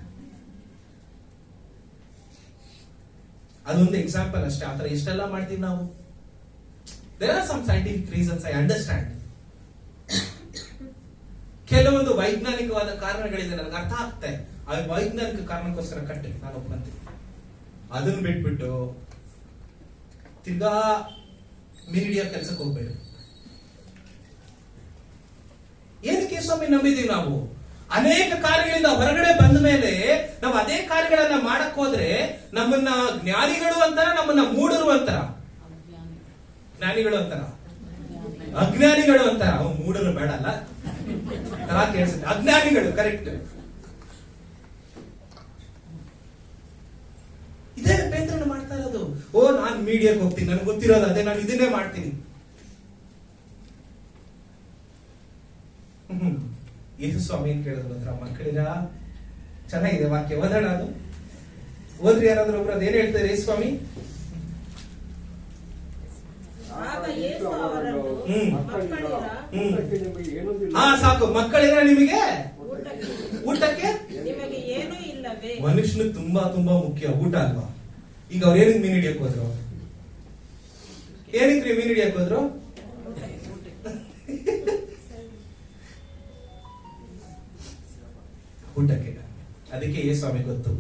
ಅದೊಂದು ಎಕ್ಸಾಂಪಲ್ ಅಷ್ಟೇ. ಆತರ ಎಷ್ಟೆಲ್ಲ ಮಾಡ್ತೀವಿ ನಾವು. There are some scientific reasons, I understand. ಕೆಲವೊಂದು ವೈಜ್ಞಾನಿಕವಾದ ಕಾರಣಗಳಿದೆ, ನನಗೆ ಅರ್ಥ ಆಗ್ತದೆ. ಆ ವೈಜ್ಞಾನಿಕ ಕಾರಣಕ್ಕೋಸ್ಕರ ಕಟ್ಟೆ ನಾನು ಒಪ್ಕೊಂತೀನಿ. ಅದನ್ನ ಬಿಟ್ಬಿಟ್ಟು ತಿರ್ಗಾ ಮೀಡಿಯಾ ಕೆಲ್ಸಕ್ಕೆ ಹೋಗ್ಬೇಡಿ. ಏನಕ್ಕೆ ಸ್ವಾಮಿ ನಂಬಿದೀವಿ ನಾವು? ಅನೇಕ ಕಾರ್ಯಗಳಿಂದ ಹೊರಗಡೆ ಬಂದ ಮೇಲೆ ನಾವು ಅದೇ ಕಾರ್ಯಗಳನ್ನ ಮಾಡಕ್ ಹೋದ್ರೆ ನಮ್ಮನ್ನ ಜ್ಞಾನಿಗಳು ಅಂತಾರ, ನಮ್ಮನ್ನ ಮೂಢರು ಅಂತಾರ? ಜ್ಞಾನಿಗಳು ಅಂತಾರ, ಅಜ್ಞಾನಿಗಳು ಅಂತಾರ? ಅವ್ ಮೂಢರು ಬೇಡ ಅಲ್ಲ, ಕೇಳಿಸುತ್ತೆ. ಅಜ್ಞಾನಿಗಳು ಕರೆಕ್ಟ್. ಇದೇ ಪೇತ್ರನ ಮಾಡ್ತಾ ಇರೋದು. ಓ, ನಾನ್ ಮೀಡಿಯಾಕ್ಕೆ ಹೋಗ್ತೀನಿ, ನನ್ಗೆ ಗೊತ್ತಿರೋದು ಅದೇ, ನಾನು ಇದನ್ನೇ ಮಾಡ್ತೀನಿ. ಯೇಸು ಸ್ವಾಮಿ ಏನ್ ಕೇಳಿದ್ರು ಅಂದ್ರೆ, ಮಕ್ಕಳಿಗ ಚೆನ್ನಾಗಿದೆ ವಾಕ್ಯ, ಓದೋಣ ಅದು. ಓದ್ರಿ ಯಾರಾದ್ರೂ ಒಬ್ರು. ಅದೇನ್ ಹೇಳ್ತಾರೆ ಯೇಸು ಸ್ವಾಮಿ? ಆಗ ಯೇಸು ಅವರನ್ನು, ಹಾ ಸಾಕು, ಮಕ್ಕಳಿರ ನಿಮಗೆ ಊಟಕ್ಕೆ ನಿಮಗೆ ಏನೂ ಇಲ್ಲವೇ? ಮನುಷ್ಯನು ತುಂಬಾ ತುಂಬಾ ಮುಖ್ಯ ಊಟ ಅಲ್ವಾ? ಈಗ ಅವ್ರು ಏನಕ್ಕೆ ಮೀನ್ ಹಿಡಿಯಕ್ ಹೋದ್ರು? ಏನಕ್ಕೆ ಮೀನ್ ಹಿಡಿಯಕ್ ಹೋದ್ರು? ಊಟಕ್ಕೆ. ಅದಕ್ಕೆ ಯೇಸು ಸ್ವಾಮಿ ಗೊತ್ತು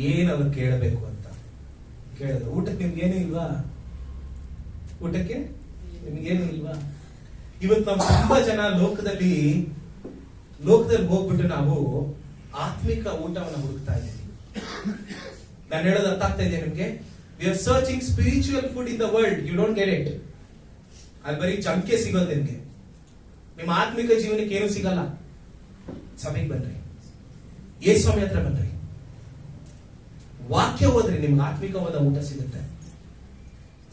ಏನ್ ಅವ್ರು ಕೇಳಬೇಕು ಅಂತ. ಕೇಳಿದ್ರು, ಊಟಕ್ಕೆ ನಿಮ್ಗೇನು ಇಲ್ವಾ? ಊಟಕ್ಕೆ ನಿಮ್ಗೇನು ಇಲ್ವಾ? ಇವತ್ತು ನಾವು ತುಂಬಾ ಜನ ಲೋಕದಲ್ಲಿ ಹೋಗ್ಬಿಟ್ಟು ನಾವು ಆತ್ಮಿಕ ಊಟವನ್ನು ಹುಡುಕ್ತಾ ಇದ್ದೀವಿ. ನಾನು ಹೇಳೋದು ಅರ್ಥ ಆಗ್ತಾ ಇದೆ ನಿಮ್ಗೆ? We are searching spiritual food in the world, you don't get it. ಅಲ್ಲಿ ಬರೀ ಚಮಕೆ ಸಿಗೋದು ನಿಮ್ಗೆ, ನಿಮ್ಮ ಆತ್ಮಿಕ ಜೀವನಕ್ಕೆ ಏನು ಸಿಗಲ್ಲ. ಸಭೆಗೆ ಬನ್ರಿ, ಯೇಸು ಸ್ವಾಮಿ ಹತ್ರ ಬನ್ರಿ, ವಾಕ್ಯ ಓದ್ರಿ, ನಿಮ್ಗೆ ಆತ್ಮಿಕವಾದ ಊಟ ಸಿಗುತ್ತೆ.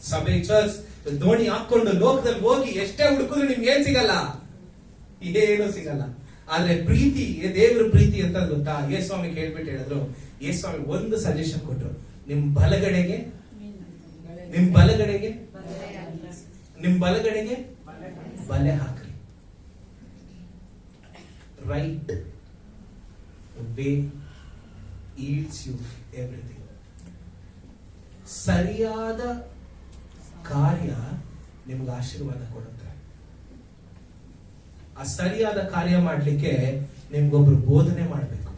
ಸಭೆ ಚರ್ಚ್ ದೋಣಿ ಹಾಕೊಂಡು ಲೋಕದಲ್ಲಿ ಹೋಗಿ ಎಷ್ಟೇ ಹುಡುಕಿದ್ರು ನಿಮ್ಗೆ ಏನ್ ಸಿಗಲ್ಲ, ಇದೇನು ಸಿಗಲ್ಲ. ಆದ್ರೆ ಪ್ರೀತಿ, ದೇವ್ರ ಪ್ರೀತಿ ಅಂತ ಗೊತ್ತಾ? ಯೇಸು ಸ್ವಾಮಿ ಕೇಳ್ಬಿಟ್ಟು ಹೇಳಿದ್ರು, ಯೇಸು ಸ್ವಾಮಿ ಒಂದು ಸಜೆಷನ್ ಕೊಟ್ರು, ನಿಮ್ ಬಲಗಡೆಗೆ ಬಲೆ ಹಾಕ್ರಿ. Right way eats you everything. ಸರಿಯಾದ ಕಾರ್ಯ ನಿಮ್ಗೆ ಆಶೀರ್ವಾದ ಕೊಡುತ್ತೆ. ಆ ಸರಿಯಾದ ಕಾರ್ಯ ಮಾಡ್ಲಿಕ್ಕೆ ನಿಮ್ಗೊಬ್ರು ಬೋಧನೆ ಮಾಡಬೇಕು,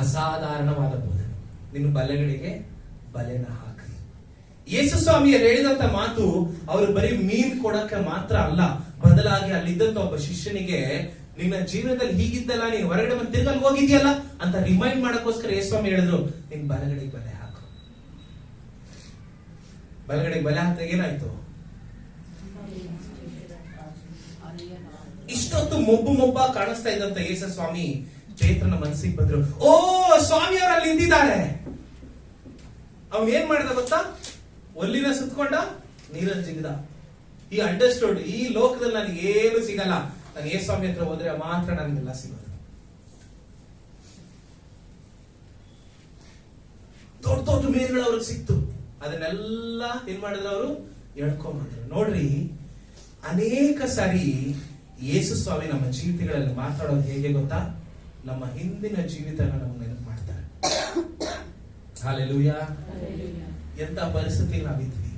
ಅಸಾಧಾರಣವಾದ ಬೋಧನೆ. ನಿನ್ನ ಬಲೆಗಳಿಗೆ ಬಲೆನ ಹಾಕ್ರಿ. ಯೇಸು ಸ್ವಾಮಿಯರು ಹೇಳಿದಂತ ಮಾತು ಅವರು ಬರೀ ಮೀನ್ ಕೊಡಕ್ಕೆ ಮಾತ್ರ ಅಲ್ಲ, ಬದಲಾಗಿ ಅಲ್ಲಿದ್ದಂತ ಒಬ್ಬ ಶಿಷ್ಯನಿಗೆ, ನಿನ್ನ ಜೀವನದಲ್ಲಿ ಹೀಗಿದ್ದಲ್ಲ, ನೀನು ಹೊರಗಡೆ ಬಂದು ತಿರ್ಗಲ್ಲಿ ಹೋಗಿದ್ಯಲ್ಲ ಅಂತ ರಿಮೈಂಡ್ ಮಾಡಕ್ಕೋಸ್ಕರ ಯೇಸು ಸ್ವಾಮಿ ಹೇಳಿದ್ರು, ನಿನ್ ಬಲಗಡೆಗೆ ಬಲೆ ಹಾಕು. ಬಲಗಡೆಗೆ ಬಲೆ ಹಾಕಿದಾಗ ಏನಾಯ್ತು? ಇಷ್ಟೊತ್ತು ಮೊಬ್ಬ ಕಾಣಿಸ್ತಾ ಇದ್ದಂತ ಯೇಸು ಸ್ವಾಮಿ ಚೇತ್ರನ ಮನಸ್ಸಿಗೆ ಬಂದ್ರು. ಓ, ಸ್ವಾಮಿ ಅವರಲ್ಲಿ ನಿಂತಿದ್ದಾರೆ. ಅವನ್ ಏನ್ ಮಾಡಿದ ಗೊತ್ತಾ? ಒಲ್ಲಿನ ಸುತ್ಕೊಂಡ, ನೀರಲ್ಲಿ ಜಿಗಿದ. ಈ ಅಂಡರ್ಸ್ಟುಡ್, ಈ ಲೋಕದಲ್ಲಿ ನನಗೆ ಏನು ಸಿಗಲ್ಲ, ನಾನು ಯೇಸು ಸ್ವಾಮಿ ಹತ್ರ ಹೋದ್ರೆ ಮಾತ್ರ ನನಗೆಲ್ಲ ಸಿಗೋದು. ದೊಡ್ಡ ದೊಡ್ಡ ಮೀನುಗಳು ಅವ್ರಿಗೆ ಸಿಕ್ತು. ಅದನ್ನೆಲ್ಲ ಏನ್ ಮಾಡಿದ್ರು? ಅವರು ಎಳ್ಕೊಂಡ್ಬಂದ್ರು. ನೋಡ್ರಿ, ಅನೇಕ ಸಾರಿ ಯೇಸು ಸ್ವಾಮಿ ನಮ್ಮ ಜೀವಿತಗಳಲ್ಲಿ ಮಾತಾಡೋದು ಹೇಗೆ ಗೊತ್ತಾ? ನಮ್ಮ ಹಿಂದಿನ ಜೀವಿತನ ನಮ್ಗೆ ನೆನಪು ಮಾಡ್ತಾರೆ. ಹಲ್ಲೆಲೂಯಾ. ಎಂತ ಪರಿಸ್ಥಿತಿ ನಾವಿದ್ವಿ,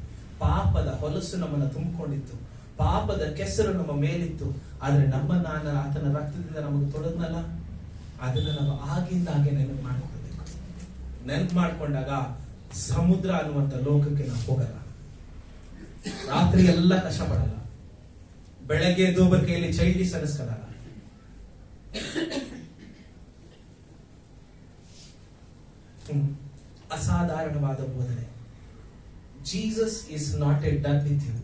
ಪಾಪದ ಹೊಲಸು ನಮ್ಮನ್ನ ತುಂಬಿಕೊಂಡಿತ್ತು, ಪಾಪದ ಕೆಸರು ನಮ್ಮ ಮೇಲಿತ್ತು. ಆದ್ರೆ ನಮ್ಮನ್ನ ಆತನ ರಕ್ತದಿಂದ ನಮಗೆ ತೊಳೆದ್ನಲ್ಲ, ಅದನ್ನ ನಾವು ಆಗಿಂದಾಗೆ ನೆನಪು ಮಾಡ್ಕೊಳ್ಬೇಕು. ನೆನಪು ಮಾಡ್ಕೊಂಡಾಗ ಸಮುದ್ರ ಅನ್ನುವಂತ ಲೋಕಕ್ಕೆ ನಾವು ಹೋಗಲ್ಲ, ರಾತ್ರಿ ಎಲ್ಲ ಕಷ್ಟಪಡಲ್ಲ, ಬೆಳಗ್ಗೆ ಎದ್ದೊಬ್ಬರ ಕೈಯಲ್ಲಿ ಚೈಲಿ ಸರಿಸ್ಕೊಳ್ಳಲ್ಲ. ಅಸಾಧಾರಣವಾದ ಬೋಧನೆ. Jesus is not a done with you,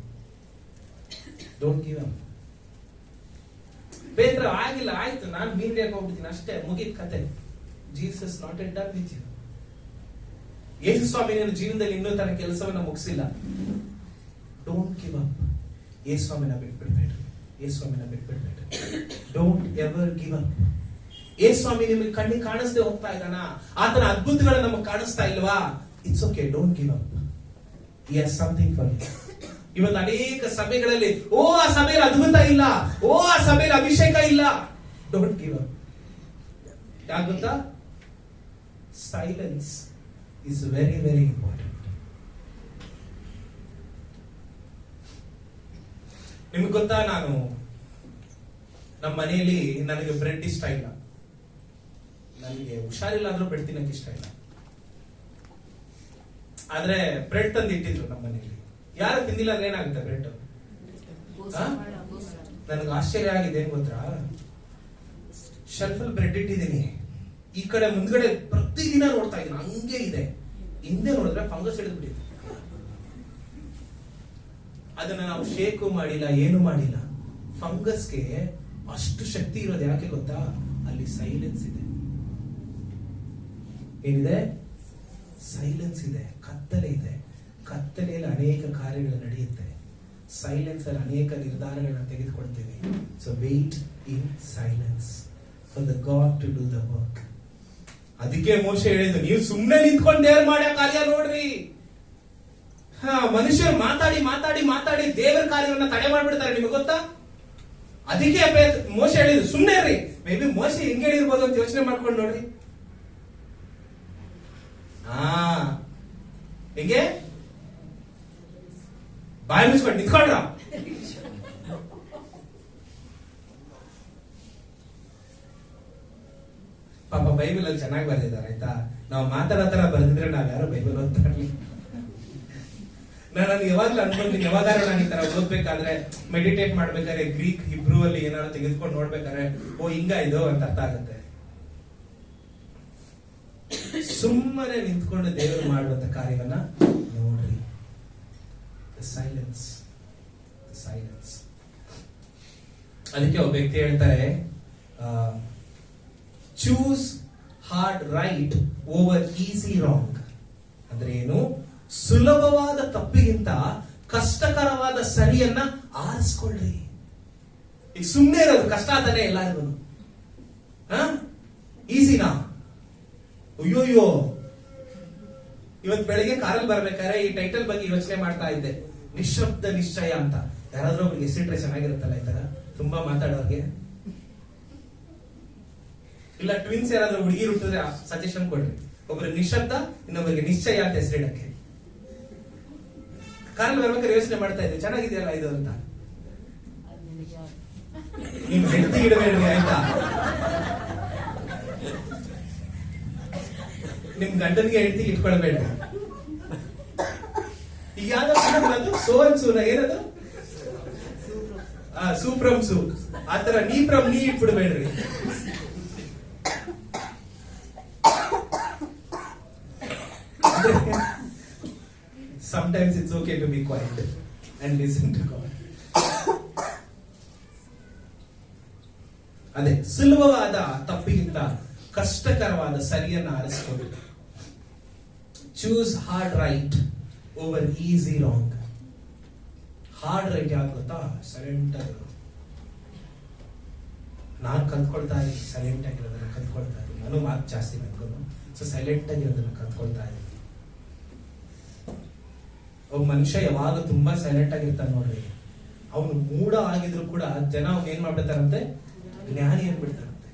don't give up. ಪೇತ್ರ ಆಗಿಲ್ಲ, ಆಯ್ತು, ನಾನು ಮೀನ್ ಹಿಡಿಯಕ್ಕೆ ಹೋಗ್ಬಿಡ್ತೀನಿ ಅಷ್ಟೇ, ಮುಗಿದ ಕತೆ. Jesus not a done with you. ಯೇಸು ಸ್ವಾಮಿ ನಿನ್ನ ಜೀವನದಲ್ಲಿ ಇನ್ನೂ ತನ್ನ ಕೆಲಸವನ್ನ ಮುಗಿಸಿಲ್ಲ. Don't give up. ಯೇಸು ಸ್ವಾಮಿನ ಬಿಟ್ಬಿಡ್ಬೇಡ್ರಿ, ಯೇಸು ಸ್ವಾಮಿನ ಬಿಟ್ಬಿಡ್ಬೇಡ್ರಿ. Don't ever give up. ಯೇಸು ಸ್ವಾಮಿ ನಿಮಗೆ ಕಣ್ಣಿಗೆ ಕಾಣಿಸದೆ ಹೋಗ್ತಾ ಇದ್ದಾನ, ಆತನ ಅದ್ಭುತಗಳು ನಮಗೆ ಕಾಣಿಸ್ತಾ ಇಲ್ವಾ? It's okay, don't give up. He has something for you. ಇವತ್ತು ಅನೇಕ ಸಭೆಗಳಲ್ಲಿ, ಓ ಆ ಸಭೆಯಲ್ಲಿ ಅದ್ಭುತ ಇಲ್ಲ, ಓ ಆ ಸಭೆಯಲ್ಲಿ ಅಭಿಷೇಕ ಇಲ್ಲ. Don't give up. ಯಾಕೆ ಗೊತ್ತಾ? Silence is very very important. ನಿಮ್ಗೆ ಗೊತ್ತಾ, ನಾನು ನಮ್ಮ ಮನೆಯಲ್ಲಿ ನನಗೆ ಬ್ರೆಡ್ ಇಷ್ಟ ಇಲ್ಲ. ನನಗೆ ಹುಷಾರಿಲ್ಲ ಅಂದ್ರೂ ಬ್ರೆಡ್ ತಿನ್ನಕ್ಕೆ ಇಷ್ಟ ಇಲ್ಲ. ಆದ್ರೆ ಬ್ರೆಡ್ ತಂದು ಇಟ್ಟಿದ್ರು ನಮ್ಮ ಮನೆಯಲ್ಲಿ. ಯಾರು ತಿಂದಿಲ್ಲ ಅಂದ್ರೆ ಏನಾಗುತ್ತೆ ಬ್ರೆಡ್? ನನಗೆ ಆಶ್ಚರ್ಯ ಆಗಿದೆ, ಏನ್ ಗೊತ್ತಾ, ಶೆಲ್ಫ್ ಅಲ್ಲಿ ಬ್ರೆಡ್ ಇಟ್ಟಿದ್ದೀನಿ, ಈ ಕಡೆ ಮುಂದ್ಗಡೆ ಪ್ರತಿದಿನ ನೋಡ್ತಾ ಇದ್ದೀನಿ, ಹಂಗೆ ಇದೆ. ಹಿಂದೆ ನೋಡಿದ್ರೆ ಫಂಗಸ್ ಹಿಡಿದ್ಬಿಟ್ಟಿದೆ. ಅದನ್ನ ನಾವು ಶೇಕು ಮಾಡಿಲ್ಲ, ಏನು ಮಾಡಿಲ್ಲ. ಫಂಗಸ್ಗೆ ಅಷ್ಟು ಶಕ್ತಿ ಇರೋದು ಯಾಕೆ ಗೊತ್ತಾ? ಅಲ್ಲಿ ಸೈಲೆನ್ಸ್ ಇದೆ. ಏನಿದೆ? ಸೈಲೆನ್ಸ್ ಇದೆ, ಕತ್ತಲೆ ಇದೆ. ಕತ್ತಲೆಯಲ್ಲಿ ಅನೇಕ ಕಾರ್ಯಗಳು ನಡೆಯುತ್ತೆ. ಸೈಲೆನ್ಸ್ ಅಲ್ಲಿ ಅನೇಕ ನಿರ್ಧಾರಗಳನ್ನ ತೆಗೆದುಕೊಳ್ತೇವೆ. So wait in silence for the god to do the work. ಅದಕ್ಕೆ ಮೋಶೆ ಹೇಳಿದ್ದು, ನೀವು ಸುಮ್ಮನೆ ನಿಂತ್ಕೊಂಡು ದೇವ್ರ ಮಾಡೋ ಕಾರ್ಯ ನೋಡ್ರಿ. ಮನುಷ್ಯರು ಮಾತಾಡಿ ಮಾತಾಡಿ ಮಾತಾಡಿ ದೇವರ ಕಾರ್ಯವನ್ನ ತಡೆ ಮಾಡ್ಬಿಡ್ತಾರೆ, ನಿಮಗೆ ಗೊತ್ತಾ? ಅದಕ್ಕೆ ಮೋಶೆ ಹೇಳಿದ್ರು ಸುಮ್ಮನೆ ರೀ. ಮೇ ಬಿ ಮೋಶೆ ಹೆಂಗೆ ಹೇಳಿರ್ಬೋದು ಅಂತ ಯೋಚನೆ ಮಾಡ್ಕೊಂಡು ನೋಡ್ರಿ. ಹೆಂಗೆ ಬಾಯಿ ಮುಚ್ಕೊಂಡು ನಿಂತ್ಕೊಂಡ್ರ? ಪಾಪ ಬೈಬಲ್ ಅಲ್ಲಿ ಚೆನ್ನಾಗಿ ಬರೆದಿದ್ದಾರೆ, ಆಯ್ತಾ? ನಾವು ಮಾತಾಡೋತರ ಬರೆದಿದ್ರೆ ನಾವ್ ಯಾರು ಬೈಬಲ್ ಓದ್ತಾ ಇರ್ಲಿಲ್ಲ. ನಾನು ಯಾವಾಗ್ಲೂ ಅನ್ಕೊಂತೀನಿ, ಯಾವಾಗಾದ್ರೂ ನಾನು ಈ ತರ ಓದ್ಬೇಕಾದ್ರೆ, ಮೆಡಿಟೇಟ್ ಮಾಡ್ಬೇಕಾದ್ರೆ ಗ್ರೀಕ್ ಹಿಬ್ರೂ ಅಲ್ಲಿ ಏನಾದ್ರು ತೆಗೆದುಕೊಂಡು ನೋಡ್ಬೇಕಾದ್ರೆ, ಓ ಹಿಂಗ ಇದು ಅಂತ ಅರ್ಥ ಆಗುತ್ತೆ. ಸುಮ್ಮನೆ ನಿಂತ್ಕೊಂಡು ದೇವರು ಮಾಡುವಂತ ಕಾರ್ಯವನ್ನ ನೋಡ್ರಿ. Silence, silence. ಅದಕ್ಕೆ ಒಬ್ಬ ವ್ಯಕ್ತಿ ಹೇಳ್ತಾರೆ, choose hard right over easy wrong. ಅಂದ್ರೆ ಏನು? ಸುಲಭವಾದ ತಪ್ಪಿಗಿಂತ ಕಷ್ಟಕರವಾದ ಸರಿಯನ್ನ ಆರಿಸ್ಕೊಳ್ರಿ. ಈಗ ಸುಮ್ಮನೆ ಇರೋದು ಕಷ್ಟ ತಾನೇ ಎಲ್ಲರಿಗೂ. ಈಸಿನಾ? ಅಯ್ಯೋಯ್ಯೋ, ಇವತ್ ಬೆಳಿಗ್ಗೆ ಕಾರಲ್ಲಿ ಬರ್ಬೇಕಾದ್ರೆ ಈ ಟೈಟಲ್ ಬಗ್ಗೆ ಯೋಚನೆ ಮಾಡ್ತಾ ಇದ್ದೆ, ನಿಶಬ್ದ ನಿಶ್ಚಯ ಅಂತ. ಯಾರಾದ್ರೂ ಒಬ್ರಿಗೆ ಹೆಸರಿಟ್ರೆ ಚೆನ್ನಾಗಿರುತ್ತಲ್ಲ ಈ ತರ, ತುಂಬಾ ಮಾತಾಡೋರ್ಗೆ. ಇಲ್ಲ ಟ್ವಿನ್ಸ್ ಯಾರಾದ್ರೂ ಹುಡುಗಿರು ಹುಟ್ಟಿದ್ರೆ ಸಜೆಷನ್ ಕೊಡ್ರಿ. ಒಬ್ರು ನಿಶಬ್ದ, ಇನ್ನೊಬ್ಬರಿಗೆ ನಿಶ್ಚಯ ಅಂತ ಹೆಸರಿಡಕ್ಕೆ. ಕಾರಲ್ಲಿ ಬರ್ಬೇಕಾದ್ರೆ ಯೋಚನೆ ಮಾಡ್ತಾ ಇದ್ದೆ, ಚೆನ್ನಾಗಿದೆಯಲ್ಲ ಇದು ಅಂತ. ನಿಮ್ ಹೆಂಡತಿ ಇಡಬೇಡ್ರಿ ಆಯ್ತಾ? ನಿಮ್ ಗಂಡನಿಗೆ ಹೆಂಡತಿಗೆ ಇಟ್ಕೊಳ್ಬೇಡ್ರಿ. ಈಗ ಯಾವ್ದು ಸೋ ಅಂಡ್ ಸೂನ ಏನದು? ಸೂ ಫ್ರಮ್ ಸೂ, ಆತರ ನೀ ಫ್ರಮ್ ನೀ ಇಟ್ಬಿಡ್ಬೇಡ್ರಿ. Sometimes it's okay to be quiet and listen to God. ಅದೇ ಸುಲಭವಾದ ತಪ್ಪಿಗಿಂತ ಕಷ್ಟಕರವಾದ ಸರಿಯನ್ನ ಆರಿಸಿಕೊಳ್ಳಿ. Choose hard right over easy wrong. Hard right ಯಾವ್ದು ಗೊತ್ತಾ? ಸೈಲೆಂಟ್ ಆಗಿರೋ. ನಾನು ಕಲ್ತ್ಕೊಳ್ತಾ ಇದ್ದೀನಿ, ಸೈಲೆಂಟ್ ಆಗಿರೋದನ್ನ ಕಲ್ತ್ಕೊಳ್ತಾ ಇದ್ದೀನಿ. ನಾನು ಮಾತು ಜಾಸ್ತಿ ಕಲ್ತ್ಕೊಂಡು, ಸೊ ಸೈಲೆಂಟ್ ಆಗಿರೋದನ್ನ ಕಲ್ತ್ಕೊಳ್ತಾ ಇದ್ದೀನಿ. ಒಬ್ಬ ಮನುಷ್ಯ ಯಾವಾಗ ತುಂಬಾ ಸೈಲೆಂಟ್ ಆಗಿರ್ತಾನೆ ನೋಡ್ರಿ, ಅವನು ಮೂಢ ಆಗಿದ್ರು ಕೂಡ ಜನ ಅವ್ನು ಏನ್ ಮಾಡ್ಬಿಡ್ತಾರಂತೆ? ಜ್ಞಾನಿ ಅಂದ್ಬಿಡ್ತಾರಂತೆ.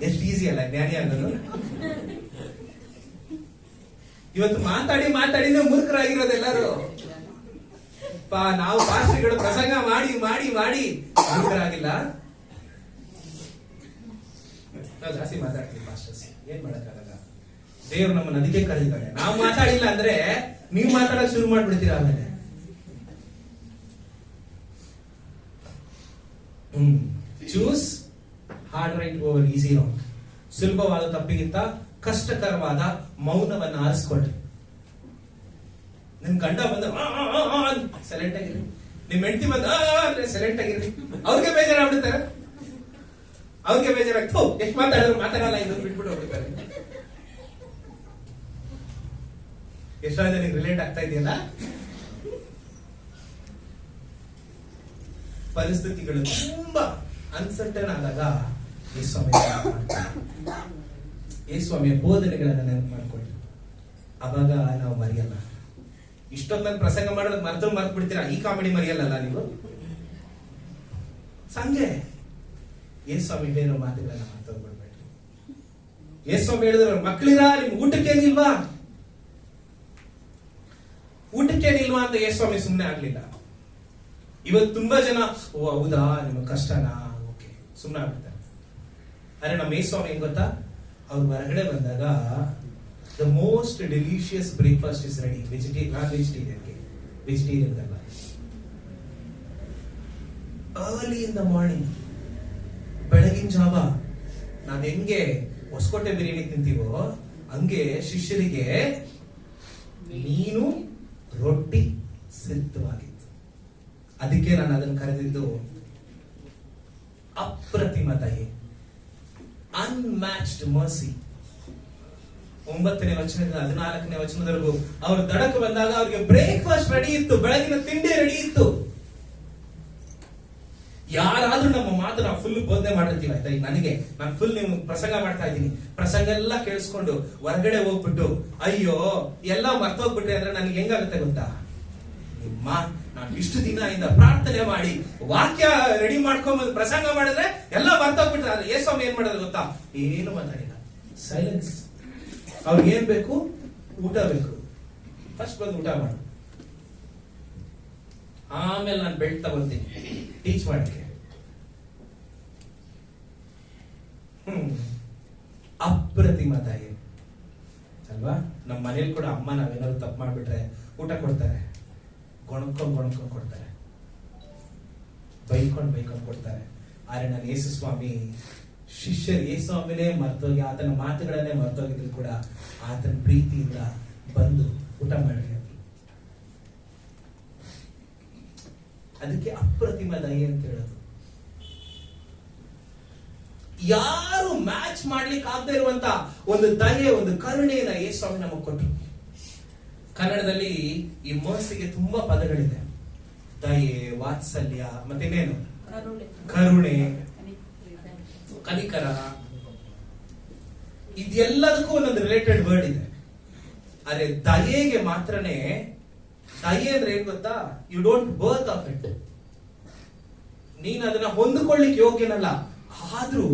ಎಷ್ಟು ಈಸಿ ಅಲ್ಲ ಜ್ಞಾನಿ ಆಗೋದು? ಇವತ್ತು ಮಾತಾಡಿ ಮಾತಾಡಿನೇ ಮೂರ್ಖರಾಗಿರೋದು ಎಲ್ಲರೂ. ನಾವು ಪಾಸ್ಟರ್ಗಳು ಪ್ರಸಂಗ ಮಾಡಿ ಮಾಡಿ ಮಾಡಿ ಮೂರ್ಖರಾಗಿಲ್ಲ. ನಾವು ಜಾಸ್ತಿ ಮಾತಾಡ್ತೀವಿ ಪಾಸ್ಟರ್ಸ್, ಏನ್ ಮಾಡಕ್ಕಾಗಲ್ಲ. ದೇವ್ರು ನಮ್ಮನ್ನ ಅದಕ್ಕೆ ಕರೆದಿದ್ದಾರೆ. ನಾವು ಮಾತಾಡಿಲ್ಲ ಅಂದ್ರೆ ನೀವು ಮಾತಾಡಕ್ ಶುರು ಮಾಡ್ಬಿಡ್ತೀರಾ. ಆಮೇಲೆ choose hard right over easy wrong. ಸುಲಭವಾದ ತಪ್ಪಿಗಿಂತ ಕಷ್ಟಕರವಾದ ಮೌನವನ್ನು ಆರಿಸ್ಕೊಳ್ರಿ. ನಿಮ್ ಗಂಡ ಬಂದ ಸೈಲೆಂಟ್ ಆಗಿರಿ, ನಿಮ್ ಹೆಂಡತಿ ಬಂದ ಅಂದ್ರೆ ಸೈಲೆಂಟ್ ಆಗಿರಿ. ಅವ್ರಿಗೆ ಬೇಜಾರಾಗ್ಬಿಡ್ತಾರೆ. ಅವ್ರಿಗೆ ಬೇಜಾರಾಗ್ತು, ಎಷ್ಟು ಮಾತಾಡಿದ್ರು ಮಾತಾಡಲ್ಲ ಇದು ಬಿಟ್ಬಿಟ್ಟು ಹೋಗ್ಬಿಡ್ತಾರೆ. ಎಷ್ಟೋ ಜನಕ್ಕೆ ರಿಲೇಟ್ ಆಗ್ತಾ ಇದೆಯಲ್ಲ? ಪರಿಸ್ಥಿತಿಗಳು ತುಂಬಾ ಅನ್ಸರ್ಟನ್ ಆದಾಗ ಯೇಸುಸ್ವಾಮಿಯ ಬೋಧನೆಗಳನ್ನ ನೆನಪು ಮಾಡ್ಕೊಳ್ಳಿ. ಅವಾಗ ನಾವು ಮರೆಯಲ್ಲ. ಇಷ್ಟೊಂದು ಪ್ರಸಂಗ ಮಾಡೋದು ಮರ್ತು ಬಿಡ್ತೀರಾ, ಈ ಕಾಮಿಡಿ ಮರೆಯಲ್ಲ ನೀವು. ಸಂಜೆ ಯೇಸುಸ್ವಾಮಿ ಹೇಳಿರೋ ಮಾತುಗಳನ್ನ ಮರ್ತೋಗ್ಬಿಡ್ಬೇಡ್ರಿ. ಯೇಸುಸ್ವಾಮಿ ಹೇಳಿದ್ರು, ಮಕ್ಕಳಿರ ನಿಮ್ ಊಟಕ್ಕೇನಿಲ್ವಾ? ಊಟಕ್ಕೇನಿಲ್ವಾ ಅಂತ ಯೇಸುಸ್ವಾಮಿ ಸುಮ್ಮನೆ ಆಗ್ಲಿಲ್ಲ. ಇವತ್ತು ತುಂಬಾ ಜನ ಓ ಹೌದಾ ನಿಮ್ಮ ಕಷ್ಟನಾ, ಓಕೆ ಸುಮ್ಮನೆ ಆಗ್ಬಿಡ್ತಾರೆ. ಅರೆ ನಮ್ಮ ಯೇಸುಸ್ವಾಮಿ ಏನ್ ಗೊತ್ತಾ, ಅವ್ರು ಹೊರಗಡೆ ಬಂದಾಗ the most delicious breakfast is ready. Vegetarian ಅಲ್ಲ, ಅರ್ಲಿ ಇನ್ ದ ಮಾರ್ನಿಂಗ್, ಬೆಳಗಿನ ಜಾವ ನಾವ್ ಹೆಂಗೆ ಹೊಸಕೋಟೆ ಬಿರಿಯಾನಿ ತಿಂತೀವೋ ಹಂಗೆ ಶಿಷ್ಯರಿಗೆ ಮೀನು ರೊಟ್ಟಿ ಸಿದ್ಧವಾಗಿತ್ತು. ಅದಕ್ಕೆ ನಾನು ಅದನ್ನು ಕರೆದಿದ್ದು ಅಪ್ರತಿಮ ದಯೆ, ಅನ್ಮ್ಯಾಚ್ಡ್ ಮರ್ಸಿ. 9ನೇ ವಚನದಿಂದ 14ನೇ ವಚನದವರೆಗೂ ಅವ್ರ ದಡಕ್ಕೆ ಬಂದಾಗ ಅವ್ರಿಗೆ ಬ್ರೇಕ್ಫಾಸ್ಟ್ ರೆಡಿ ಇತ್ತು, ಬೆಳಗಿನ ತಿಂಡಿ ರೆಡಿ ಇತ್ತು. ಯಾರಾದ್ರೂ ನಮ್ಮ ಮಾತು ನಾವು ಫುಲ್ ಬೋಧನೆ ಮಾಡಿರ್ತೀವಿ ಆಯ್ತಾ. ಈಗ ನಾನು ಫುಲ್ ನೀವು ಪ್ರಸಂಗ ಮಾಡ್ತಾ ಇದ್ದೀನಿ, ಪ್ರಸಂಗ ಎಲ್ಲ ಕೇಳಿಸ್ಕೊಂಡು ಹೊರಗಡೆ ಹೋಗ್ಬಿಟ್ಟು ಅಯ್ಯೋ ಎಲ್ಲ ಮರ್ತೋಗ್ಬಿಟ್ರಿ ಅಂದ್ರೆ ನನಗೆ ಹೆಂಗಾಗುತ್ತೆ ಗೊತ್ತಾ, ನಿಮ್ಮ ನಾನು ಇಷ್ಟು ದಿನ ಇಂದ ಪ್ರಾರ್ಥನೆ ಮಾಡಿ ವಾಕ್ಯ ರೆಡಿ ಮಾಡ್ಕೊಂಡ್ ಪ್ರಸಂಗ ಮಾಡಿದ್ರೆ ಎಲ್ಲ ಮರ್ತೋಗ್ಬಿಟ್ರೆ. ಆದ್ರೆ ಯೇಸುಸ್ವಾಮಿ ಏನ್ ಮಾಡೋದು ಗೊತ್ತಾ, ಏನು ಮಾತಾಡಿಲ್ಲ, ಸೈಲೆನ್ಸ್. ಅವ್ರಿಗೆ ಏನ್ ಬೇಕು, ಊಟ ಬೇಕು, ಫಸ್ಟ್ ಬಂದು ಊಟ ಮಾಡು, ಆಮೇಲೆ ನಾನು ಬೆಲ್ಟ್ ತಗೊಂತೀನಿ ಟೀಚ್ ಮಾಡಕ್ಕೆ. ಅಪ್ರತಿಮ ದಯೆ ಅಲ್ವಾ. ನಮ್ಮ ಮನೇಲಿ ಕೂಡ ಅಮ್ಮ ನಾವೇನಾದ್ರು ತಪ್ಪು ಮಾಡ್ಬಿಟ್ರೆ ಊಟ ಕೊಡ್ತಾರೆ, ಗೊಣಕೊಂಡ್ ಕೊಡ್ತಾರೆ, ಬೈಕೊಂಡ್ ಕೊಡ್ತಾರೆ. ಆದ್ರೆ ನಾನು ಯೇಸುಸ್ವಾಮಿ ಶಿಷ್ಯರು ಯೇಸುಸ್ವಾಮಿನೇ ಮರ್ತೋಗಿ ಆತನ ಮಾತುಗಳನ್ನೇ ಮರ್ತೋಗಿದ್ರು ಕೂಡ ಆತನ ಪ್ರೀತಿಯಿಂದ ಬಂದು ಊಟ ಮಾಡಿ. ಅದಕ್ಕೆ ಅಪ್ರತಿಮ ದಯೆ ಅಂತ ಹೇಳೋದು. ಯಾರು ಮ್ಯಾಚ್ ಮಾಡ್ಲಿಕ್ಕೆ ಆಗದೆ ಇರುವಂತ ಒಂದು ದಯೆ, ಒಂದು ಕರುಣೆಯನ್ನ ಯೇಸುಸ್ವಾಮಿ ನಮಗೆ ಕೊಟ್ಟರು. ಕನ್ನಡದಲ್ಲಿ ಈ ಮರ್ಸಿಗೆ ತುಂಬಾ ಪದಗಳಿದೆ. ದಯೆ, ವಾತ್ಸಲ್ಯ, ಮತ್ತಿನ್ನೇನು, ಕರುಣೆ, ಕನಿಕರ, ಇದೆಲ್ಲದಕ್ಕೂ ಒಂದೊಂದು ರಿಲೇಟೆಡ್ ವರ್ಡ್ ಇದೆ. ಆದ್ರೆ ದಯೆಗೆ ಮಾತ್ರನೇ, ದಯೆ ಅಂದ್ರೆ ಏನ್ ಗೊತ್ತಾ, you don't birth of it. ನೀನ್ ಅದನ್ನ ಹೊಂದಿಕೊಳ್ಳಿಕ್ಕೆ ಯೋಗ್ಯನಲ್ಲ, ಆದ್ರೂ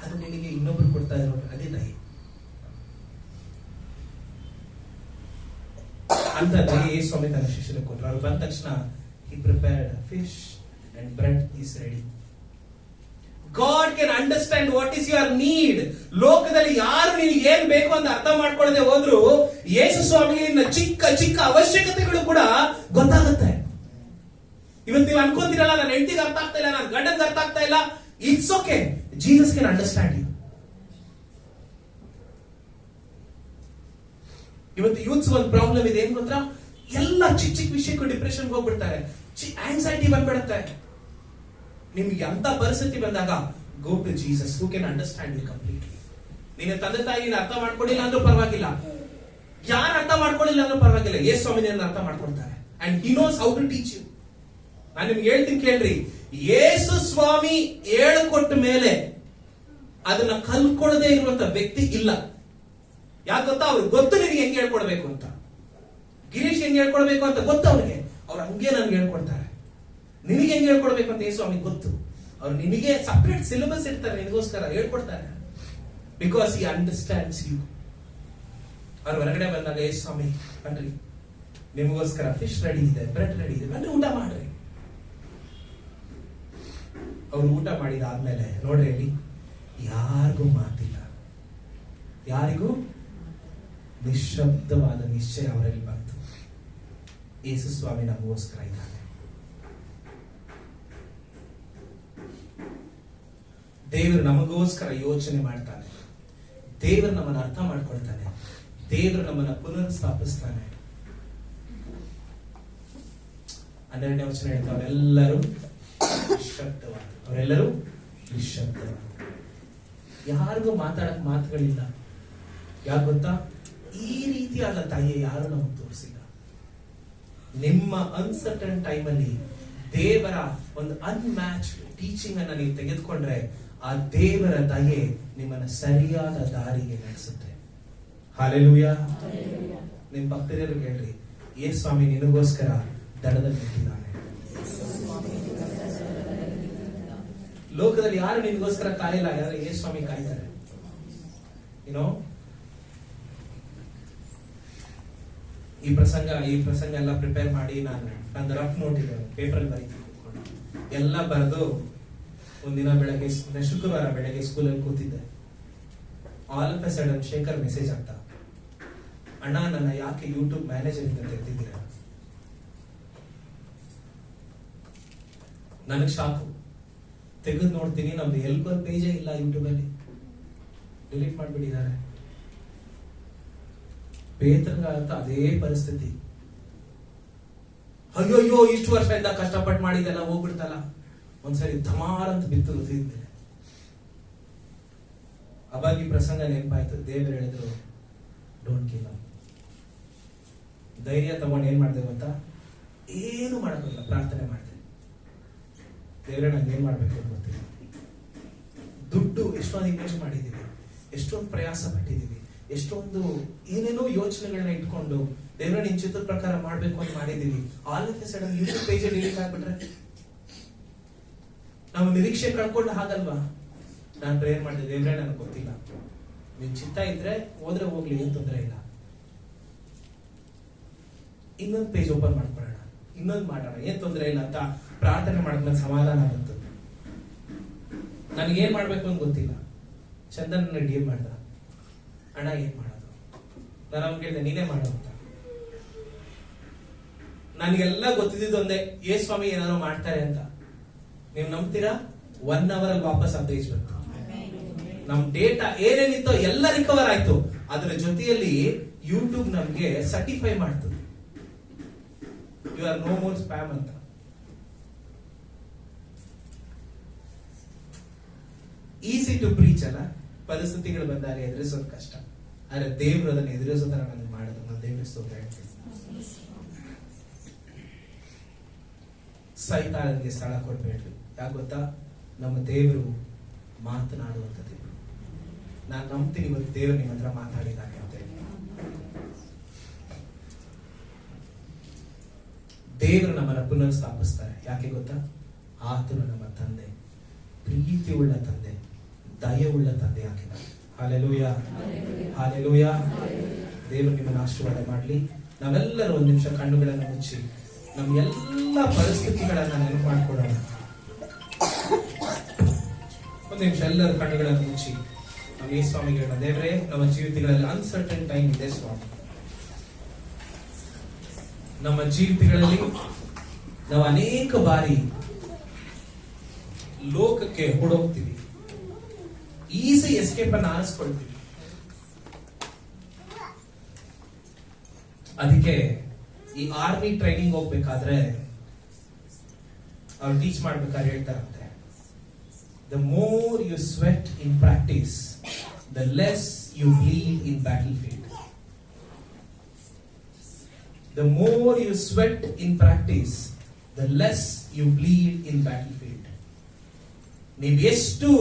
ಅದು ನಿನಗೆ ಇನ್ನೊಬ್ರು ಕೊಡ್ತಾ ಇರೋ ಅದೇ ದಯೆ. ಅಂತ ದಯೆ ಯೇಸುಸ್ವಾಮಿ ತನ್ನ ಶಿಷ್ಯರಿಗೆ ಕೊಟ್ಟರು. ಅವ್ರು ಬಂದ ತಕ್ಷಣ he prepared fish and bread is ready. God can understand what is your need. ಲೋಕದಲ್ಲಿ ಯಾರು ನಿನಗೆ ಏನ್ ಬೇಕು ಅಂತ ಅರ್ಥ ಮಾಡ್ಕೊಳ್ಳದೆ ಹೋದ್ರು ಯೇಸುಸ್ವಾಮಿಗೆ ನಿನ್ನ ಚಿಕ್ಕ ಚಿಕ್ಕ ಅವಶ್ಯಕತೆಗಳು ಕೂಡ ಗೊತ್ತಾಗುತ್ತೆ. ಇವತ್ತು ನೀವು ಅನ್ಕೊಂತೀರಲ್ಲ, ನನ್ನ ಹೆಂಡತಿಗೆ ಅರ್ಥ ಆಗ್ತಾ ಇಲ್ಲ, ನನ್ನ ಗಂಡನಿಗೆ ಅರ್ಥ ಆಗ್ತಾ ಇಲ್ಲ, it's okay, Jesus can understand you. ಇವತ್ತು ಯೂತ್ಸ್ ಒಂದು ಪ್ರಾಬ್ಲಮ್ ಇದೆ, ಏನ್ ಗೊತ್ತಾ, ಎಲ್ಲ ಚಿಕ್ಕ ಚಿಕ್ಕ ವಿಷಯಕ್ಕೂ ಡಿಪ್ರೆಷನ್ ಹೋಗ್ಬಿಡ್ತಾರೆ, ಆಂಗ್ಸೈಟಿ ಬಂದ್ಬಿಡುತ್ತೆ. ನಿಮ್ಗೆ ಅಂತ ಪರಿಸ್ಥಿತಿ ಬಂದಾಗ go to Jesus who can understand you completely. ನಿನ್ನ ತಂದೆ ತಾಯಿನ ಅರ್ಥ ಮಾಡ್ಕೊಳ್ಳಿಲ್ಲ ಅಂದ್ರೂ ಪರವಾಗಿಲ್ಲ, ಯಾರು ಅರ್ಥ ಮಾಡ್ಕೊಳ್ಳಿಲ್ಲ ಅಂದ್ರೂ ಪರವಾಗಿಲ್ಲ, ಯೇಸುಸ್ವಾಮಿ ನಿನ್ನ ಅರ್ಥ ಮಾಡ್ಕೊಳ್ತಾರೆ. And he knows how to teach you. ನಾನು ನಿಮ್ಗೆ ಹೇಳ್ತೀನಿ ಕೇಳ್ರಿ, ಯೇಸುಸ್ವಾಮಿ ಹೇಳ್ಕೊಟ್ಟ ಮೇಲೆ ಅದನ್ನ ಕಲ್ಕೊಳ್ಳದೆ ಇರುವಂತ ವ್ಯಕ್ತಿ ಇಲ್ಲ. ಯಾಕೆ ಗೊತ್ತಾ, ಅವ್ರಿಗೆ ಗೊತ್ತು ನಿನಗೆ ಹೆಂಗೆ ಹೇಳ್ಕೊಡ್ಬೇಕು ಅಂತ, ಗಿರೀಶ್ ಹೆಂಗೆ ಹೇಳ್ಕೊಡ್ಬೇಕು ಅಂತ ಗೊತ್ತು ಅವ್ರಿಗೆ, ಅವ್ರು ಹಂಗೆ ನನ್ಗೆ ಹೇಳ್ಕೊಡ್ತಾರೆ. ನಿನಗೆ ಹೆಂಗೆ ಹೇಳ್ಕೊಡ್ಬೇಕು ಅಂತ ಯೇಸುಸ್ವಾಮಿ ಗೊತ್ತು. ಅವ್ರು ನಿನಗೆ ಸಪರೇಟ್ ಸಿಲೆಬಸ್ ಇರ್ತಾರೆ, ನಿನಗೋಸ್ಕರ ಹೇಳ್ಕೊಡ್ತಾರೆ. Because he understands you. ಅವ್ರು ಹೊರಗಡೆ ಬಂದಾಗ ಯೇಸುಸ್ವಾಮಿ ಬನ್ರಿ, ನಿಮಗೋಸ್ಕರ ಫಿಶ್ ರೆಡಿ ಇದೆ, ಬ್ರೆಡ್ ರೆಡಿ ಇದೆ, ಬನ್ರಿ ಊಟ ಮಾಡ್ರಿ. ಅವ್ರು ಊಟ ಮಾಡಿದಾದ್ಮೇಲೆ ನೋಡ್ರಿ, ಅಲ್ಲಿ ಯಾರಿಗೂ ಮಾತಿಲ್ಲ, ಯಾರಿಗೂ ನಿಶಬ್ದವಾದ ನಿಶ್ಚಯ ಅವರಲ್ಲಿ ಬಂತು. ಯೇಸುಸ್ವಾಮಿ ನಮಗೋಸ್ಕರ ಇದ್ದಾನೆ. ದೇವರು ನಮಗೋಸ್ಕರ ಯೋಚನೆ ಮಾಡ್ತಾನೆ, ದೇವರು ನಮ್ಮನ್ನು ಅರ್ಥ ಮಾಡ್ಕೊಳ್ತಾನೆ, ದೇವರು ನಮ್ಮನ್ನ ಪುನರ್ ಸ್ಥಾಪಿಸ್ತಾನೆ. 12ನೇ ವಚನ ಹೇಳ್ತಾ, ಅವರೆಲ್ಲರೂ ನಿಶಬ್ದವಾದ, ಯಾರಿಗೂ ಮಾತಾಡಕ್ ಮಾತುಗಳಿಲ್ಲ. ಯಾಕೆ ಗೊತ್ತಾ, ಈ ರೀತಿಯಾದ ತಾಯಿ ಯಾರು ನಮಗೆ ತೋರಿಸಿಲ್ಲ. ನಿಮ್ಮ ಅನ್ಸರ್ಟನ್ ಟೈಮಲ್ಲಿ ದೇವರ ಒಂದು ಅನ್ಮ್ಯಾಚ್ ಟೀಚಿಂಗ್ ಅನ್ನ ನೀವು ತೆಗೆದುಕೊಂಡ್ರೆ ಆ ದೇವರ ದಯೆ ನಿಮ್ಮನ್ನ ಸರಿಯಾದ ದಾರಿಗೆ ನಡೆಸುತ್ತೆ. ಹಾಲೆಲೂಯಾ. ನಿಮ್ ಭಕ್ತರು ಕೇಳ್ರಿ, ಯೇಸುಸ್ವಾಮಿ ನಿನಗೋಸ್ಕರ ದಡದಲ್ಲಿ ನಿಂತಿದ್ದಾನೆ. ಲೋಕದಲ್ಲಿ ಯಾರು ನಿನಗೋಸ್ಕರ ಕಾಯಿಲ್ಲ, ಯಾರು ಯೇಸುಸ್ವಾಮಿ ಕಾಯ್ತಾರೆ. ಏನೋ ಈ ಪ್ರಸಂಗ ಎಲ್ಲ ಪ್ರಿಪೇರ್ ಮಾಡಿ ನಾನು ನಂದು ರಫ್ ನೋಟ್ ಇದೆ, ಪೇಪರ್ ಅಲ್ಲಿ ಬರೀತೀನಿ. ಎಲ್ಲ ಬರೆದು ಒಂದಿನ ಬೆಳಗ್ಗೆ ಶುಕ್ರವಾರ ಬೆಳಗ್ಗೆ ಸ್ಕೂಲಲ್ಲಿ ಕೂತಿದ್ದೆ. All of A sudden Shekhar message ಆಗ್ತಾ, ಅಣ್ಣ ನನ್ನ ಯಾಕೆ ಯೂಟ್ಯೂಬ್ ಮ್ಯಾನೇಜರ್ ಇಂದ ತೆಗೆದಿದ್ದೀರಾ? ನನಗ್ ಶಾಕು. ತೆಗೆದು ನೋಡ್ತೀನಿ, ನಮ್ದು ಎಲ್ಗೊಂದು ಪೇಜೇ ಇಲ್ಲ ಯೂಟ್ಯೂಬ್ ಅಲ್ಲಿ, ಡಿಲೀಟ್ ಮಾಡ್ಬಿಟ್ಟಿದ್ದಾರೆ. ಬೇತರ್ಗಾಗತ್ತ ಅದೇ ಪರಿಸ್ಥಿತಿ. ಅಯ್ಯೋ ಇಷ್ಟು ವರ್ಷದಿಂದ ಕಷ್ಟಪಟ್ಟು ಮಾಡಿದ್ದೆಲ್ಲ ಹೋಗ್ಬಿಡ್ತಲ್ಲ. ಒಂದ್ಸರಿ ಧಮಾರ್ ಅಂತ ಬಿತ್ತು ಹೃದಯದ. ಅವಾಗಿ ಪ್ರಸಂಗ ನೆನಪಾಯ್ತು. ದೇವರು ಹೇಳಿದ್ರು, ಡೋಂಟ್ ಗಿವ್ ಅಪ್. ಧೈರ್ಯ ತಗೊಂಡು ಏನ್ ಮಾಡ್ದೆ ಗೊತ್ತಾ? ಏನು ಮಾಡೋಕ್ಕಾಗಲ್ಲ, ಪ್ರಾರ್ಥನೆ ಮಾಡಿದೆ. ದೇವರೇ ನಂಗೆ ಏನ್ ಮಾಡ್ಬೇಕು ಅಂತ ಗೊತ್ತಿಲ್ಲ. ದುಡ್ಡು ಎಷ್ಟೊಂದು ಇನ್ವೆಸ್ಟ್ ಮಾಡಿದೀವಿ, ಎಷ್ಟೊಂದು ಪ್ರಯಾಸ ಪಟ್ಟಿದೀವಿ, ಎಷ್ಟೊಂದು ಏನೇನೋ ಯೋಚನೆಗಳನ್ನ ಇಟ್ಕೊಂಡು ದೇವರ ನಿನ್ ಚಿತ್ರದ ಪ್ರಕಾರ ಮಾಡ್ಬೇಕು ಅಂತ ಮಾಡಿದೀವಿ. All of A sudden YouTube page delete ಆಗ್ಬಿಟ್ರೆ ನಾವು ನಿರೀಕ್ಷೆ ಕಳ್ಕೊಂಡು ಹಾಗಲ್ವಾ? ನಾನು ಪ್ರೇಯರ್ ಮಾಡಿದೆ, ದೇವ್ರೆ ನನಗೆ ಗೊತ್ತಿಲ್ಲ, ನಿನ್ ಚಿತ್ತ ಇದ್ರೆ ಹೋದ್ರೆ ಹೋಗ್ಲಿ, ಏನ್ ತೊಂದರೆ ಇಲ್ಲ, ಇನ್ನೊಂದು ಪೇಜ್ ಓಪನ್ ಮಾಡ್ಕೊಳ್ಳೋಣ, ಇನ್ನೊಂದು ಮಾಡೋಣ, ಏನ್ ತೊಂದರೆ ಇಲ್ಲ ಅಂತ ಪ್ರಾರ್ಥನೆ ಮಾಡಿದ್ಮೇಲೆ ಸಮಾಧಾನ ಬಂತು. ನನಗೇನ್ ಮಾಡ್ಬೇಕು ಅಂತ ಗೊತ್ತಿಲ್ಲ. ಚಂದನ್ ಡಿ ಮಾಡ್ದ, ಅಣ್ಣ ಏನ್ ಮಾಡೋದು? ನಾನು ಅವ್ನು ಕೇಳಿದೆ, ನೀನೇ ಮಾಡೋ ಅಂತ. ನನಗೆಲ್ಲ ಗೊತ್ತಿದ್ದು ಒಂದೇ, ಏ ಸ್ವಾಮಿ ಏನಾದ್ರು ಮಾಡ್ತಾರೆ ಅಂತ. ನೀವು ನಂಬ್ತೀರಾ? 1 hour ಅಲ್ಲಿ ವಾಪಸ್ ಅಪ್ಡೇಟ್ ಬಂತು. ನಮ್ ಡೇಟಾ ಏನೇನಿತ್ತೋ ಎಲ್ಲ ರಿಕವರ್ ಆಯ್ತು. ಅದರ ಜೊತೆಯಲ್ಲಿ ಯೂಟ್ಯೂಬ್ ನಮ್ಗೆ ಸರ್ಟಿಫೈ ಮಾಡ್ತದೆ, you are no more spam ಅಂತ. ಈಸಿ ಟು ಪ್ರೀಚ್ ಅಲ್ಲ, ಪರಿಸ್ಥಿತಿಗಳು ಬಂದಾಗ ಎದುರಿಸೋದು ಕಷ್ಟ. ಆದ್ರೆ ದೇವ್ರು ಅದನ್ನ ಎದುರಿಸೋದನ್ನ ನನಗೆ ಮಾಡೋದು. ನಾನು ದೇವ್ರ ಸ್ತೋತ್ರ ಹೇಳ್ತೀನಿ. ಸೈತಾನನಿಗೆ ಸ್ಥಳ ಕೊಡ್ಬೇಡ್ರಿ. ಯಾಕೆ ಗೊತ್ತಾ? ನಮ್ಮ ದೇವರು ಮಾತನಾಡುವಂತ ದೇವರು. ನಾನು ನಂಬ್ತೀನಿ ಇವತ್ತು ದೇವರು ನಿಮ್ಮ ಹತ್ರ ಮಾತಾಡಿದ್ದಾನೆ ಅಂತ. ದೇವರು ನಮ್ಮನ್ನ ಪುನರ್ ಸ್ಥಾಪಿಸ್ತಾರೆ. ಯಾಕೆ ಗೊತ್ತಾ? ಆತನು ನಮ್ಮ ತಂದೆ, ಪ್ರೀತಿ ಉಳ್ಳ ತಂದೆ, ದಯವುಳ್ಳ ತಂದೆ ಆಗಿದ್ದಾರೆ. Hallelujah, hallelujah. ದೇವರು ನಿಮ್ಮನ್ನು ಆಶೀರ್ವಾದ ಮಾಡಲಿ. ನಾವೆಲ್ಲರೂ ಒಂದು ನಿಮಿಷ ಕಣ್ಣುಗಳನ್ನು ಮುಚ್ಚಿ ನಮ್ಮ ಎಲ್ಲ ಪರಿಸ್ಥಿತಿಗಳನ್ನ ನೆನಪು ಮಾಡ್ಕೊಳ್ಳೋಣ. ಒಂದು ನಿಮಿಷ ಎಲ್ಲರೂ ಕಣ್ಣುಗಳನ್ನು ಮುಚ್ಚಿ ನಾವು ಈ ಸ್ವಾಮಿಗೆ ಹೇಳೋಣ, ದೇವರೇ ನಮ್ಮ ಜೀವಿತಗಳಲ್ಲಿ ಅನ್ಸರ್ಟನ್ ಟೈಮ್ ಇದೆ ಸ್ವಾಮಿ. ನಮ್ಮ ಜೀವಿತಗಳಲ್ಲಿ ನಾವು ಅನೇಕ ಬಾರಿ ಲೋಕಕ್ಕೆ ಹೊಡೋಗ್ತೀವಿ, ಈಸಿ ಎಸ್ಕೇಪ್ ಅನ್ನು ಆರಿಸ್ಕೊಳ್ತೀವಿ. ಅದಕ್ಕೆ ಈ ಆರ್ಮಿ ಟ್ರೈನಿಂಗ್ ಹೋಗ್ಬೇಕಾದ್ರೆ ಅವ್ರು ಟೀಚ್ ಮಾಡ್ಬೇಕಾದ್ರೆ ಹೇಳ್ತಾರಂತೆ, the more you sweat in practice the less you bleed in battlefield. The more you sweat in practice the less you bleed in battlefield. ನೀವು ಎಷ್ಟು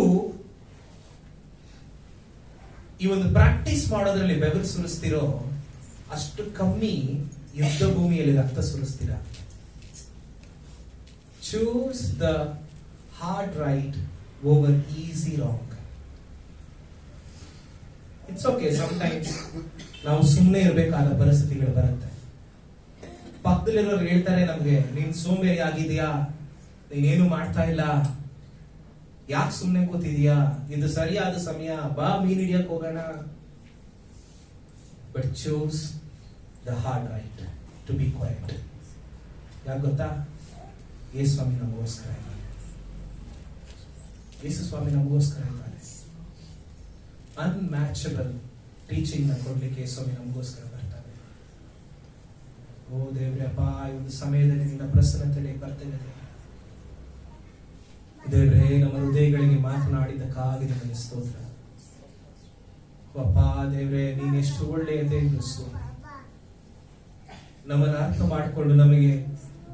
ಈ ಒಂದು ಪ್ರಾಕ್ಟೀಸ್ ಮಾಡೋದ್ರಲ್ಲಿ ಬೆವರು ಸುರಿಸ್ತಿರೋ ಅಷ್ಟು ಕಮ್ಮಿ ಯುದ್ಧ ಭೂಮಿಯಲ್ಲಿ ರಕ್ತ ಸುರಿಸ್ತೀರ. Choose the hard right over easy wrong. It's okay, sometimes ನಾವು ಸುಮ್ಮನೆ ಇರಬೇಕಾದ ಪರಿಸ್ಥಿತಿಗಳು ಬರುತ್ತೆ. ಪಕ್ಕದಲ್ಲಿರೋರು ಹೇಳ್ತಾರೆ ನಮ್ಗೆ, ನೀನ್ ಸೋಂಬೇರಿ ಆಗಿದೆಯಾ, ನೀನೇನು ಮಾಡ್ತಾ ಇಲ್ಲ, ಯಾಕೆ ಸುಮ್ಮನೆ ಕೂತಿದ್ಯಾ, ಇದು ಸರಿಯಾದ ಸಮಯ, ಬಾ ಮೀನ್ ಹಿಡಿಯಕ್ ಹೋಗೋಣ. But choose the hard right to be quiet. ಯಾಕೆ ಗೊತ್ತಾ? ಯೇಸು ಸ್ವಾಮಿ ನಮಗೋಸ್ಕರ ಇದ್ದಾರೆ. ಯೇಸು ಸ್ವಾಮಿ ನಮಗೋಸ್ಕರ ಇದ್ದಾರೆ. ಅನ್ಮ್ಯಾಚಬಲ್ ಟೀಚಿಂಗ್ ನ ಕೊಡ್ಲಿಕ್ಕೆ ಯೇಸು ಸ್ವಾಮಿ ನಮಗೋಸ್ಕರ ಬರ್ತಾರೆ. ಓ ದೇವ್ರೆ ಅಪ್ಪ, ಈ ಒಂದು ಸಮಯದಲ್ಲಿ ನಿನ್ನ ಪ್ರಸನ್ನತೆಗೆ ಬರ್ತೇನೆ ದೇವ್ರೆ. ನಮ್ಮ ಹೃದಯಗಳಿಗೆ ಮಾತನಾಡಿದ್ದಕ್ಕಾಗಿ ನಿಮಗೆ ಸ್ತೋತ್ರ. ಅಪ್ಪ ದೇವ್ರೆ, ನೀನೆಷ್ಟು ಒಳ್ಳೆಯ ದೇವರು ಸ್ವಾಮಿ. ನಮ್ಮನ್ನು ಅರ್ಥ ಮಾಡಿಕೊಂಡು ನಮಗೆ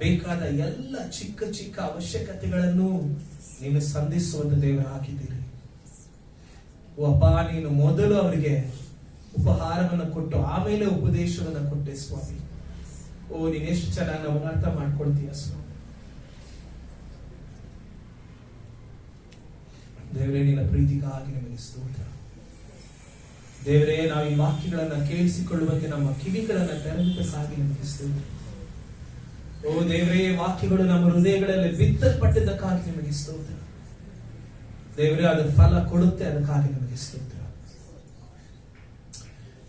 ಬೇಕಾದ ಎಲ್ಲ ಚಿಕ್ಕ ಚಿಕ್ಕ ಅವಶ್ಯಕತೆಗಳನ್ನು ನೀನು ಸಂಧಿಸುವಂತ ದೇವರು ಹಾಕಿದ್ದೀರಿ. ಓ ಅಪ್ಪ, ನೀನು ಮೊದಲು ಅವರಿಗೆ ಉಪಹಾರವನ್ನು ಕೊಟ್ಟು ಆಮೇಲೆ ಉಪದೇಶವನ್ನು ಕೊಟ್ಟೆ ಸ್ವಾಮಿ. ಓ, ನೀನೆಷ್ಟು ಚೆನ್ನಾಗಿ ನಮ್ಮನ್ನು ಅರ್ಥ ಮಾಡ್ಕೊಳ್ತೀಯ ಸ್ವಾಮಿ. ದೇವರೇ, ನಿನ್ನ ಪ್ರೀತಿಗಾಗಿ ನಿಮಗೆ ಸ್ತೋತ್ರ. ದೇವರೇ, ನಾವು ಈ ವಾಕ್ಯಗಳನ್ನ ಕೇಳಿಸಿಕೊಳ್ಳುವಂತೆ ನಮ್ಮ ಕಿವಿಗಳನ್ನ ತೆರೆದಕ್ಕಾಗಿ ನಿಮಗೆ ಸ್ತೋತ್ರ. ಓ ದೇವರೇ, ವಾಕ್ಯಗಳು ನಮ್ಮ ಹೃದಯಗಳಲ್ಲಿ ಬಿತ್ತಲ್ಪಟ್ಟಿದ್ದಕ್ಕಾಗಿ ನಿಮಗೆ ಸ್ತೋತ್ರ. ದೇವರೇ, ಅದರ ಫಲ ಕೊಡುತ್ತೆ, ಅದಕ್ಕಾಗಿ ನಿಮಗೆ ಸ್ತೋತ್ರ.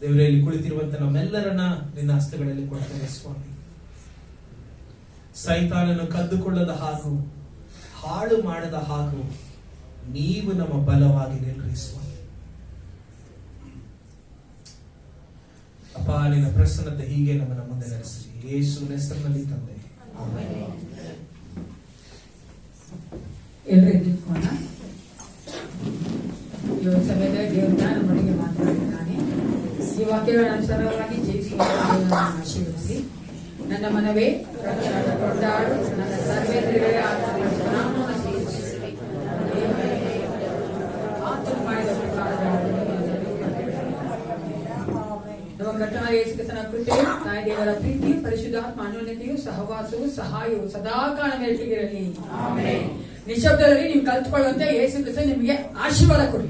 ದೇವರೇ, ಇಲ್ಲಿ ಕುಳಿತಿರುವಂತ ನಮ್ಮೆಲ್ಲರನ್ನ ನಿನ್ನ ಹಸ್ತಗಳಲ್ಲಿ ಕೊಡ್ತೇವೆ ಸ್ವಾಮಿ. ಸೈತಾನನು ಕದ್ದುಕೊಳ್ಳದ ಹಾಗೂ ಹಾಳು ಮಾಡದ ಹಾಗೂ ನೀವು ನಮ್ಮ ಬಲವಾಗಿ ನಿಲ್ರಿ ಸ್ವಾಮಿ. ಅಪ್ಪ, ನಿನ್ನ ಪ್ರಸನ್ನತೆ ಹೀಗೆ ನಮ್ಮನ್ನ ಮುಂದೆ ನಡೆಸಿ ಯೇಸುವಿನ ಹೆಸರಿನಲ್ಲಿ ತಂದೆ. ಎಲ್ಲರೂ ನಿಂತ್ಕೋಣ. ಈ ಒಂದು ಸಮಯದಲ್ಲಿ ದೇವರು ನಮ್ಮೊಟ್ಟಿಗೆ ಮಾತನಾಡಿದ್ದಾನೆ. ಈ ವಾಕ್ಯಗಳ ಅನುಸಾರವಾಗಿ ಜೀವಿಸುವ ಆಶೀರ್ವದಿಸಿ. ನನ್ನ ಮನವೇ ಕೊಂಡಾಡು, ನನ್ನ ಸರ್ವೇಂದ್ರಿಯಗಳೇ ಆತನ ನಾಮವನ್ನು ಸ್ತುತಿಸಿರಿ. ಆತನು ಮಾಡಿದ ಪ್ರಕಾರಗಳನ್ನು ನಮ್ಮ ಕರ್ತನಾದ ಯೇಸು ಕ್ರಿಸ್ತನ ಕೃಪೆಯು, ತಾಯಿ ದೇವರ ಪ್ರೀತಿಯು, ಪರಿಶುದ್ಧಾತ್ಮ ಅನ್ಯೋನ್ಯತೆಯು, ಸಹವಾಸವು, ಸಹಾಯವು ಸದಾಕಾಲ ಮೇಲ್ಟಿಗಿರಲಿ. ನಿಶಬ್ದದಲ್ಲಿ ನೀವು ಕಲ್ತ್ಕೊಳ್ಳುವಂತೆ ಯೇಸು ಕ್ರಿಸ್ತ ನಿಮಗೆ ಆಶೀರ್ವಾದ ಕೊಡಿ.